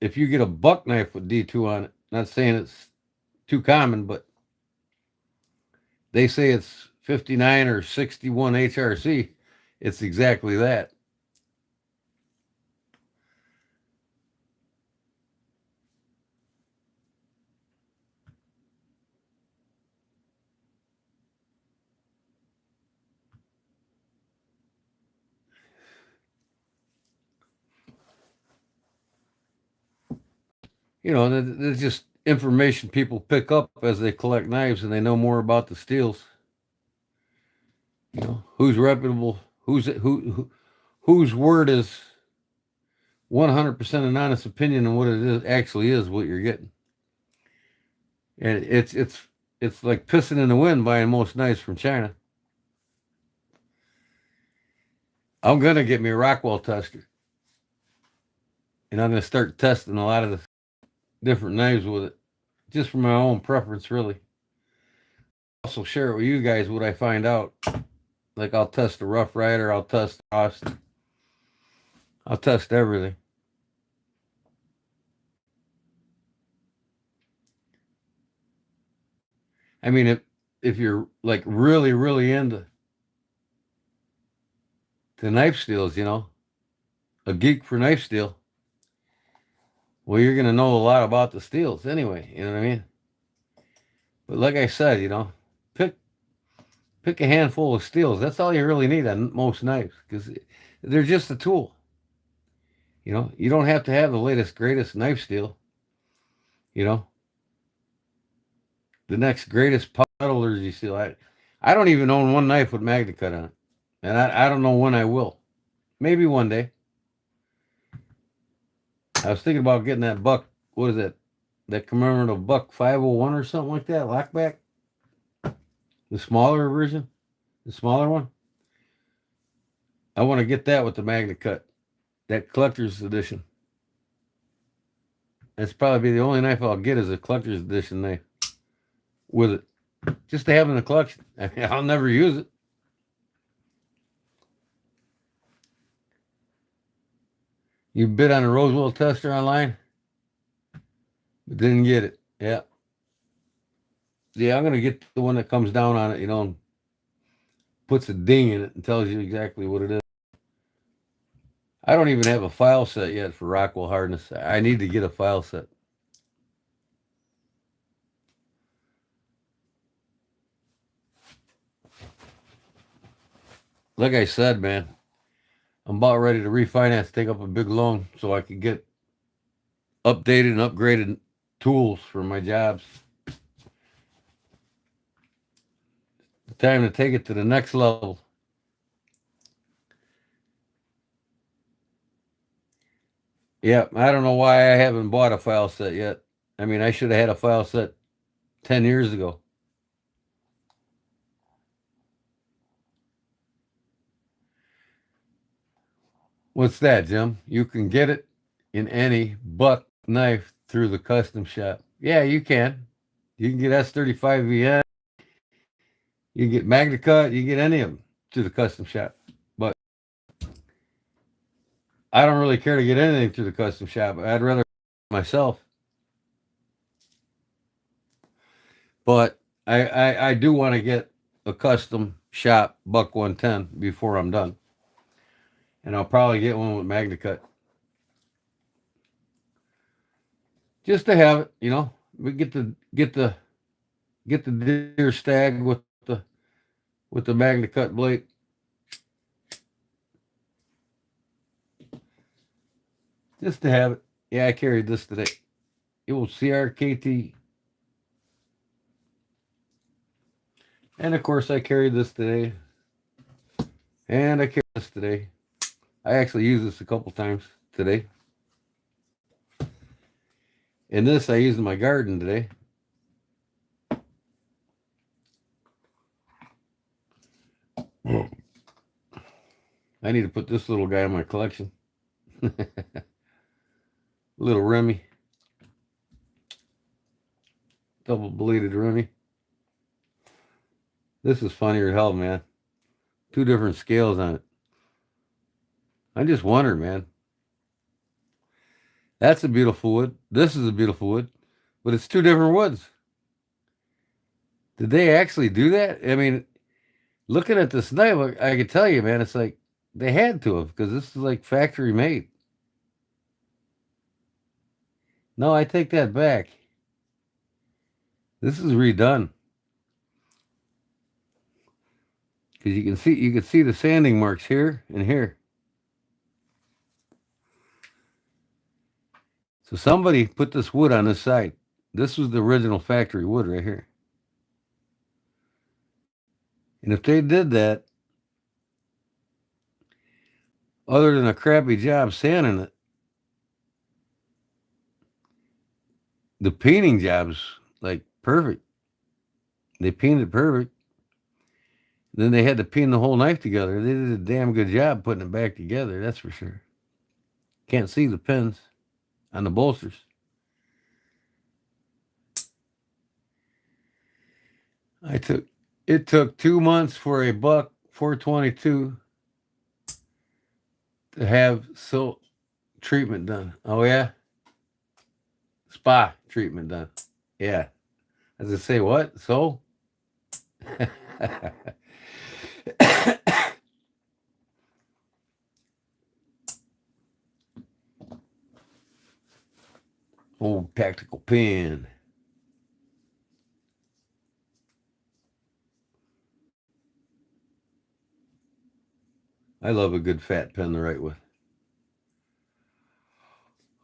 if you get a buck knife with D2 on it, not saying it's too common, but they say it's 59 or 61 HRC, it's exactly that. You know, there's just information people pick up as they collect knives and they know more about the steels. You know, who's reputable, whose word is 100% an honest opinion on what it is actually is what you're getting. And it's like pissing in the wind buying most knives from China. I'm gonna get me a Rockwell tester, and I'm gonna start testing a lot of the different knives with it, just for my own preference, really. Also share it with you guys what I find out. Like I'll test the Rough Rider, I'll test Frost, I'll test everything. I mean, if you're like really into knife steels, you know, a geek for knife steel, well, you're gonna know a lot about the steels anyway. You know what I mean? But like I said, you know, pick a handful of steels. That's all you really need on most knives because they're just a tool. You know, you don't have to have the latest greatest knife steel. You know, the next greatest metallurgy steel. I don't even own one knife with Magna Cut on it, and I don't know when I will. Maybe one day. I was thinking about getting that buck. What is that? That commemorative buck 501 or something like that. Lockback. The smaller version, the smaller one. I want to get that with the Magna Cut, that collector's edition. That's probably the only knife I'll get is a collector's edition knife with it, just to have in the collection. I mean, I'll never use it. You bid on a Roswell tester online, but didn't get it. Yeah. Yeah, I'm going to get the one that comes down on it, you know, and puts a ding in it and tells you exactly what it is. I don't even have a file set yet for Rockwell hardness. I need to get a file set. Like I said, man, I'm about ready to refinance, take up a big loan so I can get updated and upgraded tools for my jobs. Time to take it to the next level. Yeah, I don't know why I haven't bought a file set yet. I mean, I should have had a file set 10 years ago. What's that, Jim? You can get it in any buck knife through the custom shop. Yeah, you can. You can get S35VN. You can get MagnaCut. You can get any of them through the custom shop. But I don't really care to get anything through the custom shop. I'd rather myself. But I do want to get a custom shop buck 110 before I'm done. And I'll probably get one with MagnaCut. Just to have it, you know. We get the deer stag with the MagnaCut blade. Just to have it. Yeah, I carried this today. It will CRKT. And of course I carried this today. And I carried this today. I actually used this a couple times today. And this I used in my garden today. I need to put this little guy in my collection. Little Remy. Double bladed Remy. This is funnier than hell, man. 2 different scales on it. I just wonder, man. That's a beautiful wood. This is a beautiful wood. But it's 2 different woods. Did they actually do that? I mean, looking at this knife, I could tell you, man, it's like they had to have, because this is like factory made. No, I take that back. This is redone. Because you can see the sanding marks here and here. So somebody put this wood on this side. This was the original factory wood right here. And if they did that, other than a crappy job sanding it, the painting job's like perfect. They painted perfect. Then they had to paint the whole knife together. They did a damn good job putting it back together, that's for sure. Can't see the pins on the bolsters. It took 2 months for a buck 422 to have silt treatment done. Oh yeah? Spa treatment done. Yeah. As I say, what? So? Old tactical pen. I love a good fat pen to write with.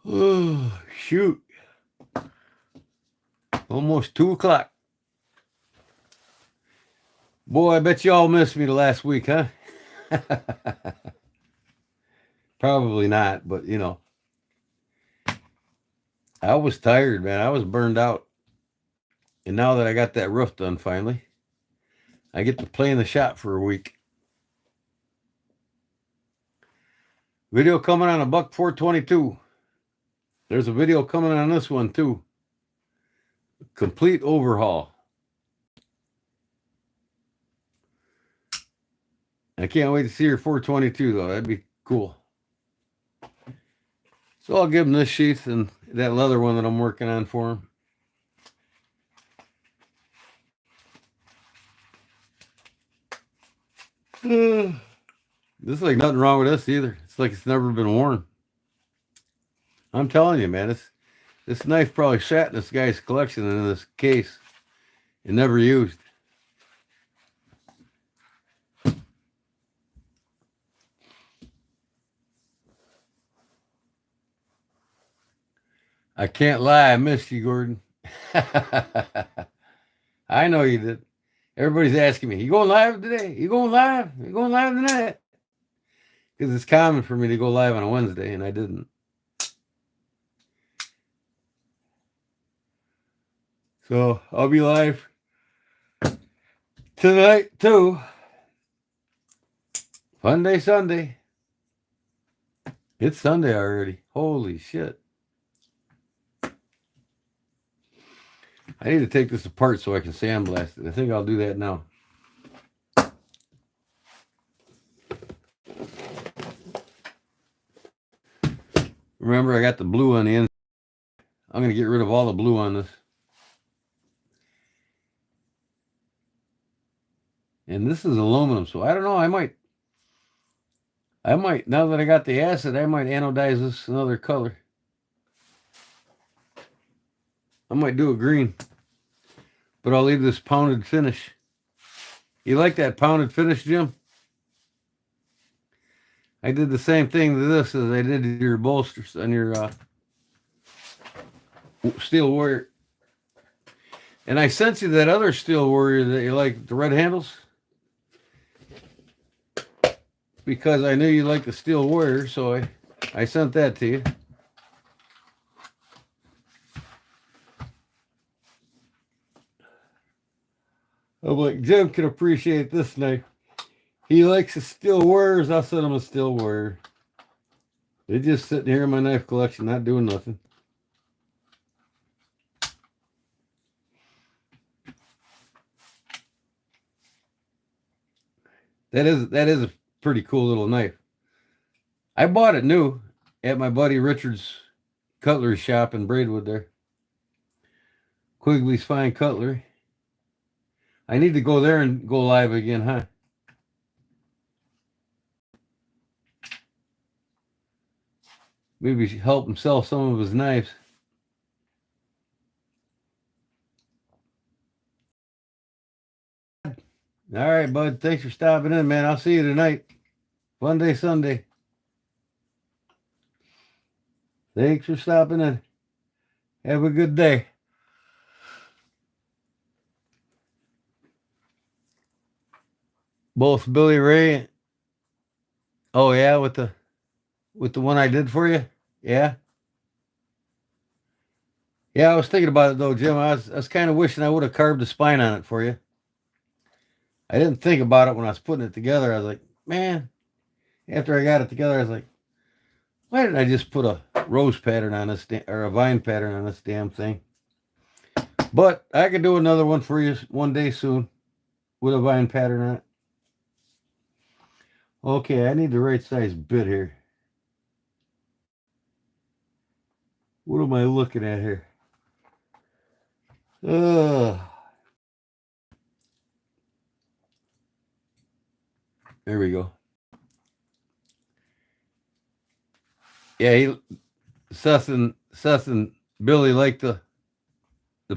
Oh, shoot. Almost 2 o'clock. Boy, I bet you all missed me the last week, huh? Probably not, but you know. I was tired, man. I was burned out. And now that I got that roof done finally, I get to play in the shop for a week. Video coming on a buck 422. There's a video coming on this one too. Complete overhaul. I can't wait to see your 422 though. That'd be cool. So I'll give him this sheath and that leather one that I'm working on for him. This is like nothing wrong with this either. It's like it's never been worn. I'm telling you, man, this knife probably sat in this guy's collection in this case and never used. I can't lie, I missed you, Gordon. I know you did. Everybody's asking me, you going live today? You going live? You going live tonight? Because it's common for me to go live on a Wednesday, and I didn't. So I'll be live tonight too. Fun day Sunday. It's Sunday already. Holy shit. I need to take this apart so I can sandblast it. I think I'll do that now. Remember, I got the blue on the inside. I'm going to get rid of all the blue on this. And this is aluminum, so I don't know. I might, now that I got the acid, I might anodize this another color. I might do a green. But I'll leave this pounded finish. You like that pounded finish, Jim? I did the same thing to this as I did to your bolsters on your Steel Warrior. And I sent you that other Steel Warrior that you like, the red handles. Because I knew you liked the Steel Warrior, so I sent that to you. I'm like, Jim can appreciate this knife. He likes the Steel Warriors. I'll send him a Steel Warrior. They're just sitting here in my knife collection, not doing nothing. That is a pretty cool little knife. I bought it new at my buddy Richard's cutlery shop in Braidwood there. Quigley's Fine Cutlery. I need to go there and go live again, huh? Maybe help him sell some of his knives. All right, bud. Thanks for stopping in, man. I'll see you tonight. Fun day Sunday. Thanks for stopping in. Have a good day. Both Billy Ray. Oh yeah, with the one I did for you. Yeah. Yeah, I was thinking about it though, Jim. I was kind of wishing I would have carved the spine on it for you. I didn't think about it when I was putting it together. I was like, man, after I got it together, I was like, why didn't I just put a rose pattern on this, or a vine pattern on this damn thing? But I could do another one for you one day soon with a vine pattern on it. Okay, I need the right size bit here. What am I looking at here? There we go. Yeah, Seth and Billy like the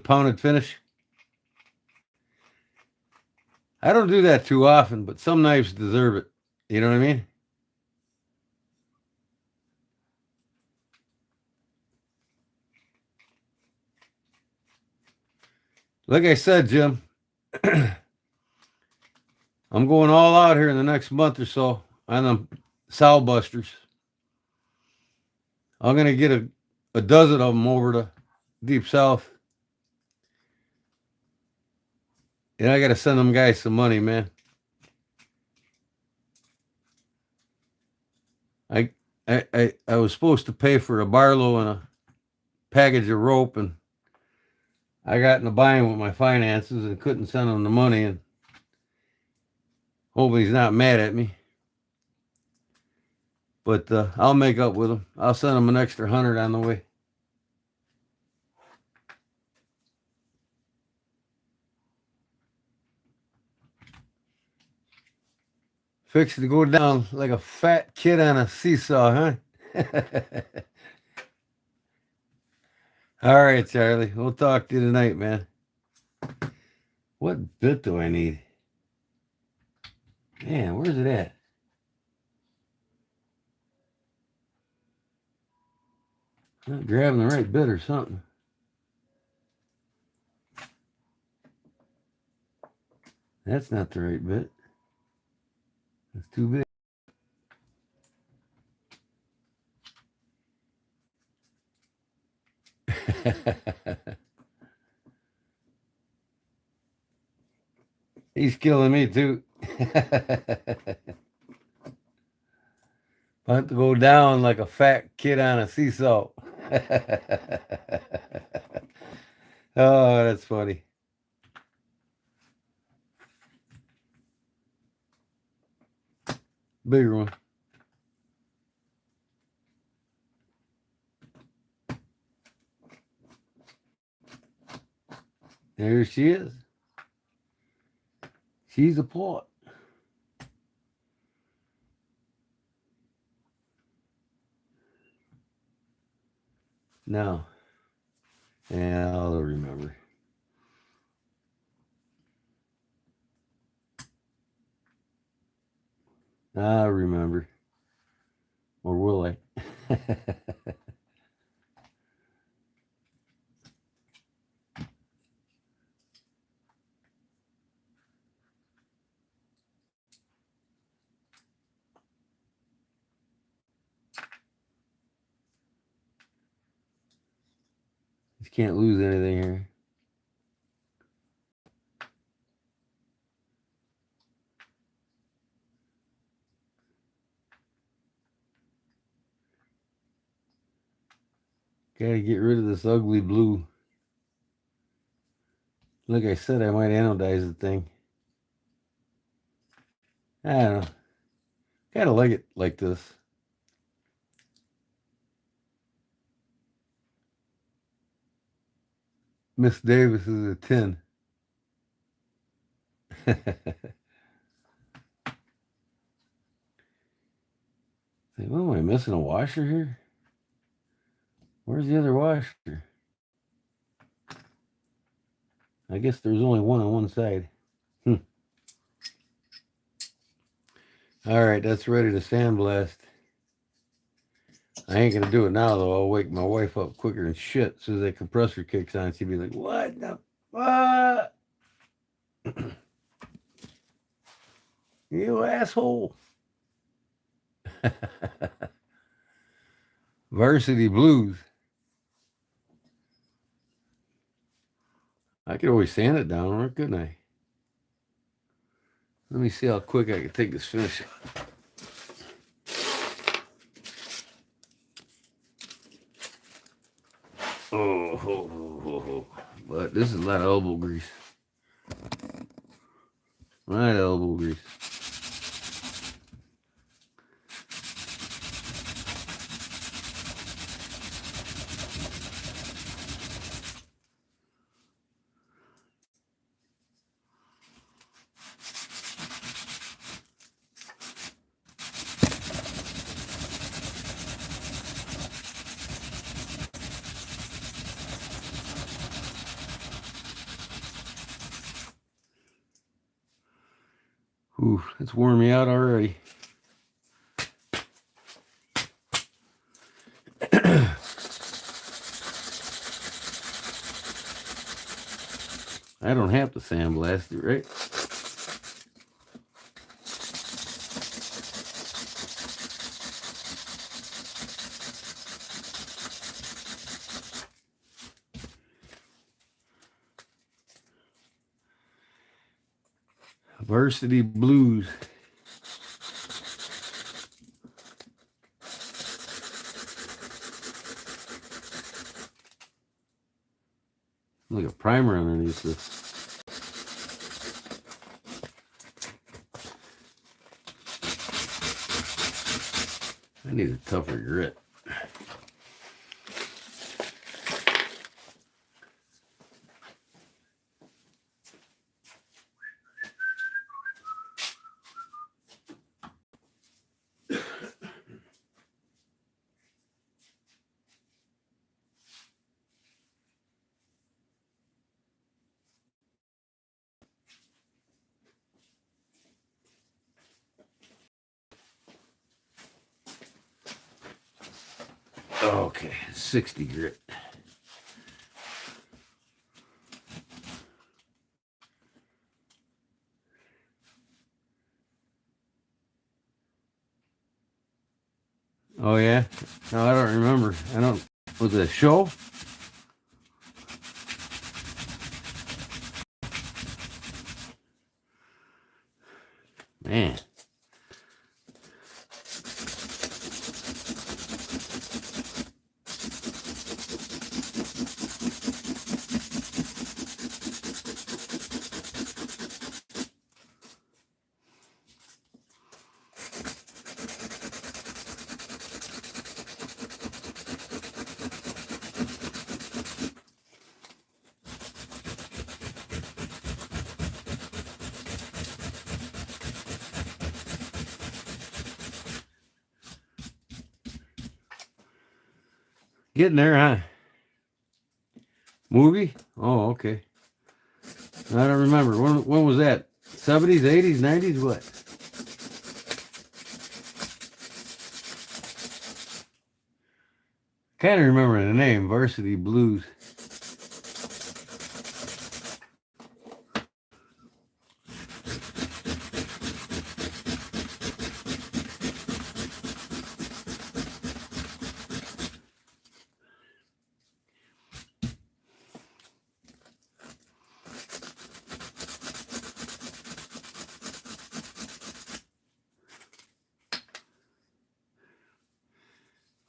pounded finish. I don't do that too often, but some knives deserve it. You know what I mean? Like I said, Jim, I'm going all out here in the next month or so on the sow busters. I'm going to get a dozen of them over to Deep South. And I got to send them guys some money, man. I was supposed to pay for a Barlow and a package of rope, and I got in a bind with my finances and couldn't send him the money, and hopefully he's not mad at me. But I'll make up with him. I'll send him an extra 100 on the way. Fixed to go down like a fat kid on a seesaw, huh? All right, Charlie. We'll talk to you tonight, man. What bit do I need? Man, where's it at? Not grabbing the right bit or something. That's not the right bit. It's too big. He's killing me too. About to go down like a fat kid on a seesaw. Oh, that's funny. Bigger one. There she is. She's a pot. No. Yeah, I'll remember. I'll remember. Or will I? Just can't lose anything here. Gotta get rid of this ugly blue. Like I said, I might anodize the thing. I don't know. Kinda like it like this. Miss Davis is a 10. What am I missing? A washer here? Where's the other washer? I guess there's only one on one side. Alright, that's ready to sandblast. I ain't gonna do it now though. I'll wake my wife up quicker than shit. As soon as that compressor kicks on, she'll be like, what the fuck? You asshole. Varsity Blues. I could always sand it down, couldn't I? Let me see how quick I can take this finish. Oh. But this is a lot of elbow grease. A lot of elbow grease. Ooh, it's worn me out already. I don't have to sandblast it, right? Varsity Blues. Look at primer underneath this. I need a tougher grit. Okay, 60 grit. Oh yeah? No, I don't remember. Was it a show? Man. Getting there, huh? Movie? Oh, okay. I don't remember. When was that? 70s, 80s, 90s? What? Can't remember the name. Varsity Blues.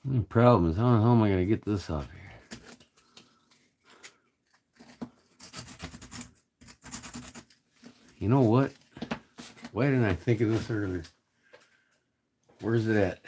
The problem is, how the hell am I going to get this off here? You know what? Why didn't I think of this earlier? Where's it at?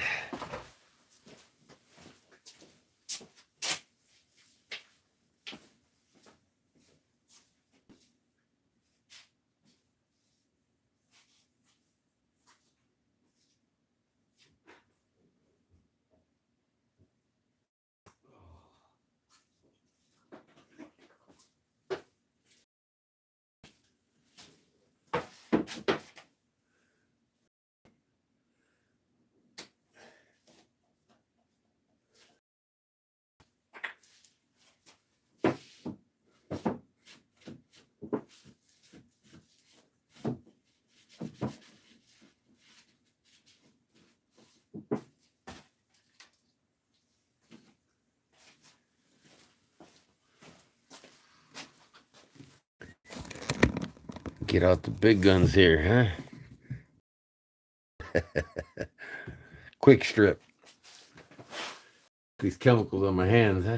Get out the big guns here, huh? Quick strip. These chemicals on my hands, huh?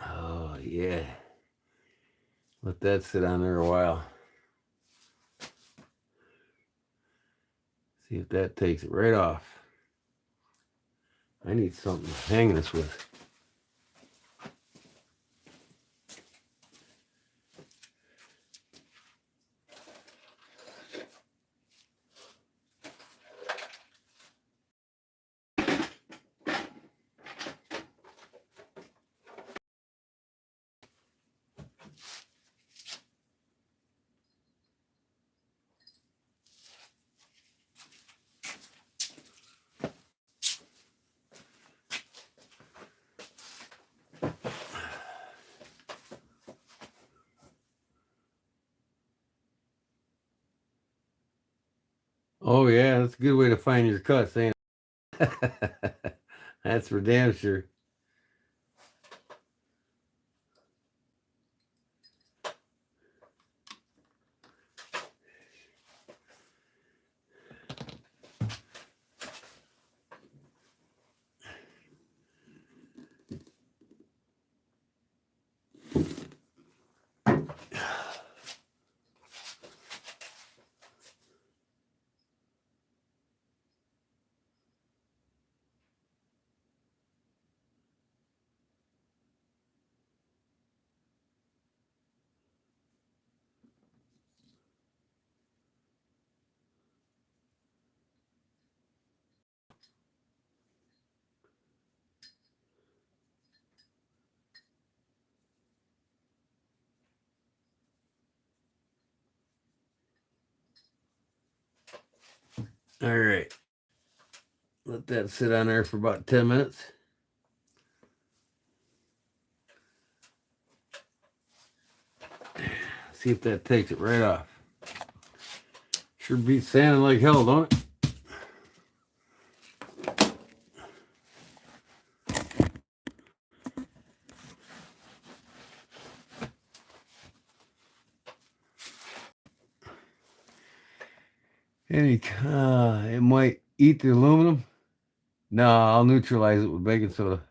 Oh, yeah. Let that sit on there a while. See if that takes it right off. I need something to hang this with. Oh, yeah, that's a good way to find your cuts, ain't it? That's for damn sure. All right. Let that sit on there for about 10 minutes. See if that takes it right off. Sure beats sanding like hell, don't it? It might eat the aluminum. No, I'll neutralize it with baking soda.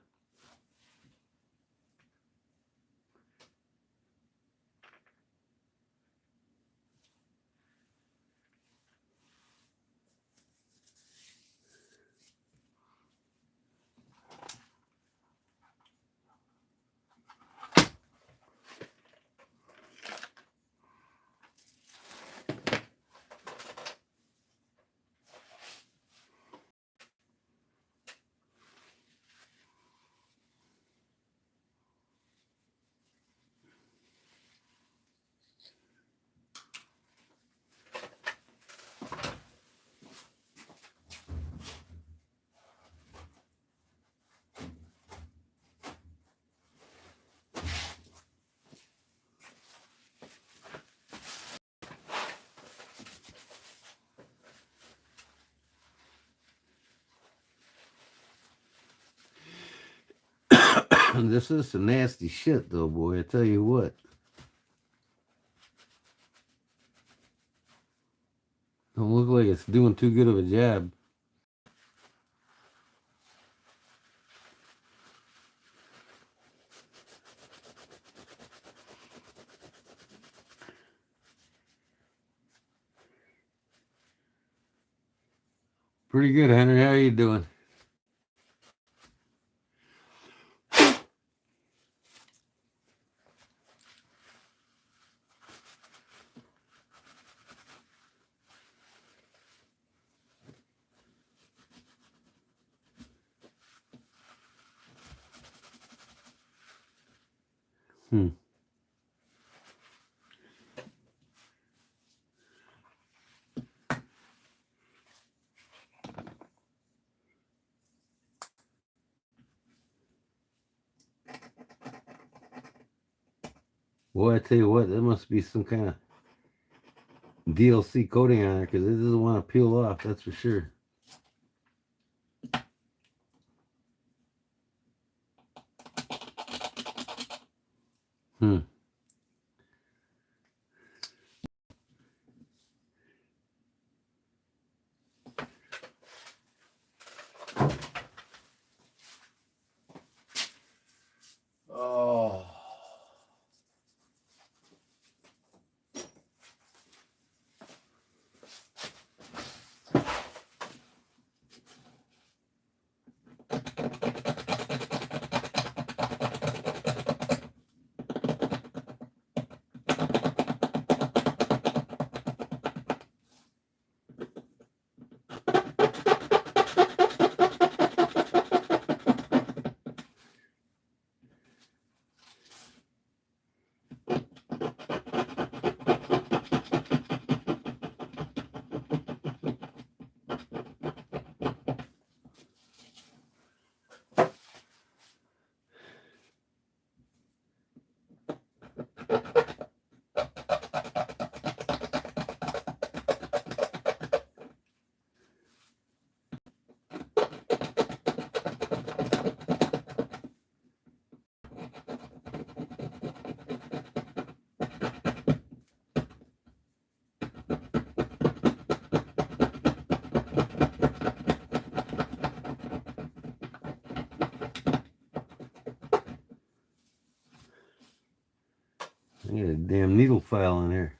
This is some nasty shit, though, boy. I tell you what. Don't look like it's doing too good of a job. Pretty good, Henry. How are you doing? Boy, I tell you what, there must be some kind of DLC coating on it because it doesn't want to peel off, that's for sure. Oh. I got a damn needle file in here.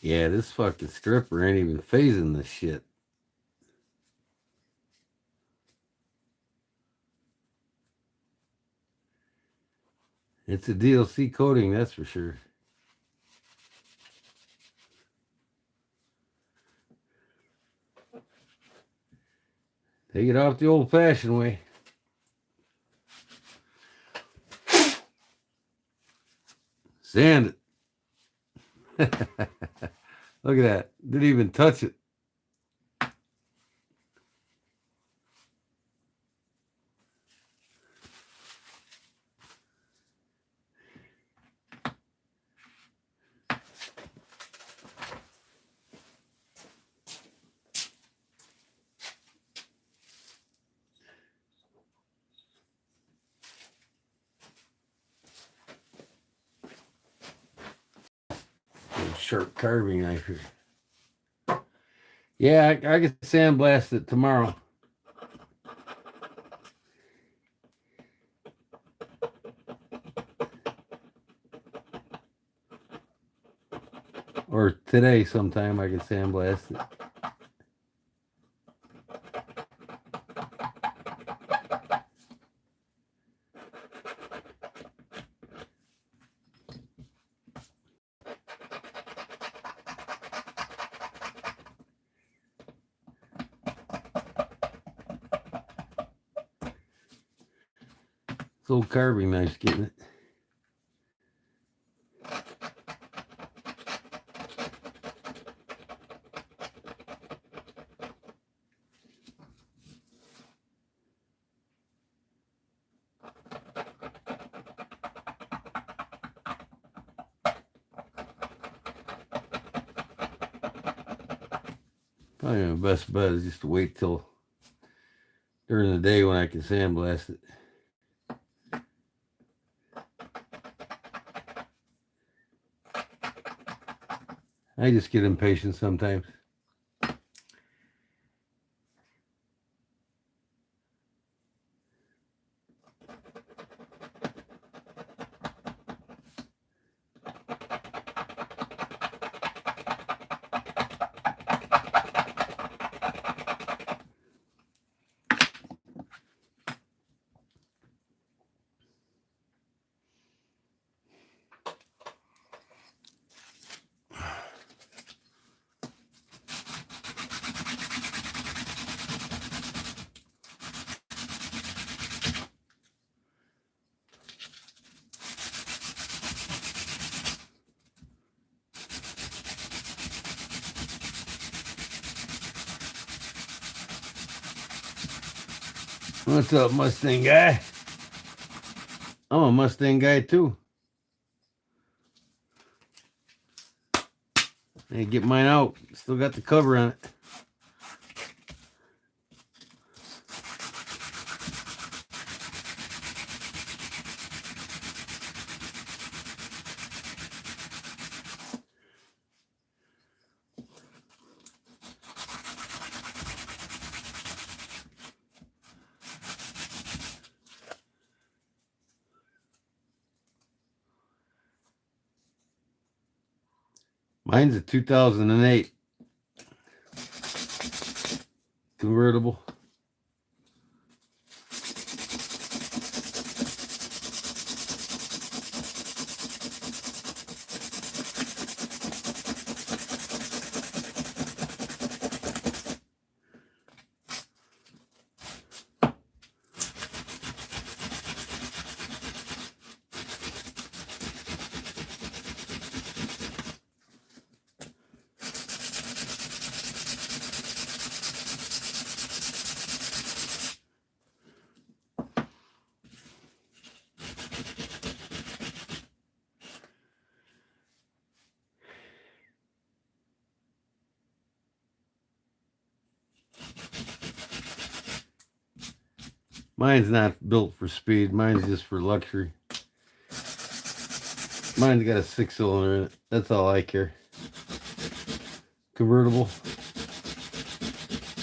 Yeah, this fucking stripper ain't even phasing this shit. It's a DLC coating, that's for sure. Take it off the old-fashioned way. Sand it. Look at that. Didn't even touch it. Sharp carving knife here. Yeah, I can sandblast it tomorrow. Or today sometime I can sandblast it. This old carving knife's getting it. Probably my best bet is just to wait till during the day when I can sandblast it. I just get impatient sometimes. What's up, Mustang guy? I'm a Mustang guy too. Hey, get mine out. Still got the cover on it. Mine's a 2008 convertible. Mine's not built for speed. Mine's just for luxury. Mine's got a 6-cylinder in it. That's all I care. Convertible.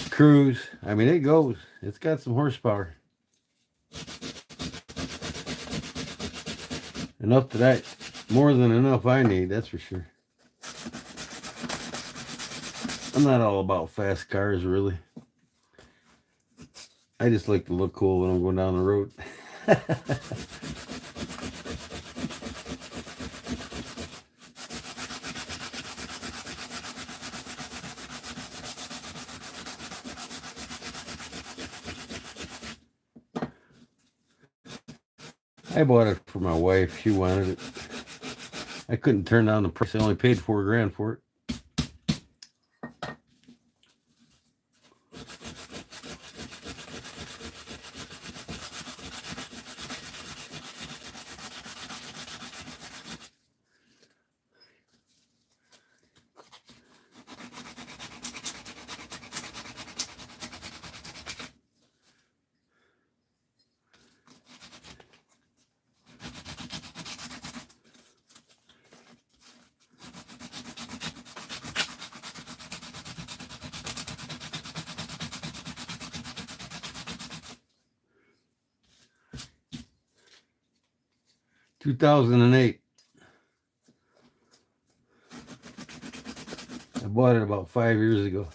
Cruise. I mean, it goes. It's got some horsepower. Enough that more than enough I need, that's for sure. I'm not all about fast cars, really. I just like to look cool when I'm going down the road. I bought it for my wife. She wanted it. I couldn't turn down the price. I only paid $4,000 for it. $2008. I bought it about 5 years ago.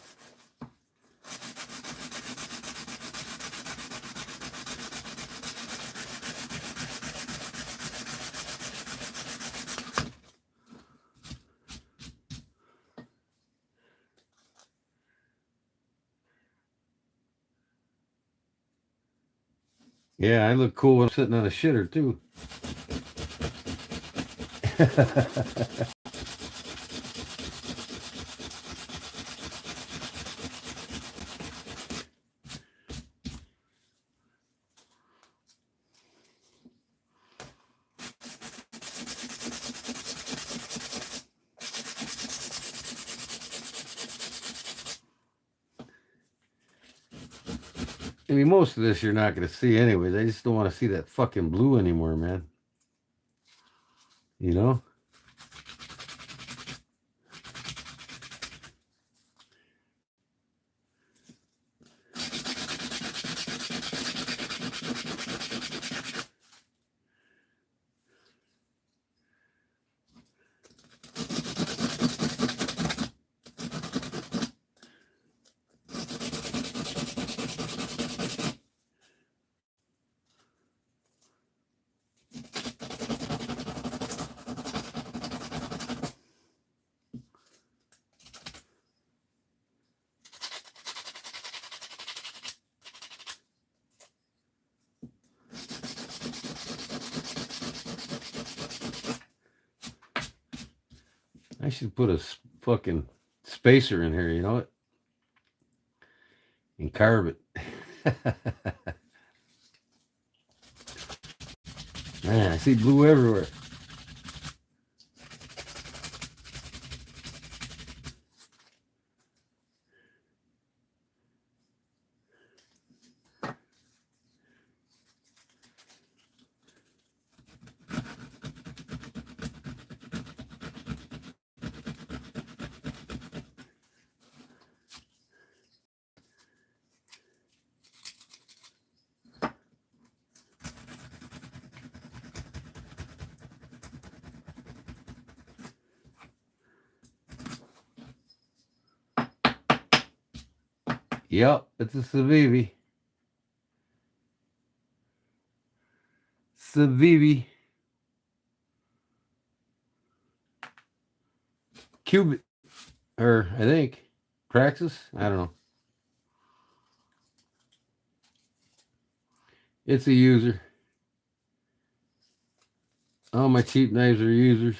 Yeah, I look cool when I'm sitting on a shitter too. I mean, most of this you're not going to see anyways. I just don't want to see that fucking blue anymore, man. You know? I should put a fucking spacer in here, you know it? And carve it. Man, I see blue everywhere. Yep, it's a Civivi. Civivi. Cubit. Or, I think. Praxis? I don't know. It's a user. All my cheap knives are users.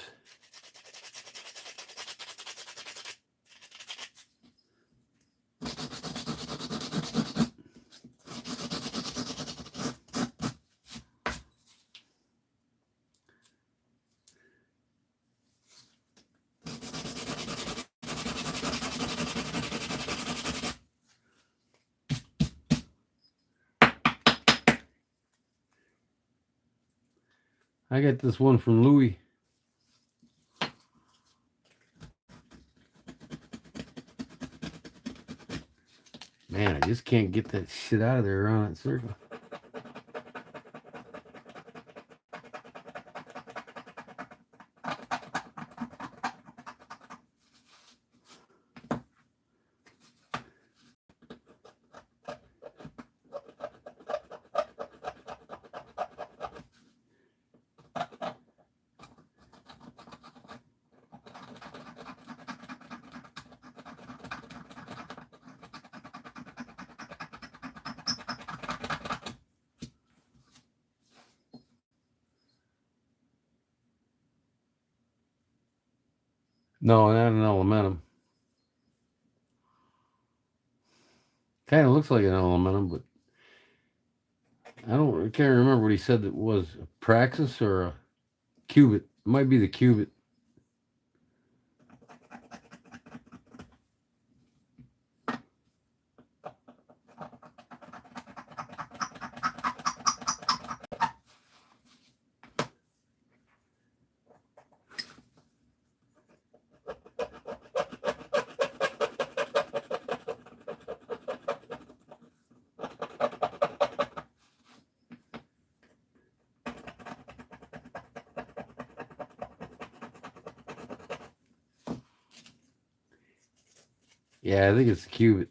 I got this one from Louis. Man, I just can't get that shit out of there around that circle. No, not an aluminum. Kind of looks like an aluminum, but I can't remember what he said that was a Praxis or a Cubit. It might be the Cubit. Yeah, I think it's the Cubit.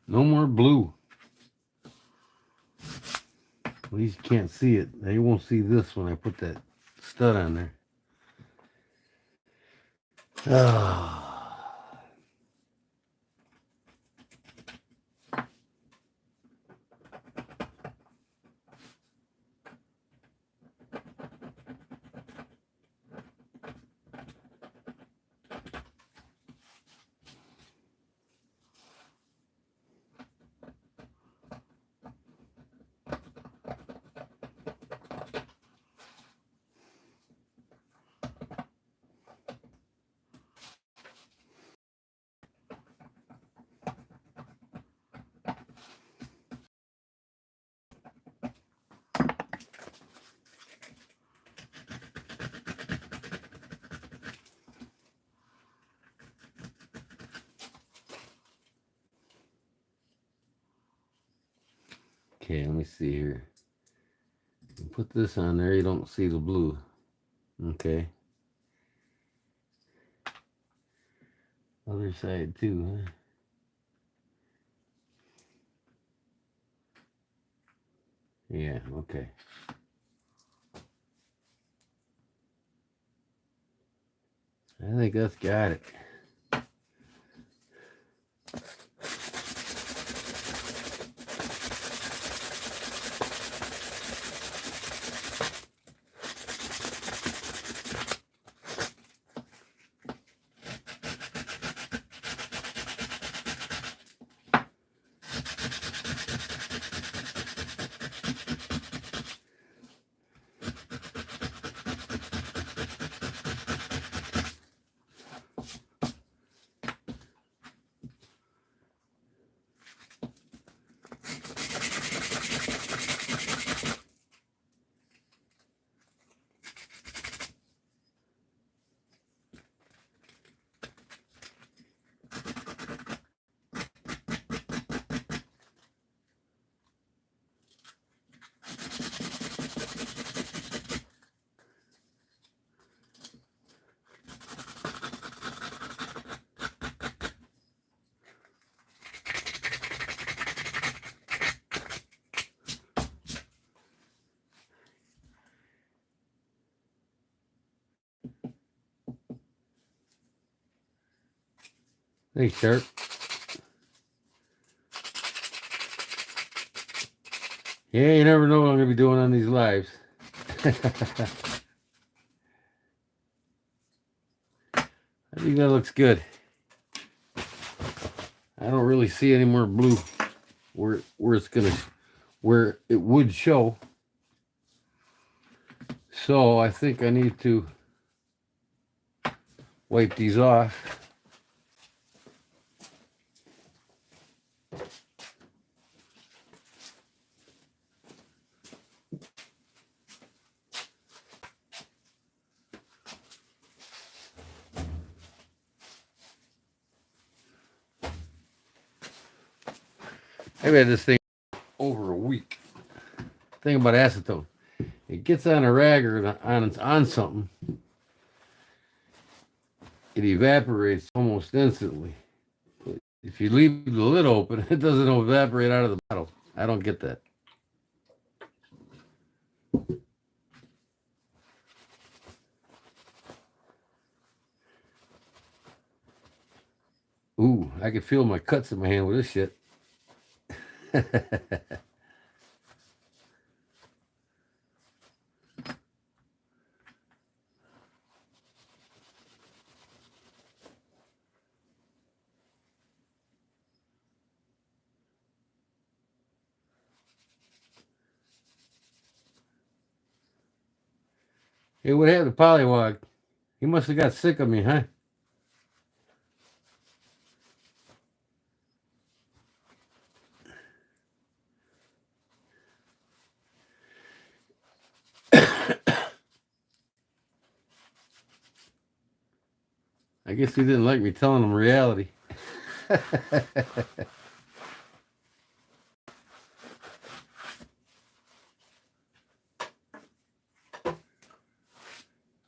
No more blue. At least you can't see it. Now you won't see this when I put that stud on there. Ah. Okay, let me see here. Put this on there, you don't see the blue. Okay. Other side too, huh? Yeah, okay. I think that's got it. Thanks, Sharp. Yeah, you never know what I'm going to be doing on these lives. I think that looks good. I don't really see any more blue where it would show. So I think I need to wipe these off. I've had this thing over a week. Think about acetone. It gets on a rag or on something. It evaporates almost instantly. But if you leave the lid open, it doesn't evaporate out of the bottle. I don't get that. Ooh, I can feel my cuts in my hand with this shit. Hey, what happened to Pollywog? He must have got sick of me, huh? I guess he didn't like me telling him reality.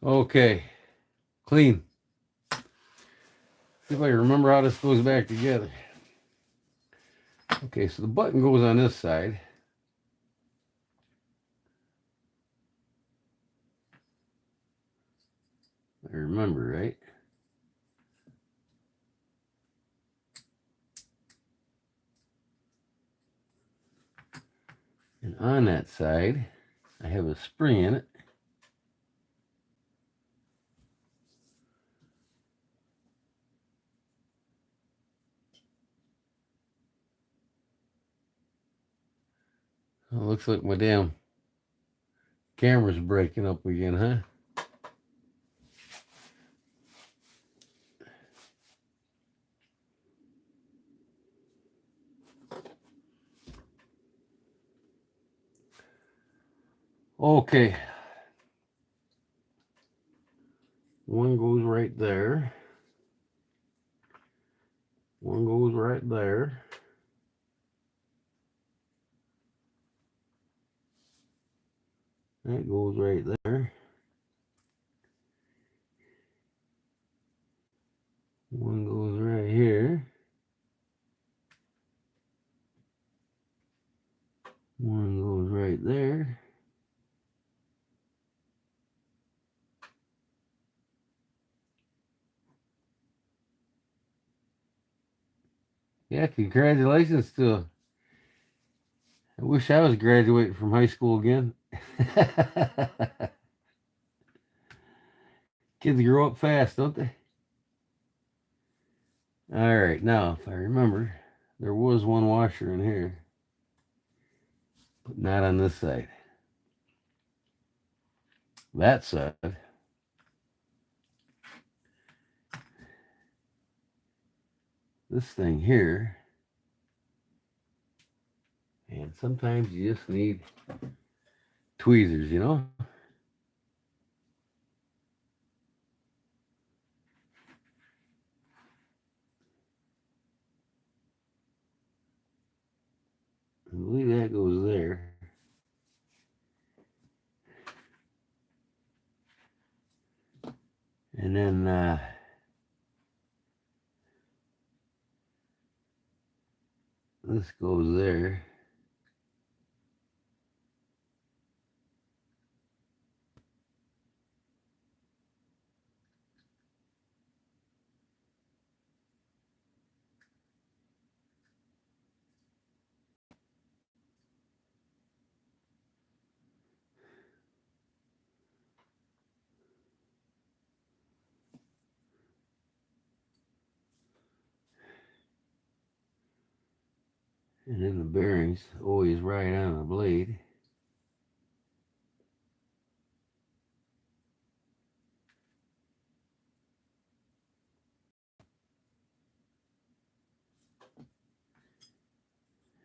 Okay, clean. See if I can remember how this goes back together. Okay, so the button goes on this side. I remember, right? And on that side, I have a spring in it. Oh, looks like my damn camera's breaking up again, huh? Okay. One goes right there. One goes right there. That goes right there. One goes right here. One goes right there. Yeah, congratulations to. I wish I was graduating from high school again. Kids grow up fast, don't they? All right, now if I remember, there was one washer in here, but not on this side. That side, this thing here, and sometimes you just need tweezers, you know? I believe that goes there. And then this goes there. And then the bearings always right on the blade.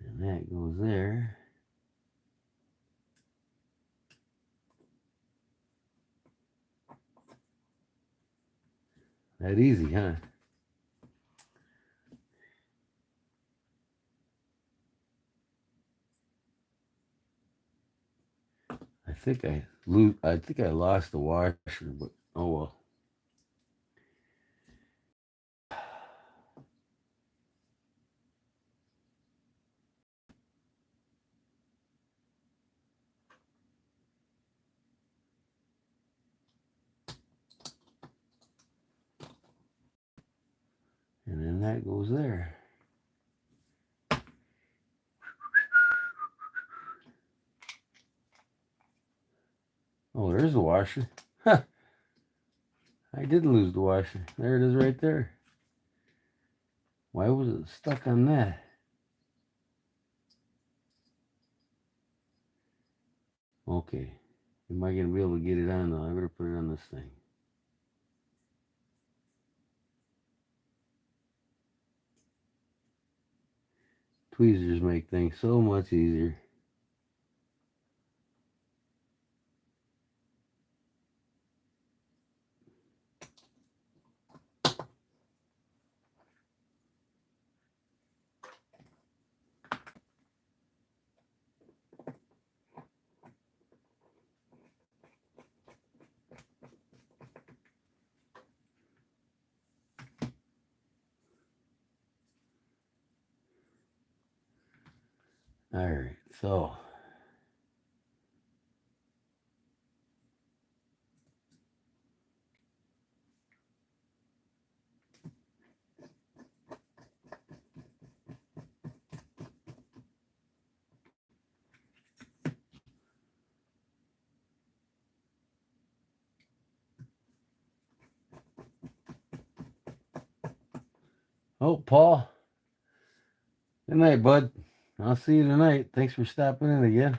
And that goes there. That easy, huh? I think I lost the washer, but oh well. And then that goes there. Oh, there's the washer. Huh. I did lose the washer. There it is right there. Why was it stuck on that? Okay. Am I going to be able to get it on though? I better put it on this thing. Tweezers make things so much easier. All right, so oh, Paul. Good night, bud. I'll see you tonight. Thanks for stopping in again.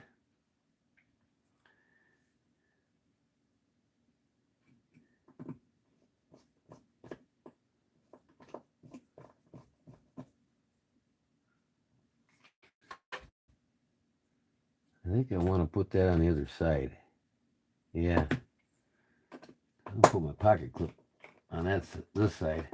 I think I want to put that on the other side. Yeah. I'll put my pocket clip on this side.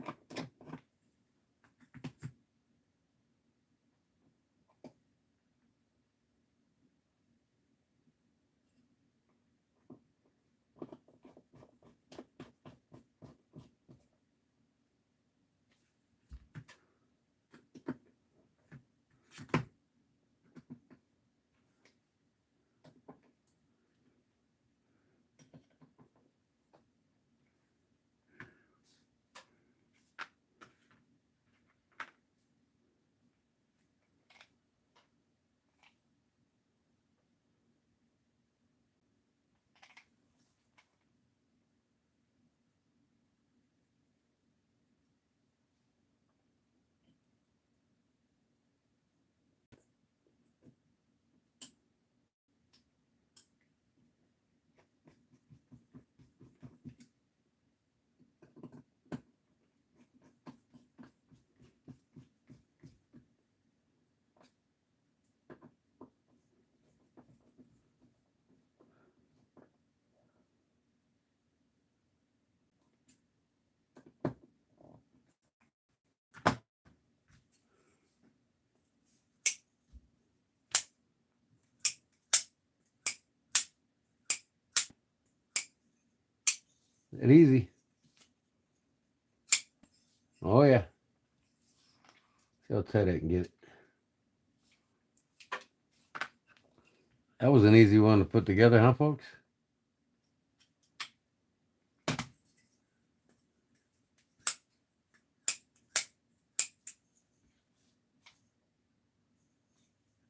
Is it easy? Oh, yeah. See how tight I can get it. That was an easy one to put together, huh, folks?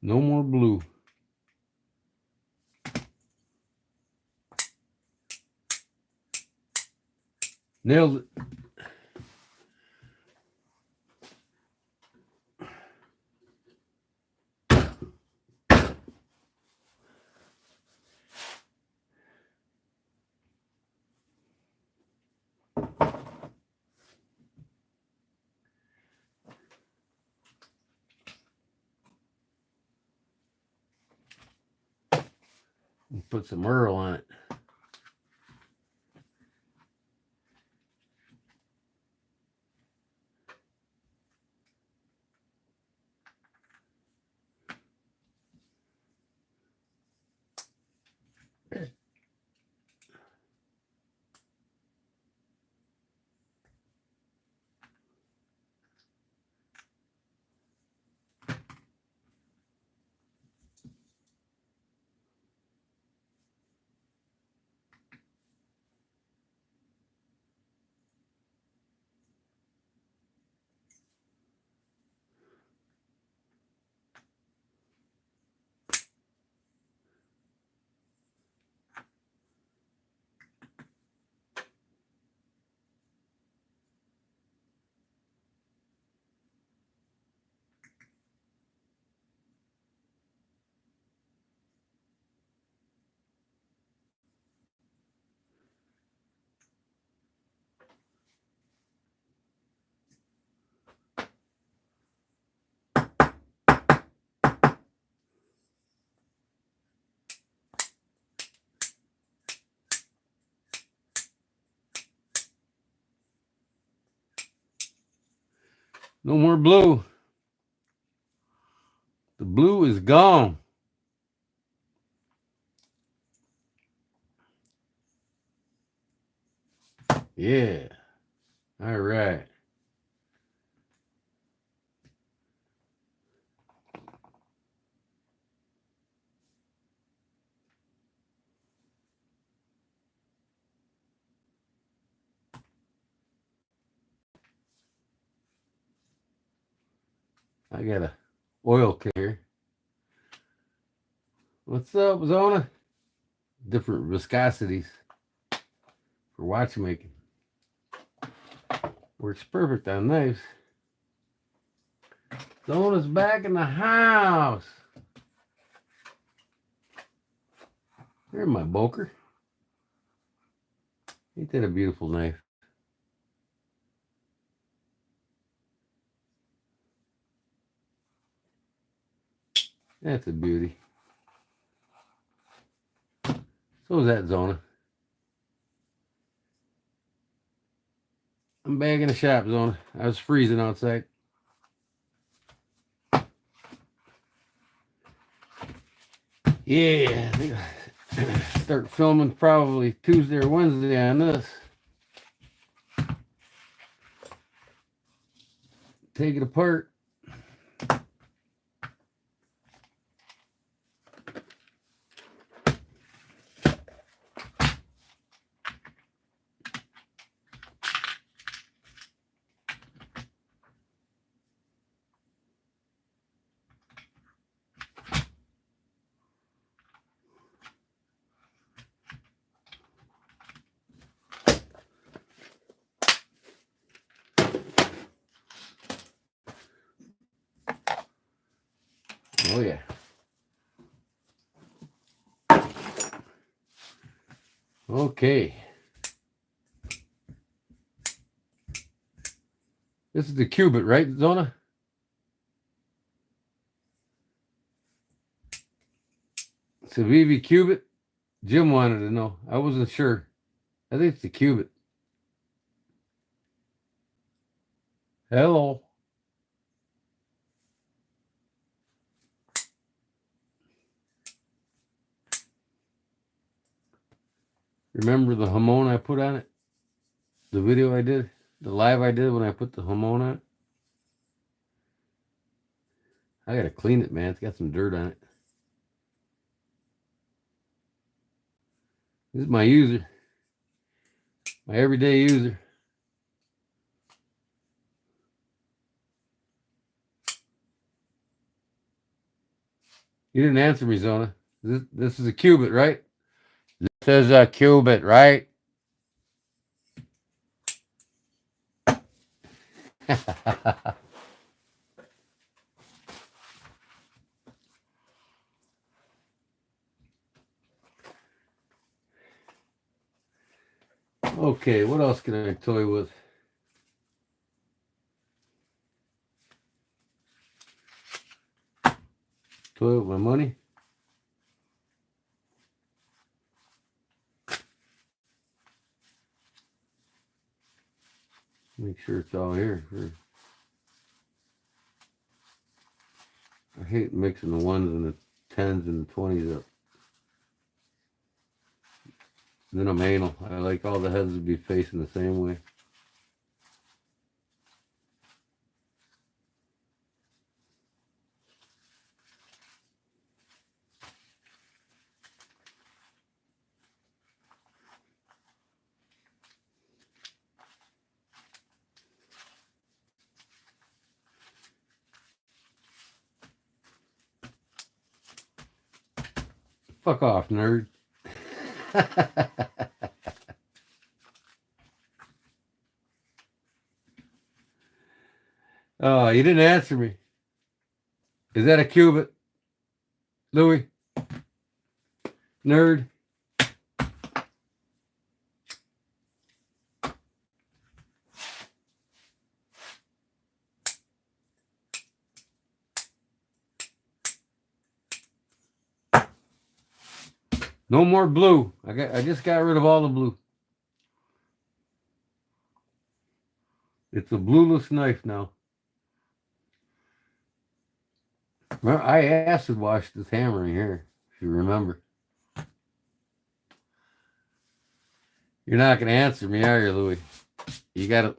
No more blue. Nailed it. Put some Earl on it. No more blue. The blue is gone. Yeah. All right. I got a oil carrier. What's up, Zona? Different viscosities for watchmaking. Works perfect on knives. Zona's back in the house. There's my Boker. Ain't that a beautiful knife? That's a beauty. So is that Zona. I'm back in the shop, Zona. I was freezing outside. Yeah, I think I'll start filming probably Tuesday or Wednesday on this. Take it apart. Oh yeah. Okay. This is the cubit, right, Zona? It's a VV cubit. Jim wanted to know. I wasn't sure. I think it's the cubit. Hello. Remember the hamon I put on it? The video I did? The live I did when I put the hamon on it? I gotta clean it, man. It's got some dirt on it. This is my user. My everyday user. You didn't answer me, Zona. This is a cubit, right? This is a cubit, right? Okay, what else can I toy with? Toy with my money? Make sure it's all here. I hate mixing the ones and the 10s and the 20s up. Then I'm anal. I like all the heads to be facing the same way. Fuck off, nerd. Oh, you didn't answer me. Is that a cubit? Louis? Nerd? No more blue. I just got rid of all the blue. It's a blueless knife now. Remember, I acid washed this hammer in here, if you remember. You're not going to answer me, are you, Louis? You got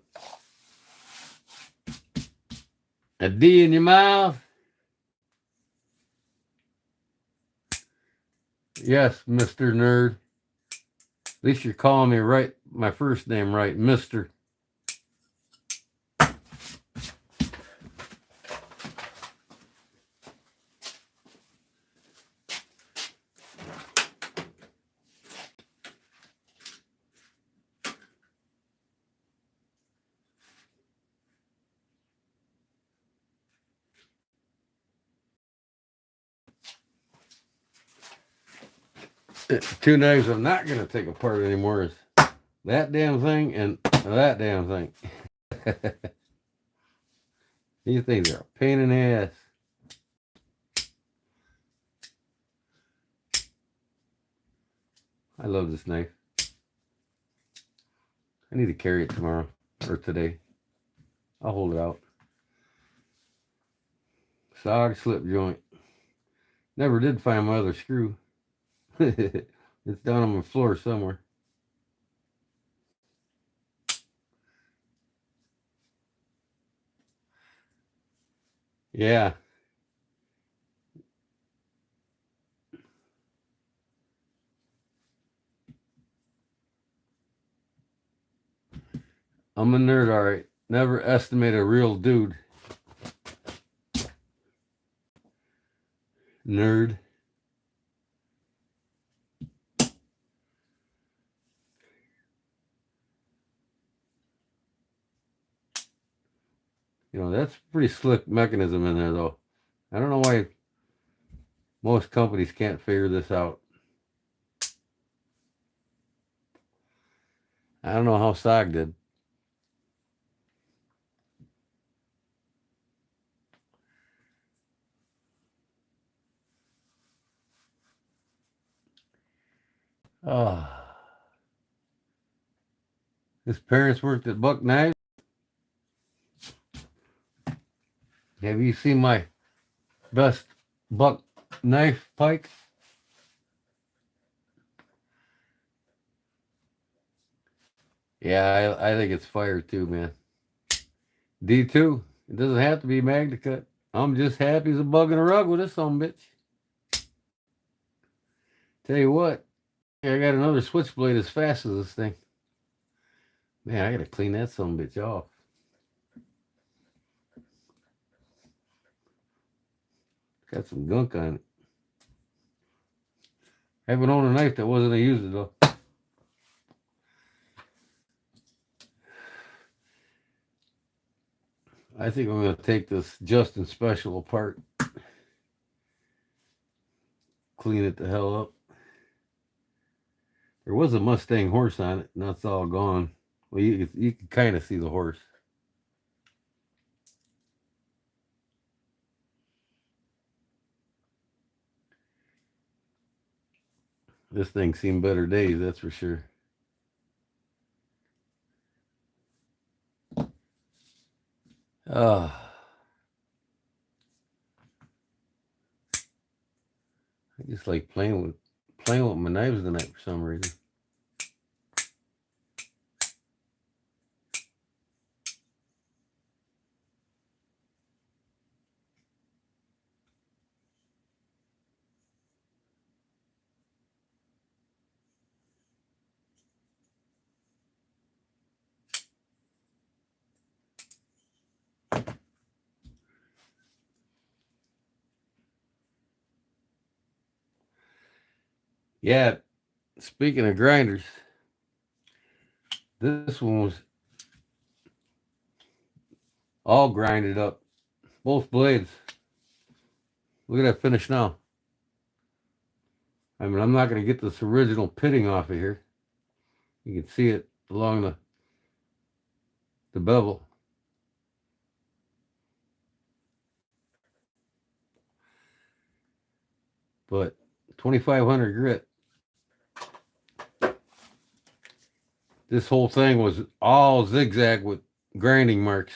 a D in your mouth? Yes, Mr. Nerd. At least you're calling me right, my first name right, Mr. Two knives I'm not going to take apart anymore is that damn thing and that damn thing. These things are a pain in the ass. I love this knife. I need to carry it tomorrow or today. I'll hold it out. Sog slip joint. Never did find my other screw. It's down on my floor somewhere. Yeah. I'm a nerd, alright. Never estimate a real dude. Nerd. You know, that's a pretty slick mechanism in there, though. I don't know why most companies can't figure this out. I don't know how SOG did. His parents worked at Buck Knives. Have you seen my best buck knife pike? Yeah, I think it's fire too, man. D2. It doesn't have to be Magna Cut. I'm just happy as a bug in a rug with this son bitch. Tell you what, I got another switchblade as fast as this thing. Man, I gotta clean that son bitch off. Got some gunk on it. I haven't owned a knife that wasn't a user though. I think I'm gonna take this Justin Special apart. Clean it the hell up. There was a Mustang horse on it, and that's all gone. Well, you can kind of see the horse. This thing's seen better days, that's for sure. I just like playing with my knives tonight for some reason. Yeah, speaking of grinders, this one was all grinded up. Both blades. Look at that finish now. I mean, I'm not going to get this original pitting off of here. You can see it along the bevel. But 2500 grit. This whole thing was all zigzag with grinding marks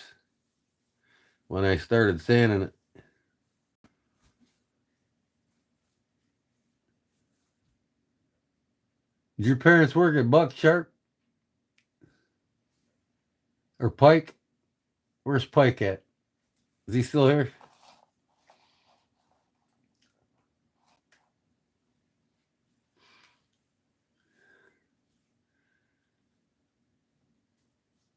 when I started sanding it. Did your parents work at Buck Sharp? Or Pike? Where's Pike at? Is he still here?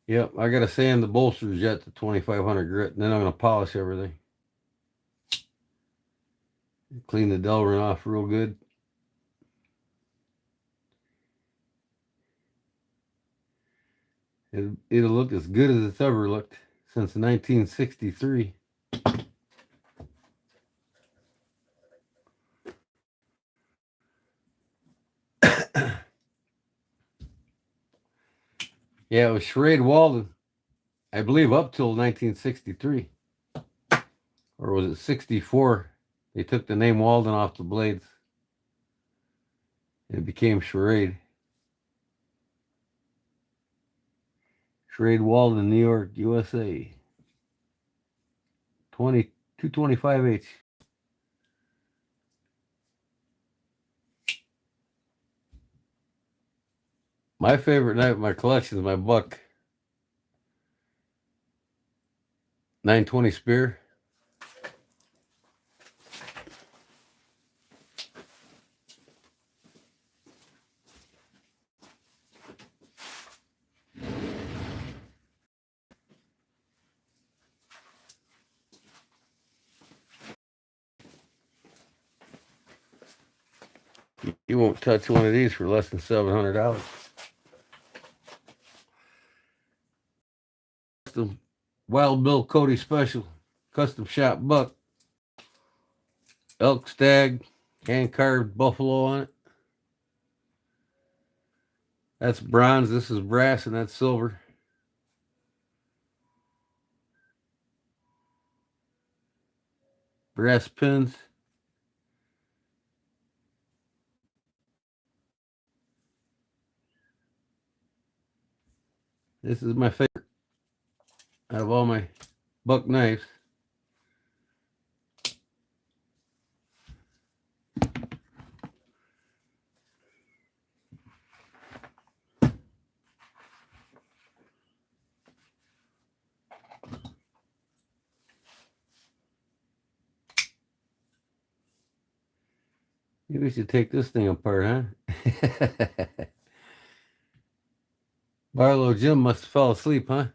Yep, I gotta sand the bolsters yet to 2500 grit, and then I'm gonna polish everything. Clean the Delrin off real good. It'll look as good as it's ever looked since 1963. Yeah, it was Sherade Walden, I believe, up till 1963. Or was it 64? They took the name Walden off the blades. It became Sherade. Sherade Walden, New York, USA. 225H. My favorite knife in my collection is my Buck 920 Spear. You won't touch one of these for less than $700. Custom Wild Bill Cody Special, custom shop buck, elk stag, hand carved buffalo on it. That's bronze, this is brass, and that's silver. Brass pins. This is my favorite out of all my buck knives. Maybe we should take this thing apart, huh? Barlow Jim must have fell asleep, huh?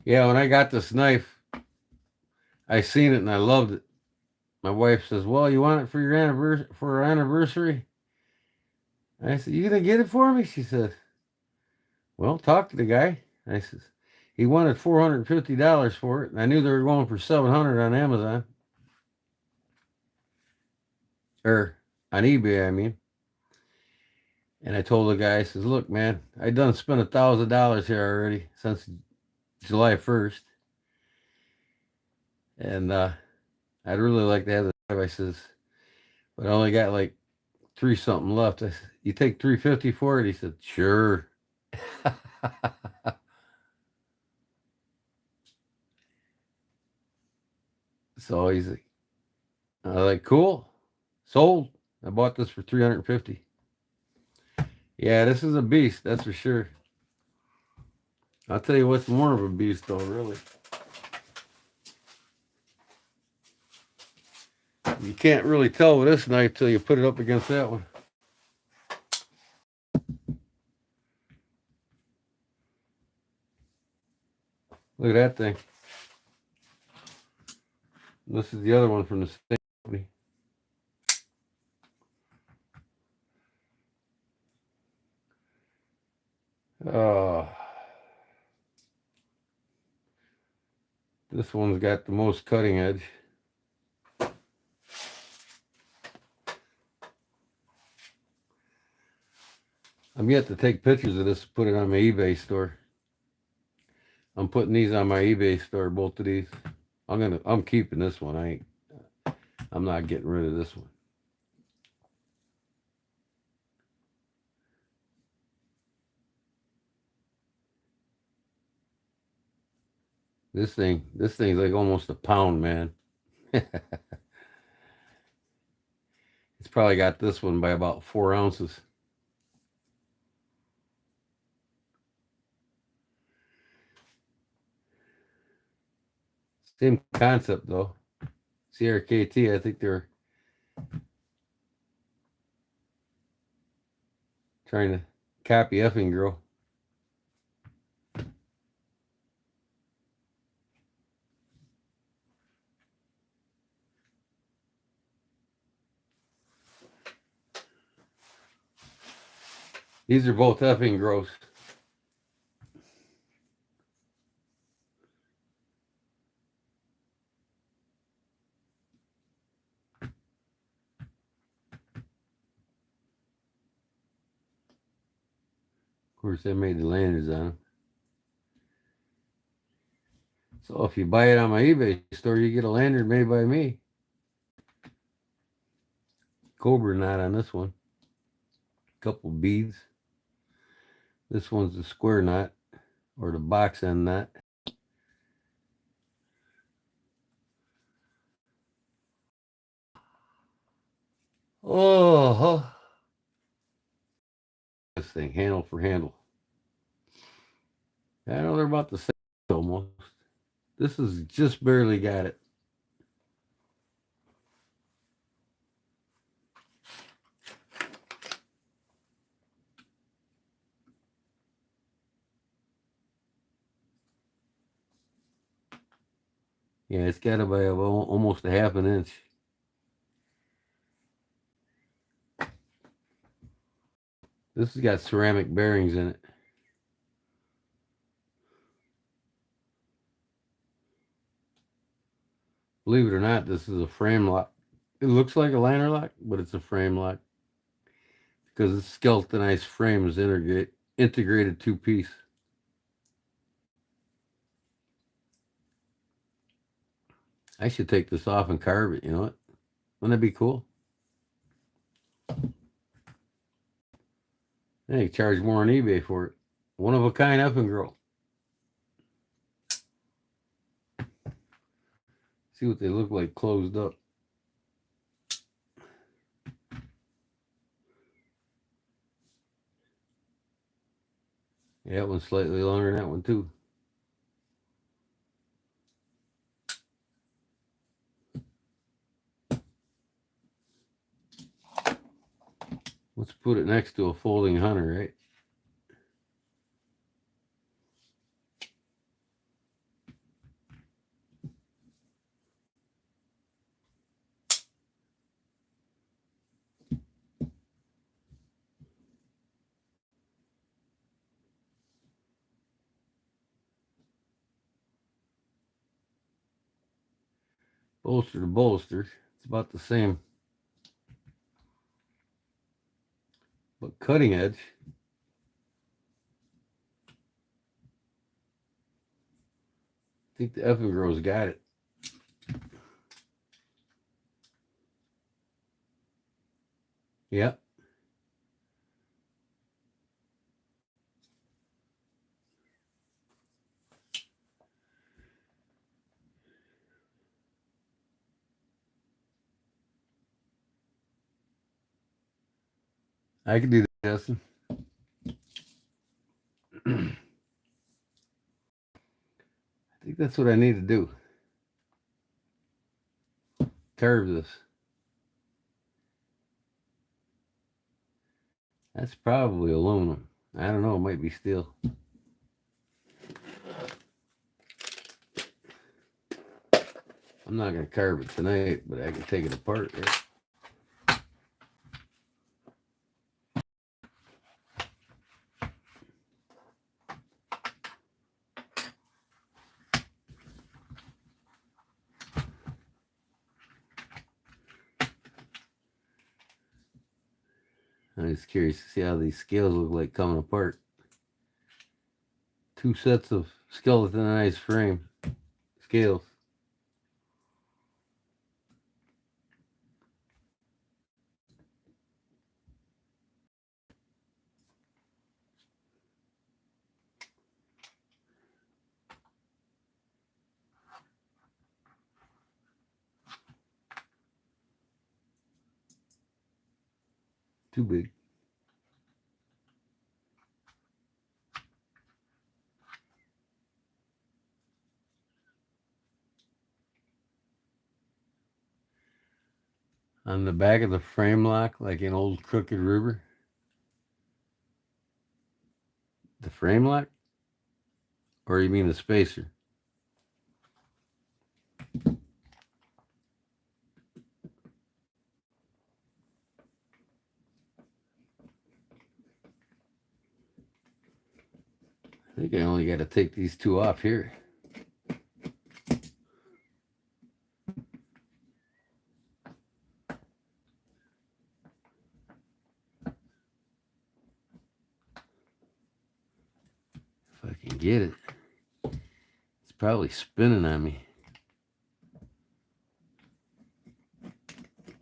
Yeah, when I got this knife, I seen it and I loved it. My wife says, "Well, you want it for your anniversary? For our anniversary?" I said, "You gonna get it for me?" She said, "Well, talk to the guy." I says, "He wanted $450 for it, and I knew they were going for $700 on Amazon or on eBay, I mean." And I told the guy, I says, "Look, man, I done spent $1,000 here already since July 1st, and I'd really like to have the knife." I says, "But I only got like 3 something left." I said, "You take $350 for it?" He said, "Sure." So he's like, I was like, "Cool, sold." I bought this for $350. Yeah, this is a beast, that's for sure. I'll tell you what's more of a beast, though, really. You can't really tell with this knife till you put it up against that one. Look at that thing. This is the other one from the same company. Oh, this one's got the most cutting edge. I'm yet to take pictures of this and put it on my eBay store. I'm putting these on my eBay store, both of these. I'm keeping this one. I'm not getting rid of this one. This thing's like almost a pound, man. It's probably got this one by about 4 ounces. Same concept though. CRKT, I think they're trying to copy effing girl. These are both effing gross. course, I made the lanyards on them. So if you buy it on my eBay store, you get a lanyard made by me. Cobra knot on this one. Couple beads. This one's the square knot or the box end knot. Oh, this thing handle for handle. I know they're about the same almost. This is just barely got it. Yeah, it's got to be almost a half an inch. This has got ceramic bearings in it. Believe it or not, this is a frame lock. It looks like a liner lock, but it's a frame lock because it's skeletonized frame is integrated two-piece. I should take this off and carve it, you know what? Wouldn't that be cool? They charge more on eBay for it. One of a kind effing girl. See what they look like closed up. Yeah, that one's slightly longer than that one too. Let's put it next to a folding hunter, right? Bolster to bolster, it's about the same. But cutting edge, I think the effing girl's got it. Yep. I can do that, Justin. I think that's what I need to do. Carve this. That's probably aluminum. I don't know, it might be steel. I'm not going to carve it tonight, but I can take it apart, right? I'm just curious to see how these scales look like coming apart. Two sets of skeletonized frame scales. Too big. On the back of the frame lock, like an old crooked river. The frame lock? Or you mean the spacer? I think I only got to take these two off here. get it. It's probably spinning on me.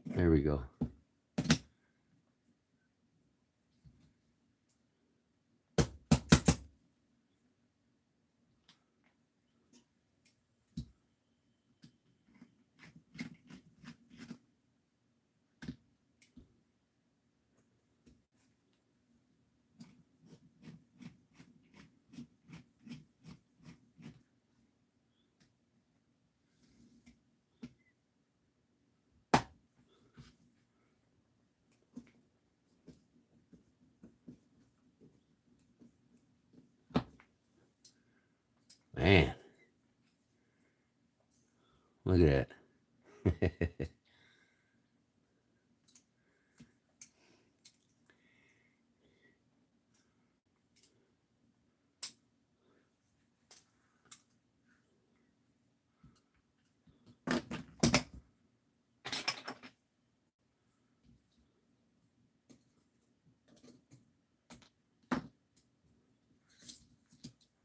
There we go. Man, look at that.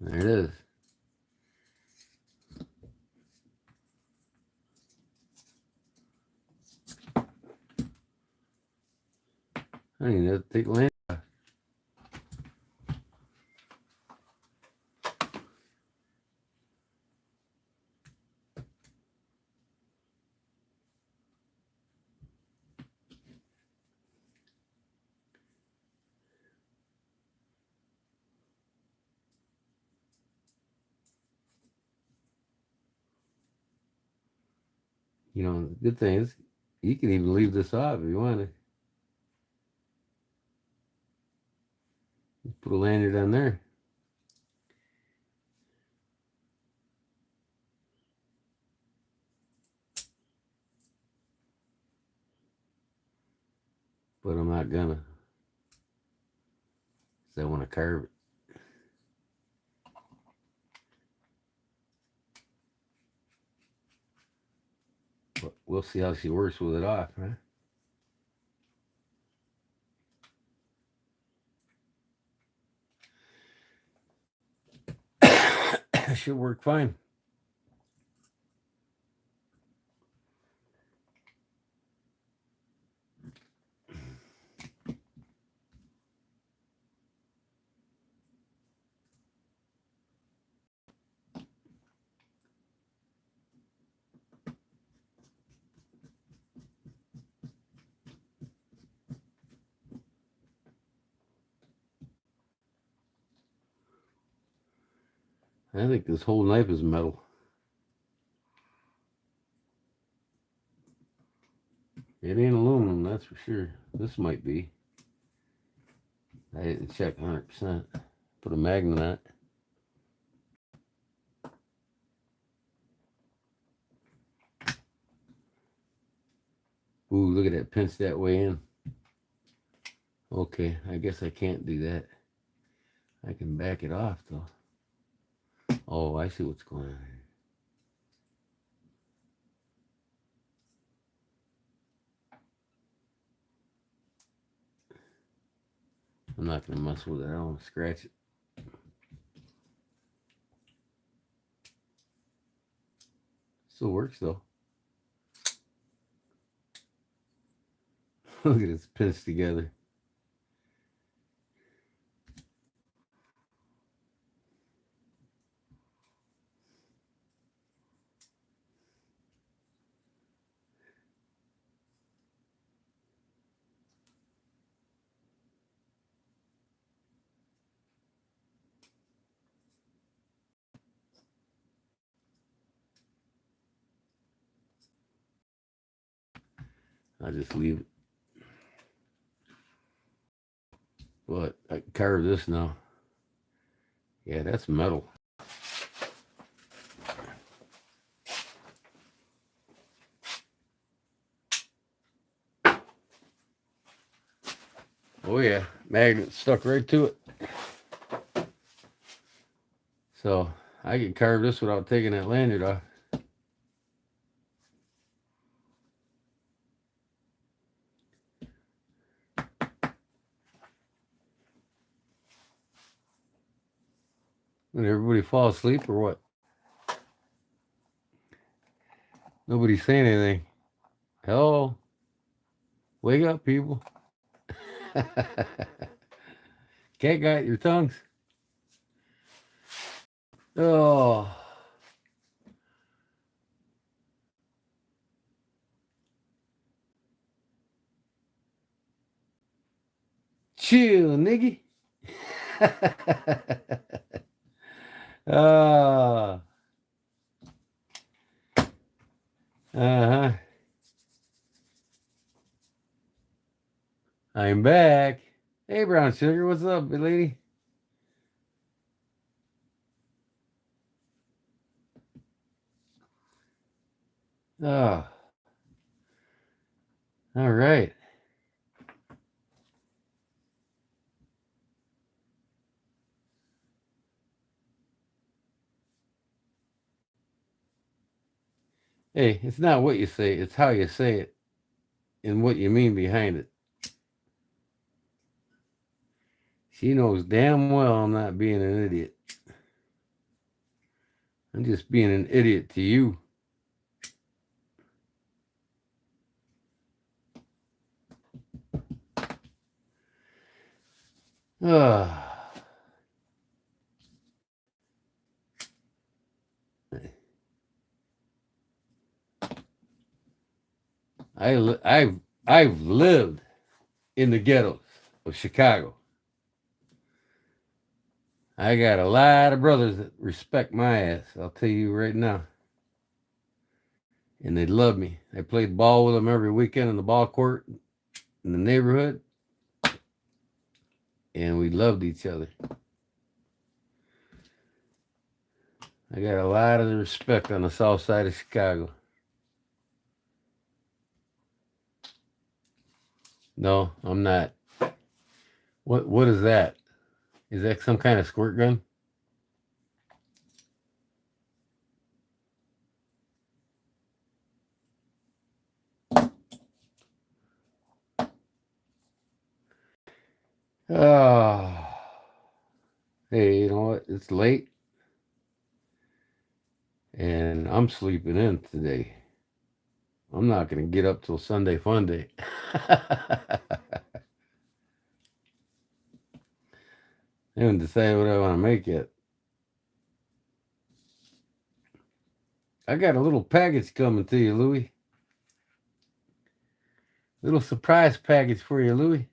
There it is. I don't even have to take the land off. You know, the good thing is you can even leave this off if you want to. Just put a lanyard on there. But I'm not gonna, because I want to carve it. But we'll see how she works with it off, right? Should work fine. I think this whole knife is metal. It ain't aluminum, that's for sure. This might be. I didn't check 100%. Put a magnet on it. Ooh, look at that, pinch that way in. Okay, I guess I can't do that. I can back it off though. Oh, I see what's going on here. I'm not going to mess with it. I don't want to scratch it. Still works though. Look at it, it's pinched together. I just leave it. But I can carve this now. Yeah, that's metal. Oh yeah, magnet stuck right to it. So I can carve this without taking that lanyard off. Did everybody fall asleep or what? Nobody's saying anything. Hello? Wake up, people. Cat got your tongues? Oh. Chill, nigga. Ah. Uh-huh. I'm back. Hey, Brown Sugar, what's up, lady? Oh. All right. Hey, it's not what you say, it's how you say it and what you mean behind it. She knows damn well I'm not being an idiot. I'm just being an idiot to you. Ah. I've lived in the ghettos of Chicago. I got a lot of brothers that respect my ass. I'll tell you right now. And they love me. I played ball with them every weekend in the ball court in the neighborhood. And we loved each other. I got a lot of respect on the south side of Chicago. No, I'm not. What is that? Is that some kind of squirt gun? Oh. Hey, you know what? It's late. And I'm sleeping in today. I'm not going to get up till Sunday fun day. I haven't decided what I want to make yet. I got a little package coming to you, Louie. Little surprise package for you, Louie.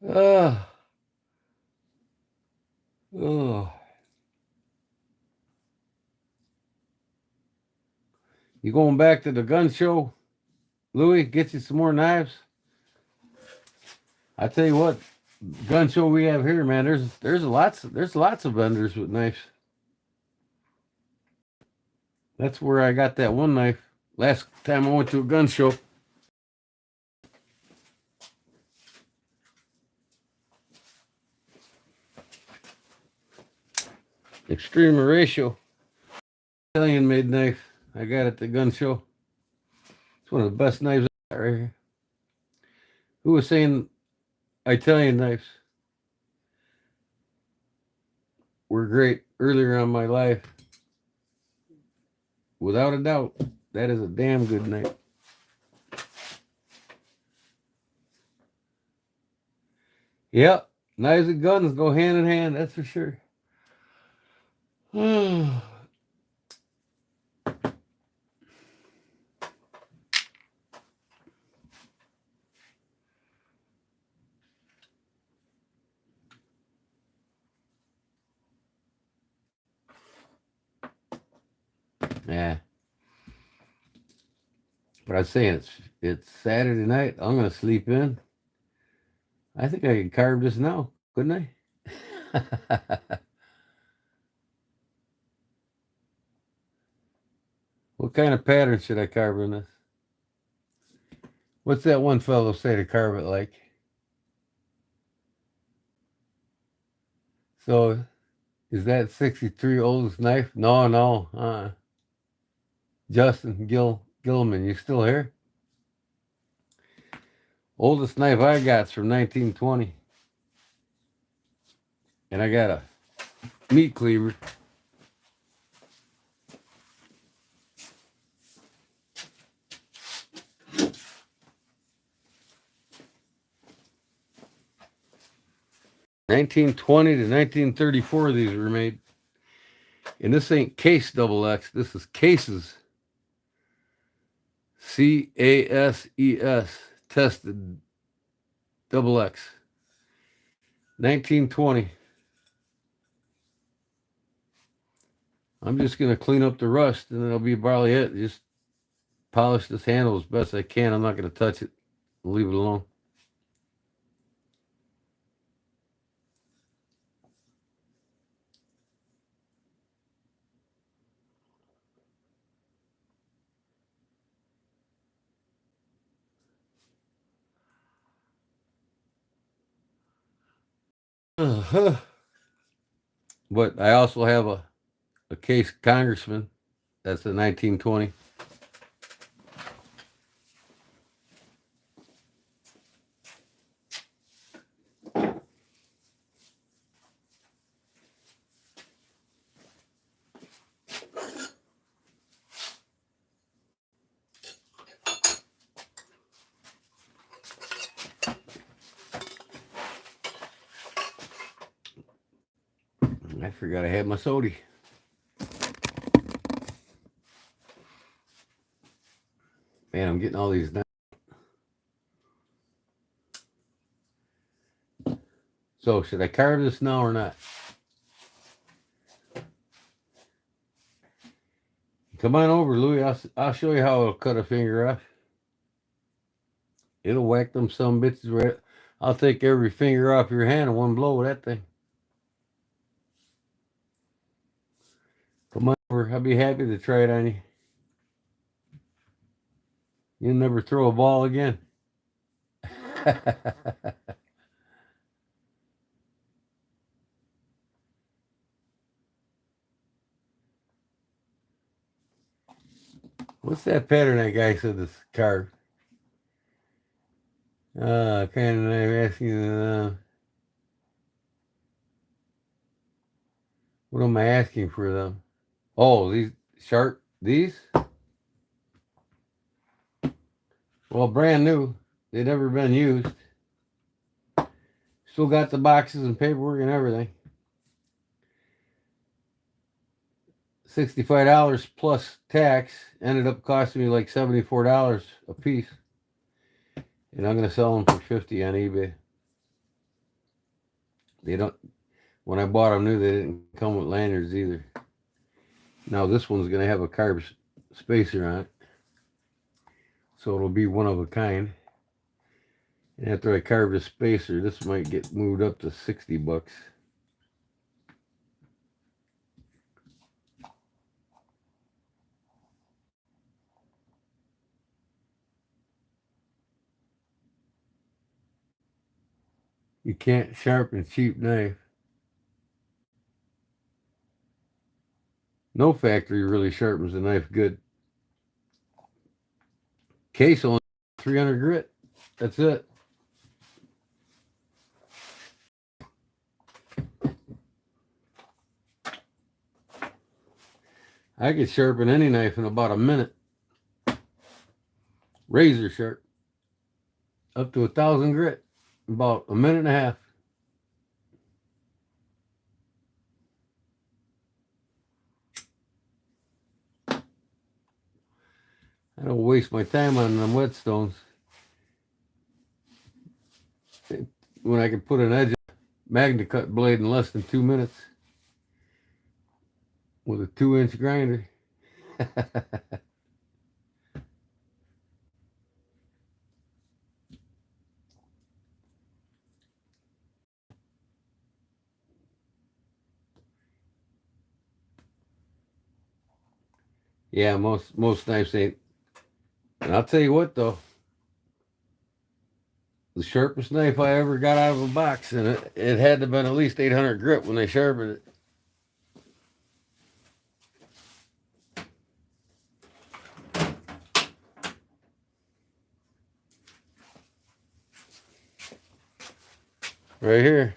Oh. Oh. You going back to the gun show, Louie? Get you some more knives. I tell you what, gun show we have here, man. There's lots of vendors with knives. That's where I got that one knife last time I went to a gun show. Extreme ratio. Italian made knife. I got at the gun show. It's one of the best knives I got right here. Who was saying Italian knives were great earlier on my life? Without a doubt, that is a damn good knife. Yep, knives and guns go hand in hand, that's for sure. Yeah. But I was saying it's Saturday night. I'm gonna sleep in. I think I could carve this now, couldn't I? What kind of pattern should I carve in this? What's that one fellow say to carve it like? So, is that 63 oldest knife? No. Justin Gilman, you still here? Oldest knife I got's from 1920. And I got a meat cleaver. (1920 to 1934) these were made. And this ain't case double X. This is cases. CASES. Tested double X. 1920. I'm just going to clean up the rust and that'll be probably it. Just polish this handle as best I can. I'm not going to touch it. I'll leave it alone. But I also have a case Congressman. That's a 1920. I forgot I had my sody. Man, I'm getting all these now. So, should I carve this now or not? Come on over, Louie. I'll show you how I'll cut a finger off. It'll whack them some bitches right. I'll take every finger off your hand in one blow with that thing. Come on over. I'll be happy to try it on you. You'll never throw a ball again. What's that pattern that guy said this carved? Kind of knife asking. What am I asking for them? Oh, these sharp. These? Well, brand new. They'd never been used. Still got the boxes and paperwork and everything. $65 plus tax. Ended up costing me like $74 a piece. And I'm going to sell them for $50 on eBay. They don't. When I bought them new, they didn't come with lanyards either. Now this one's going to have a carb spacer on it. So it'll be one of a kind. And after I carve the spacer, this might get moved up to $60. You can't sharpen cheap knife. No factory really sharpens a knife good. Case only 300 grit. That's it. I could sharpen any knife in about a minute. Razor sharp. Up to 1,000 grit. About a minute and a half. I don't waste my time on them whetstones. When I can put an edge Magna cut blade in less than 2 minutes with a 2-inch grinder. Yeah, most knives ain't. And I'll tell you what though, the sharpest knife I ever got out of a box, and it had to have been at least 800 grit when they sharpened it. right here.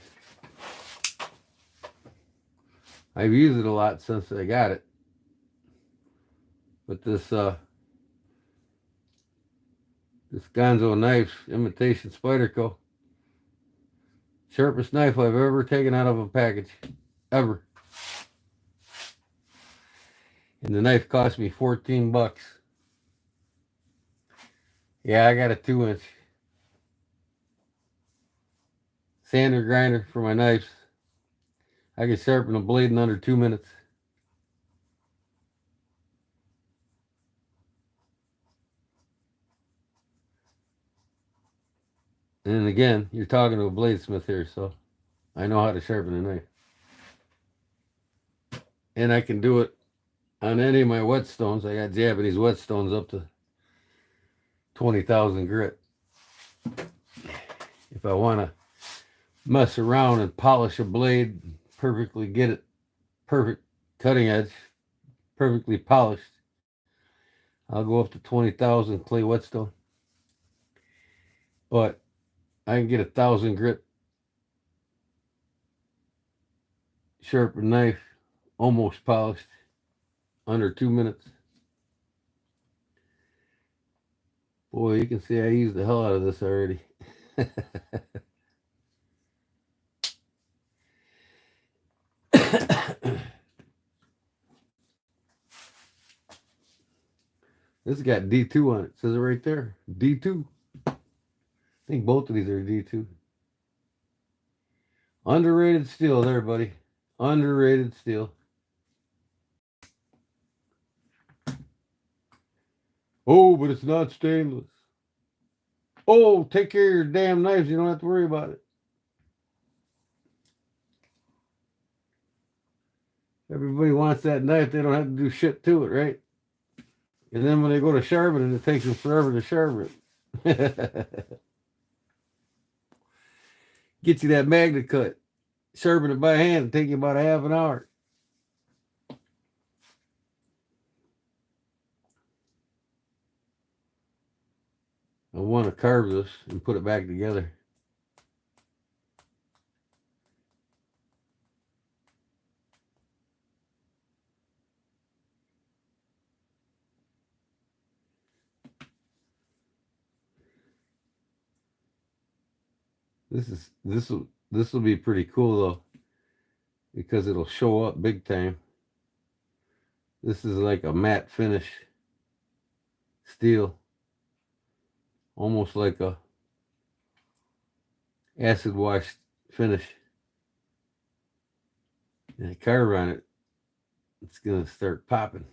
I've used it a lot since I got it. But this Gonzo knife, imitation Spyderco, sharpest knife I've ever taken out of a package, ever. And the knife cost me 14 bucks. Yeah, I got a 2-inch sander grinder for my knives. I can sharpen a blade in under 2 minutes. And again, you're talking to a bladesmith here, so I know how to sharpen a knife. And I can do it on any of my whetstones. I got Japanese whetstones up to 20,000 grit. If I want to mess around and polish a blade, perfectly get it perfect cutting edge, perfectly polished, I'll go up to 20,000 clay whetstone. But I can get 1,000 grit sharpened knife, almost polished, under 2 minutes. Boy, you can see I used the hell out of this already. This has got D2 on it. It says it right there. D2. I think both of these are D2. Underrated steel there, buddy. Underrated steel. Oh, but it's not stainless. Oh, take care of your damn knives. You don't have to worry about it. Everybody wants that knife. They don't have to do shit to it, right? And then when they go to sharpen it, it takes them forever to sharpen it. Get you that magnet cut. Sharpen it by hand. It'll take you about a half an hour. I want to carve this and put it back together. This will be pretty cool though, because it'll show up big time. This is like a matte finish steel, almost like a acid wash finish. And I carve on it, it's gonna start popping.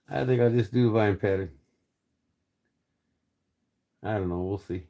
I think I'll just do the vine pattern. I don't know, we'll see.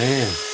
man.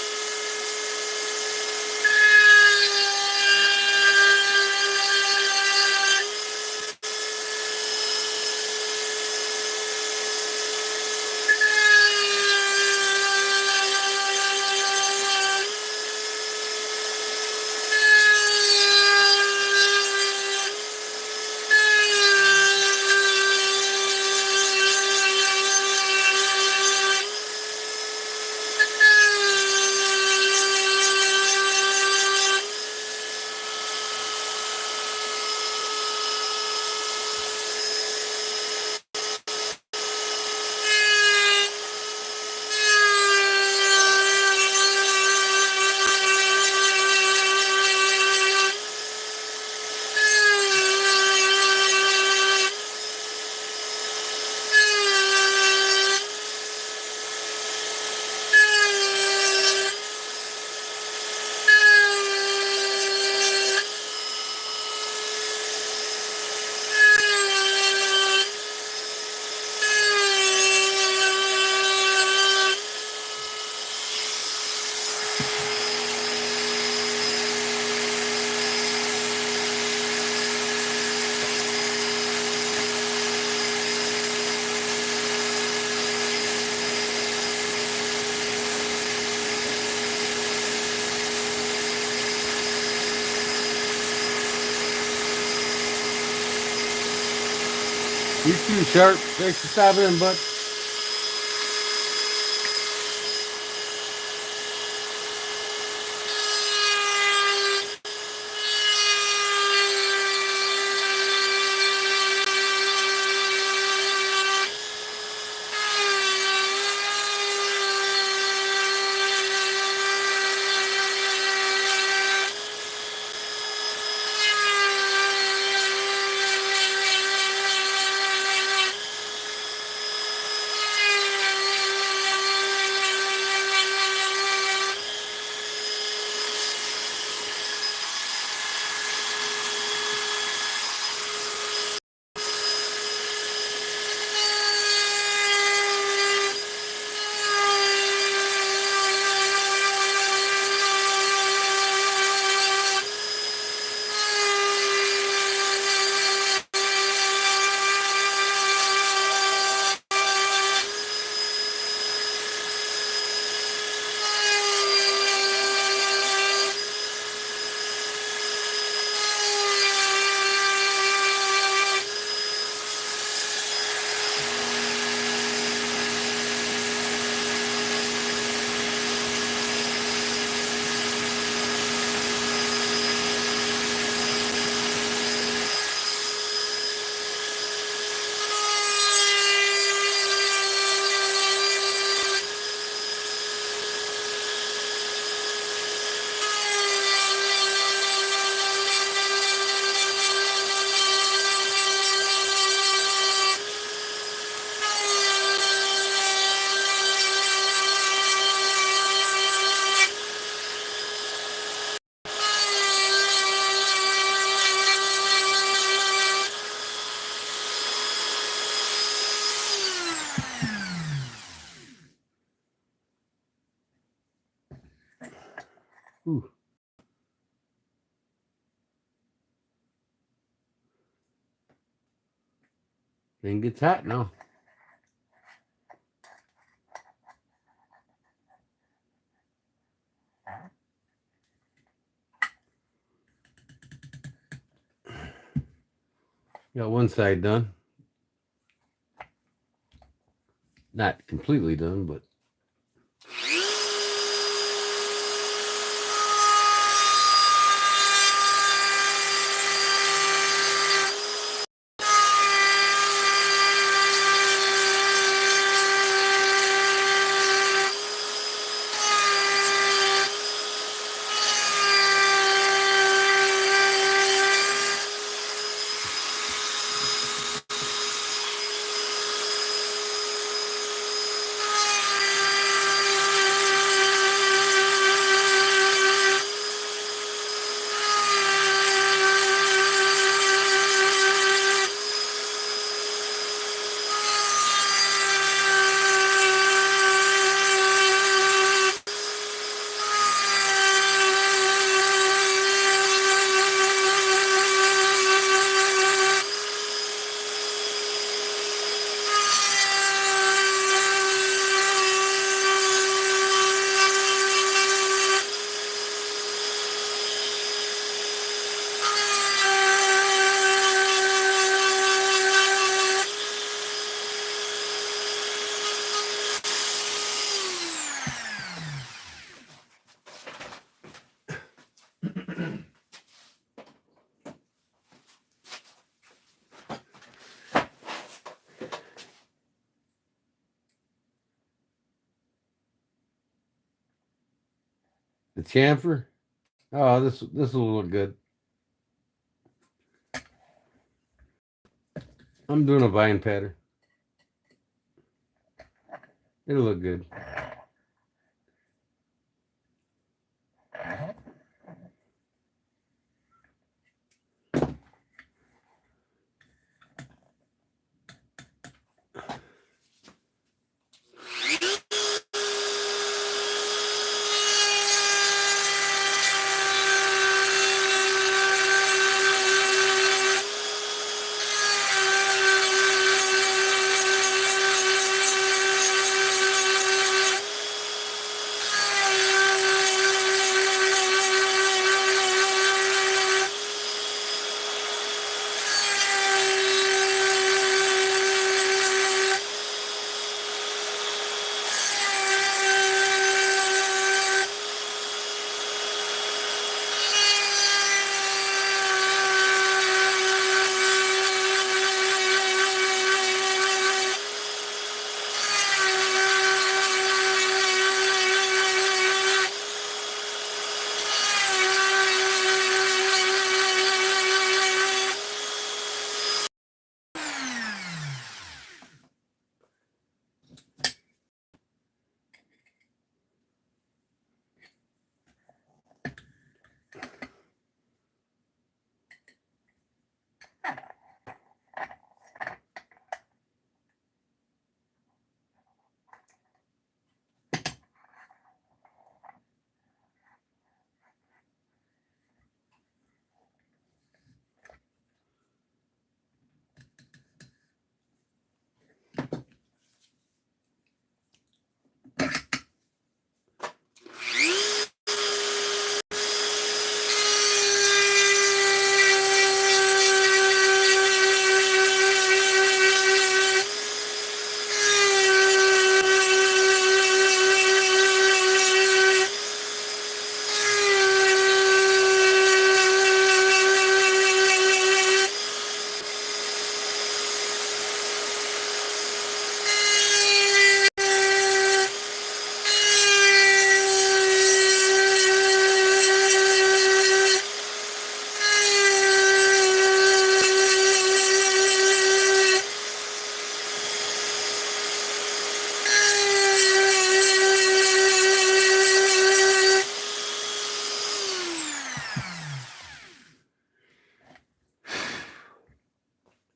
You too, Sharp. Thanks for stopping in, bud. Ooh. Thing gets hot now. Got one side done. Not completely done, but The chamfer. Oh, this will look good. I'm doing a vine pattern. It'll look good.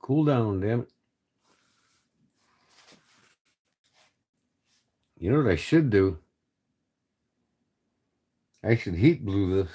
Cool down, damn it. You know what I should do? I should heat blue this.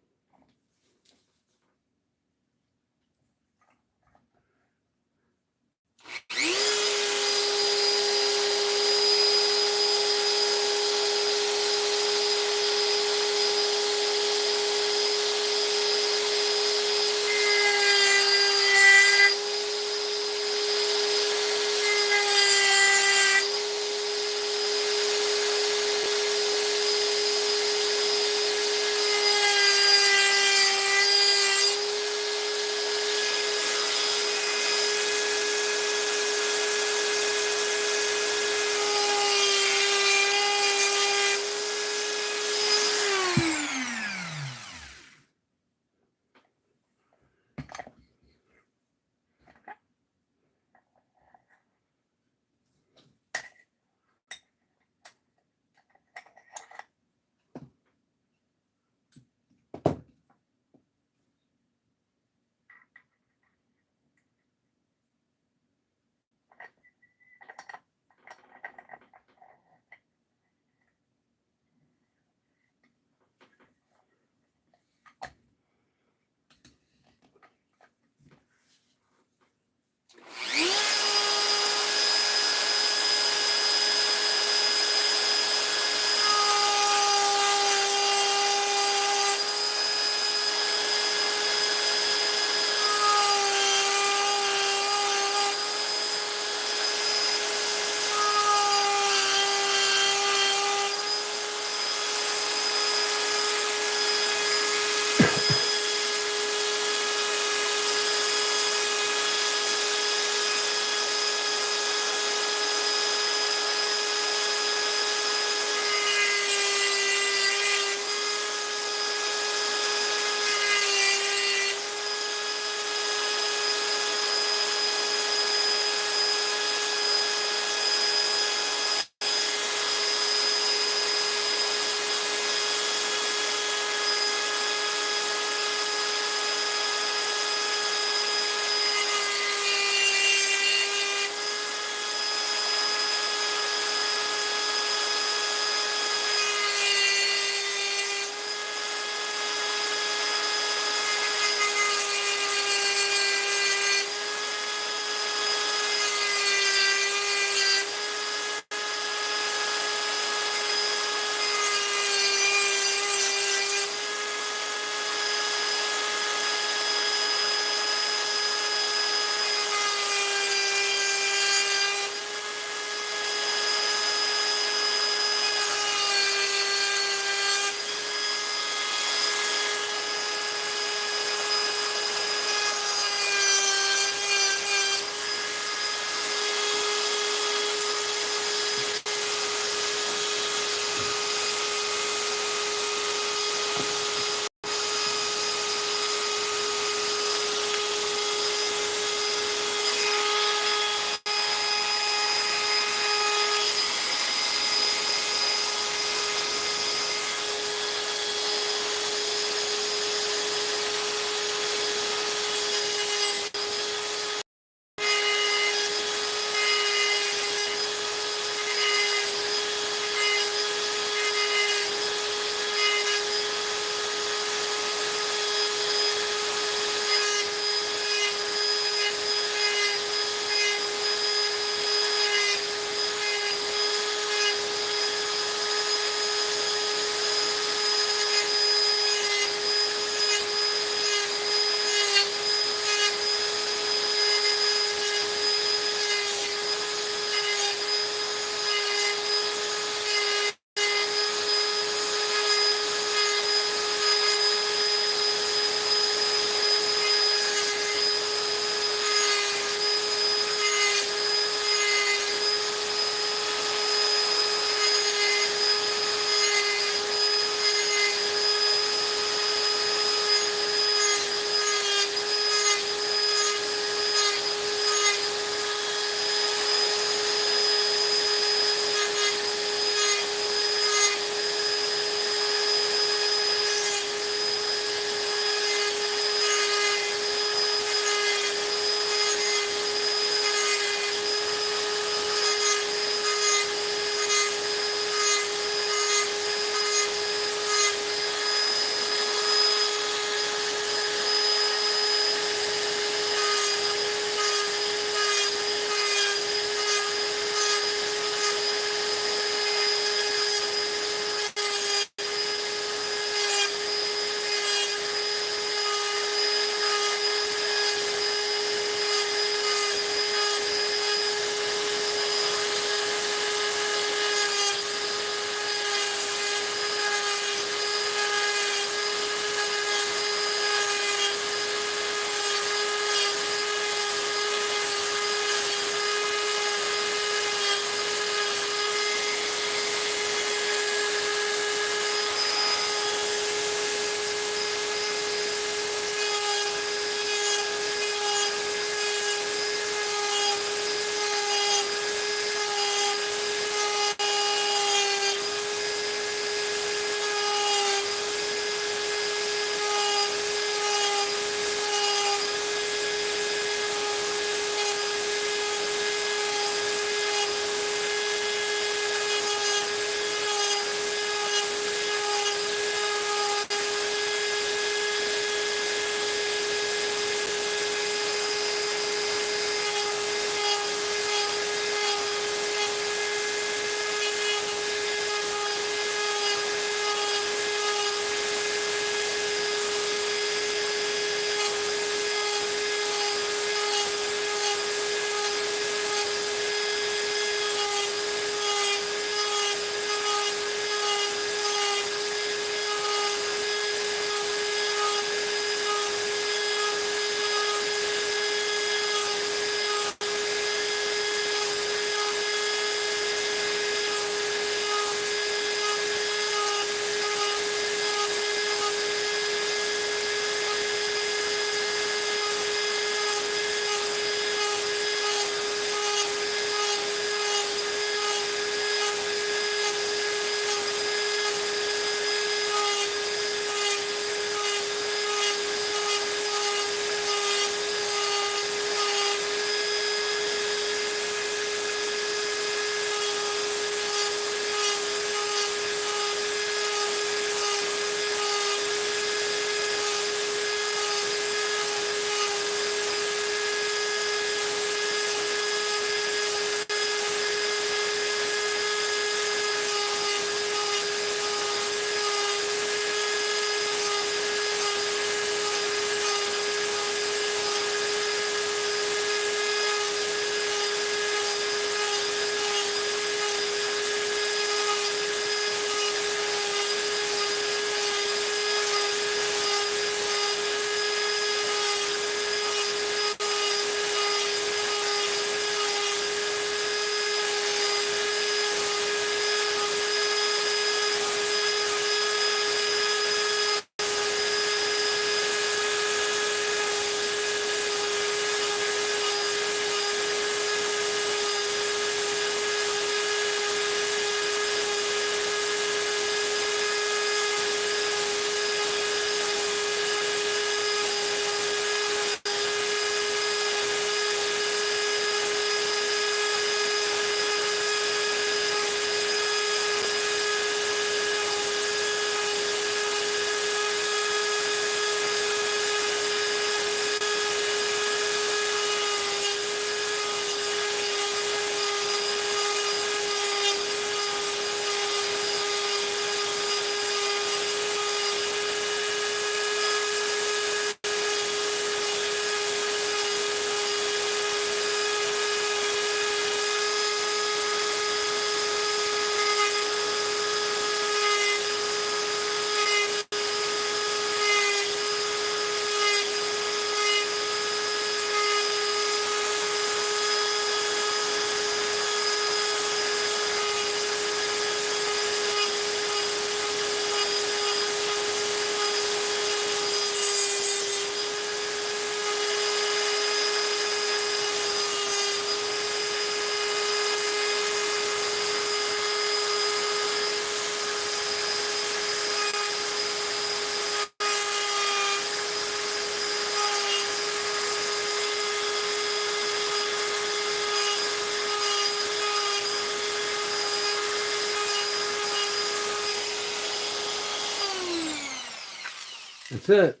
That's it.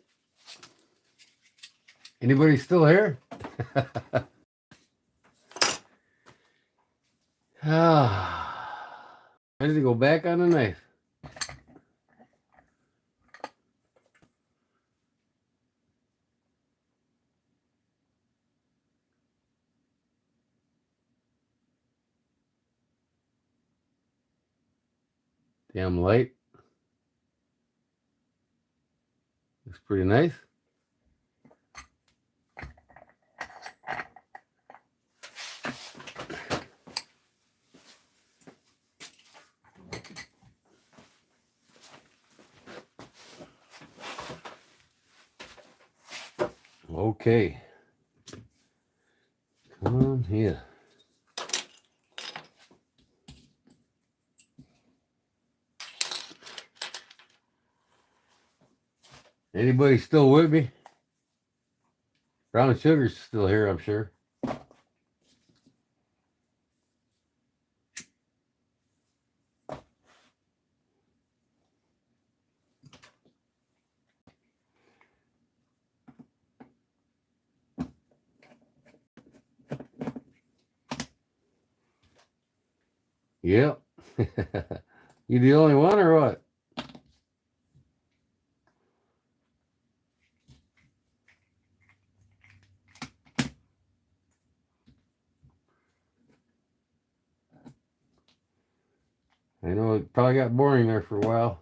Anybody still here? Ready to go back on the knife. Damn light. Looks pretty nice. Okay. Come on here. Anybody still with me? Brown sugar's still here, I'm sure. Yep. You the only one or what? I know it probably got boring there for a while.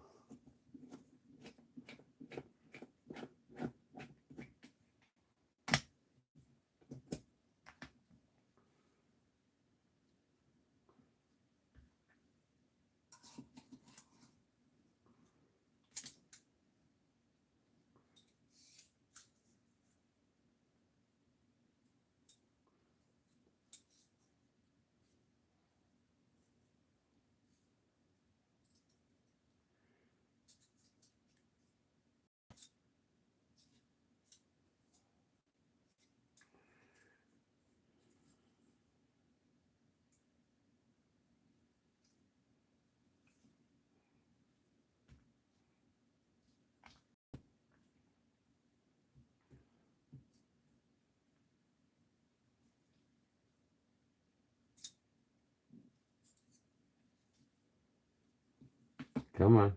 Come on.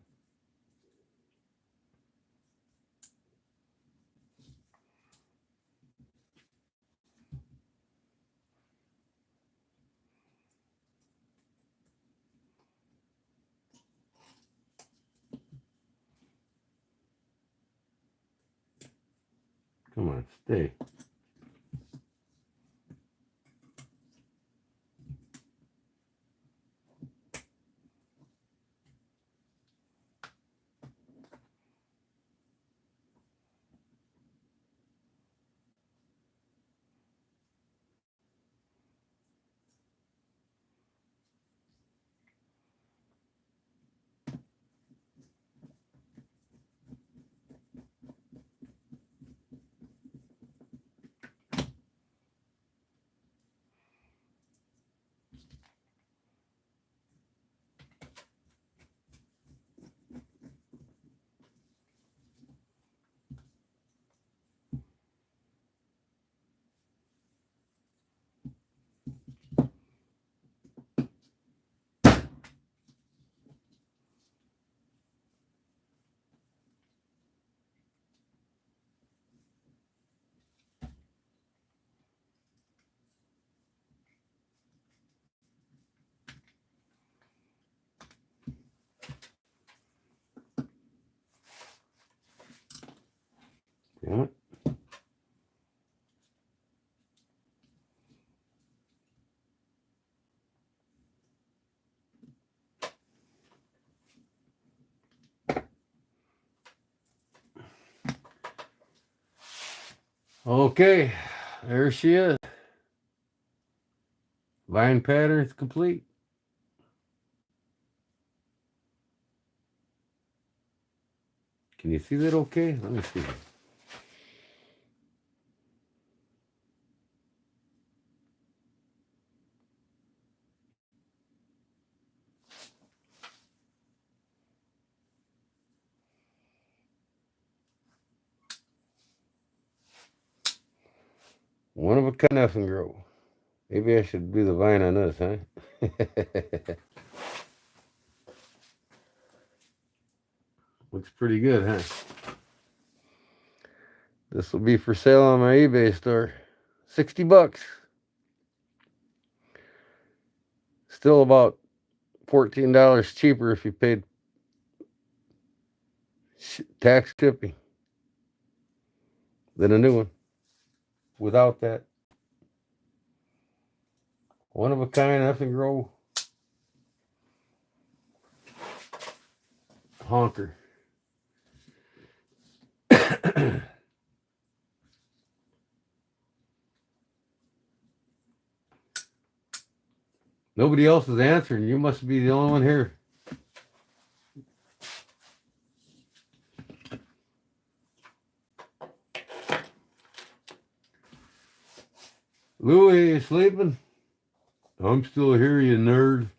Come on, stay. Damn it. Okay, there she is. Vine pattern is complete. Can you see that okay? Let me see. One of a kind effing grow. Maybe I should do the vine on this, huh? Looks pretty good, huh? This will be for sale on my eBay store. $60. Still about $14 cheaper if you paid tax shipping than a new one. Without that, one of a kind effing grow honker. Nobody else is answering. You must be the only one here. Louie, you sleeping? I'm still here, you nerd.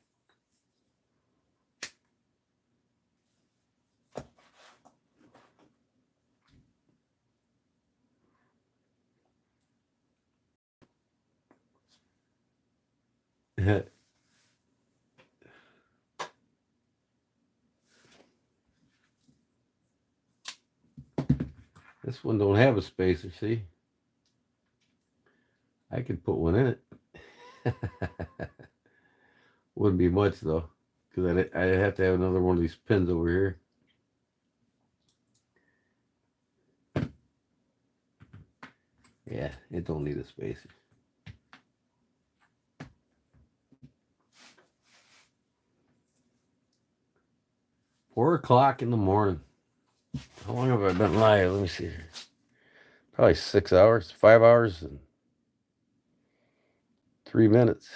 This one don't have a spacer, see? I could put one in it. Wouldn't be much though, because I'd have to have another one of these pins over here. Yeah, it don't need a spacer. Four o'clock in the morning. How long have I been live? Let me see here. Probably 6 hours, 5 hours and 3 minutes.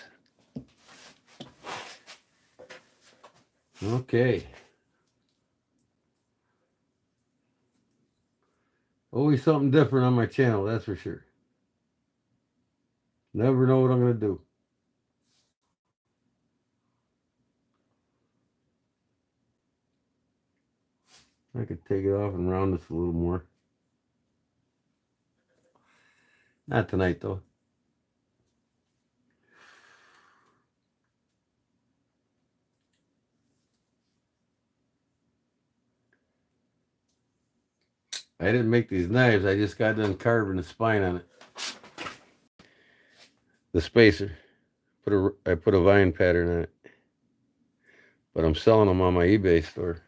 Okay. Always something different on my channel, that's for sure. Never know what I'm going to do. I could take it off and round this a little more. Not tonight, though. I didn't make these knives. I just got done carving the spine on it. The spacer. I put a vine pattern on it. But I'm selling them on my eBay store.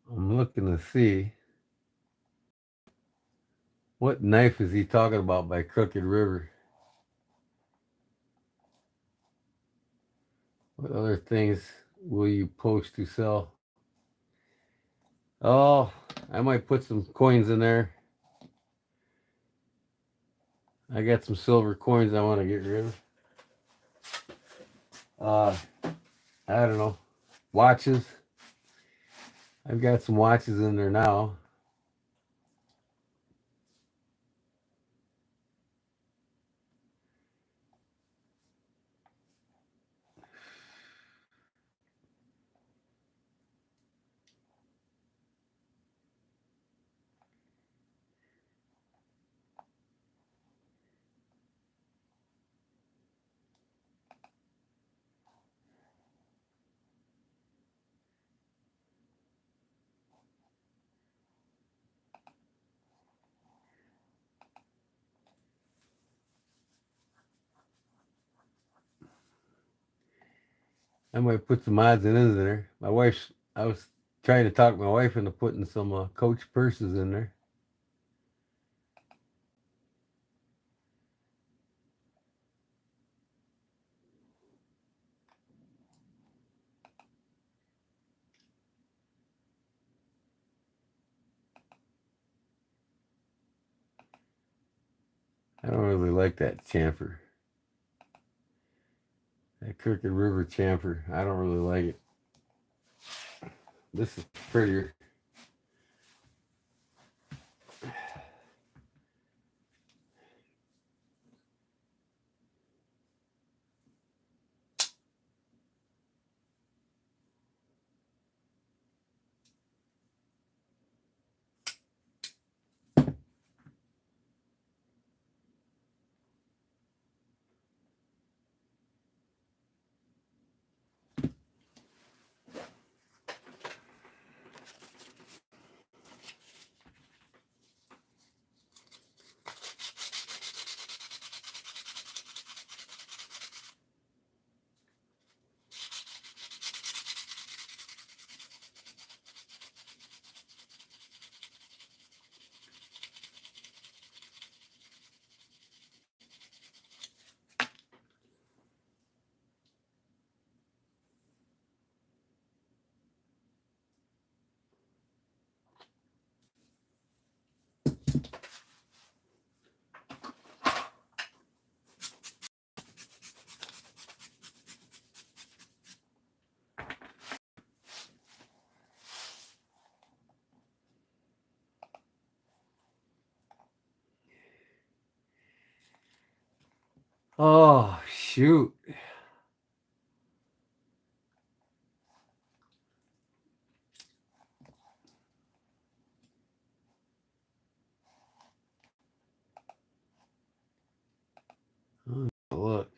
I'm looking to see what knife is he talking about by Crooked River. What other things will you post to sell? Oh, I might put some coins in there. I got some silver coins I want to get rid of. I don't know. Watches. I've got some watches in there now. I might put some odds and ends in there. I was trying to talk my wife into putting some Coach purses in there. I don't really like that chamfer. That Crooked River chamfer. I don't really like it. This is prettier. Oh, shoot. Oh, look.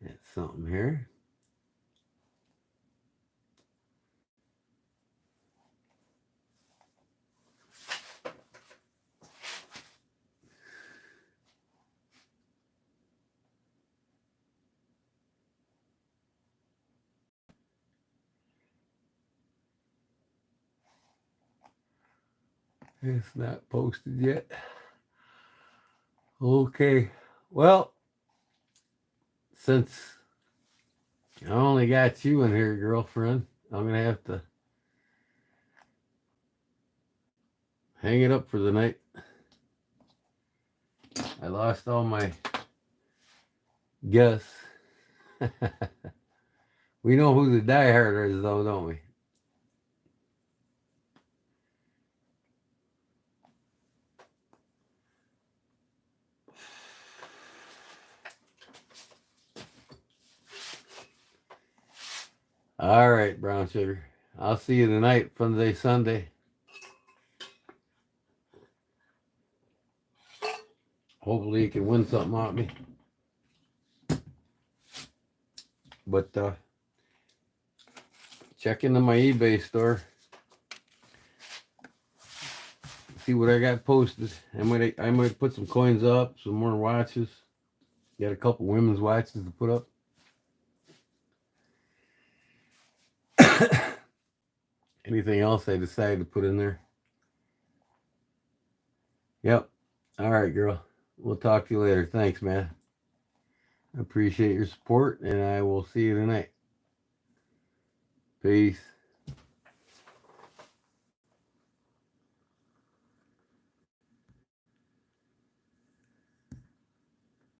That's something here. It's not posted yet. Okay. Well, since I only got you in here, girlfriend, I'm going to have to hang it up for the night. I lost all my guess. We know who the diehard is, though, don't we? All right, brown sugar. I'll see you tonight, Fun Sunday. Hopefully you can win something off me. But check into my eBay store. See what I got posted. I might put some coins up, some more watches. Got a couple women's watches to put up. Anything else I decide to put in there? Yep. All right, girl. We'll talk to you later. Thanks, man. I appreciate your support, and I will see you tonight. Peace.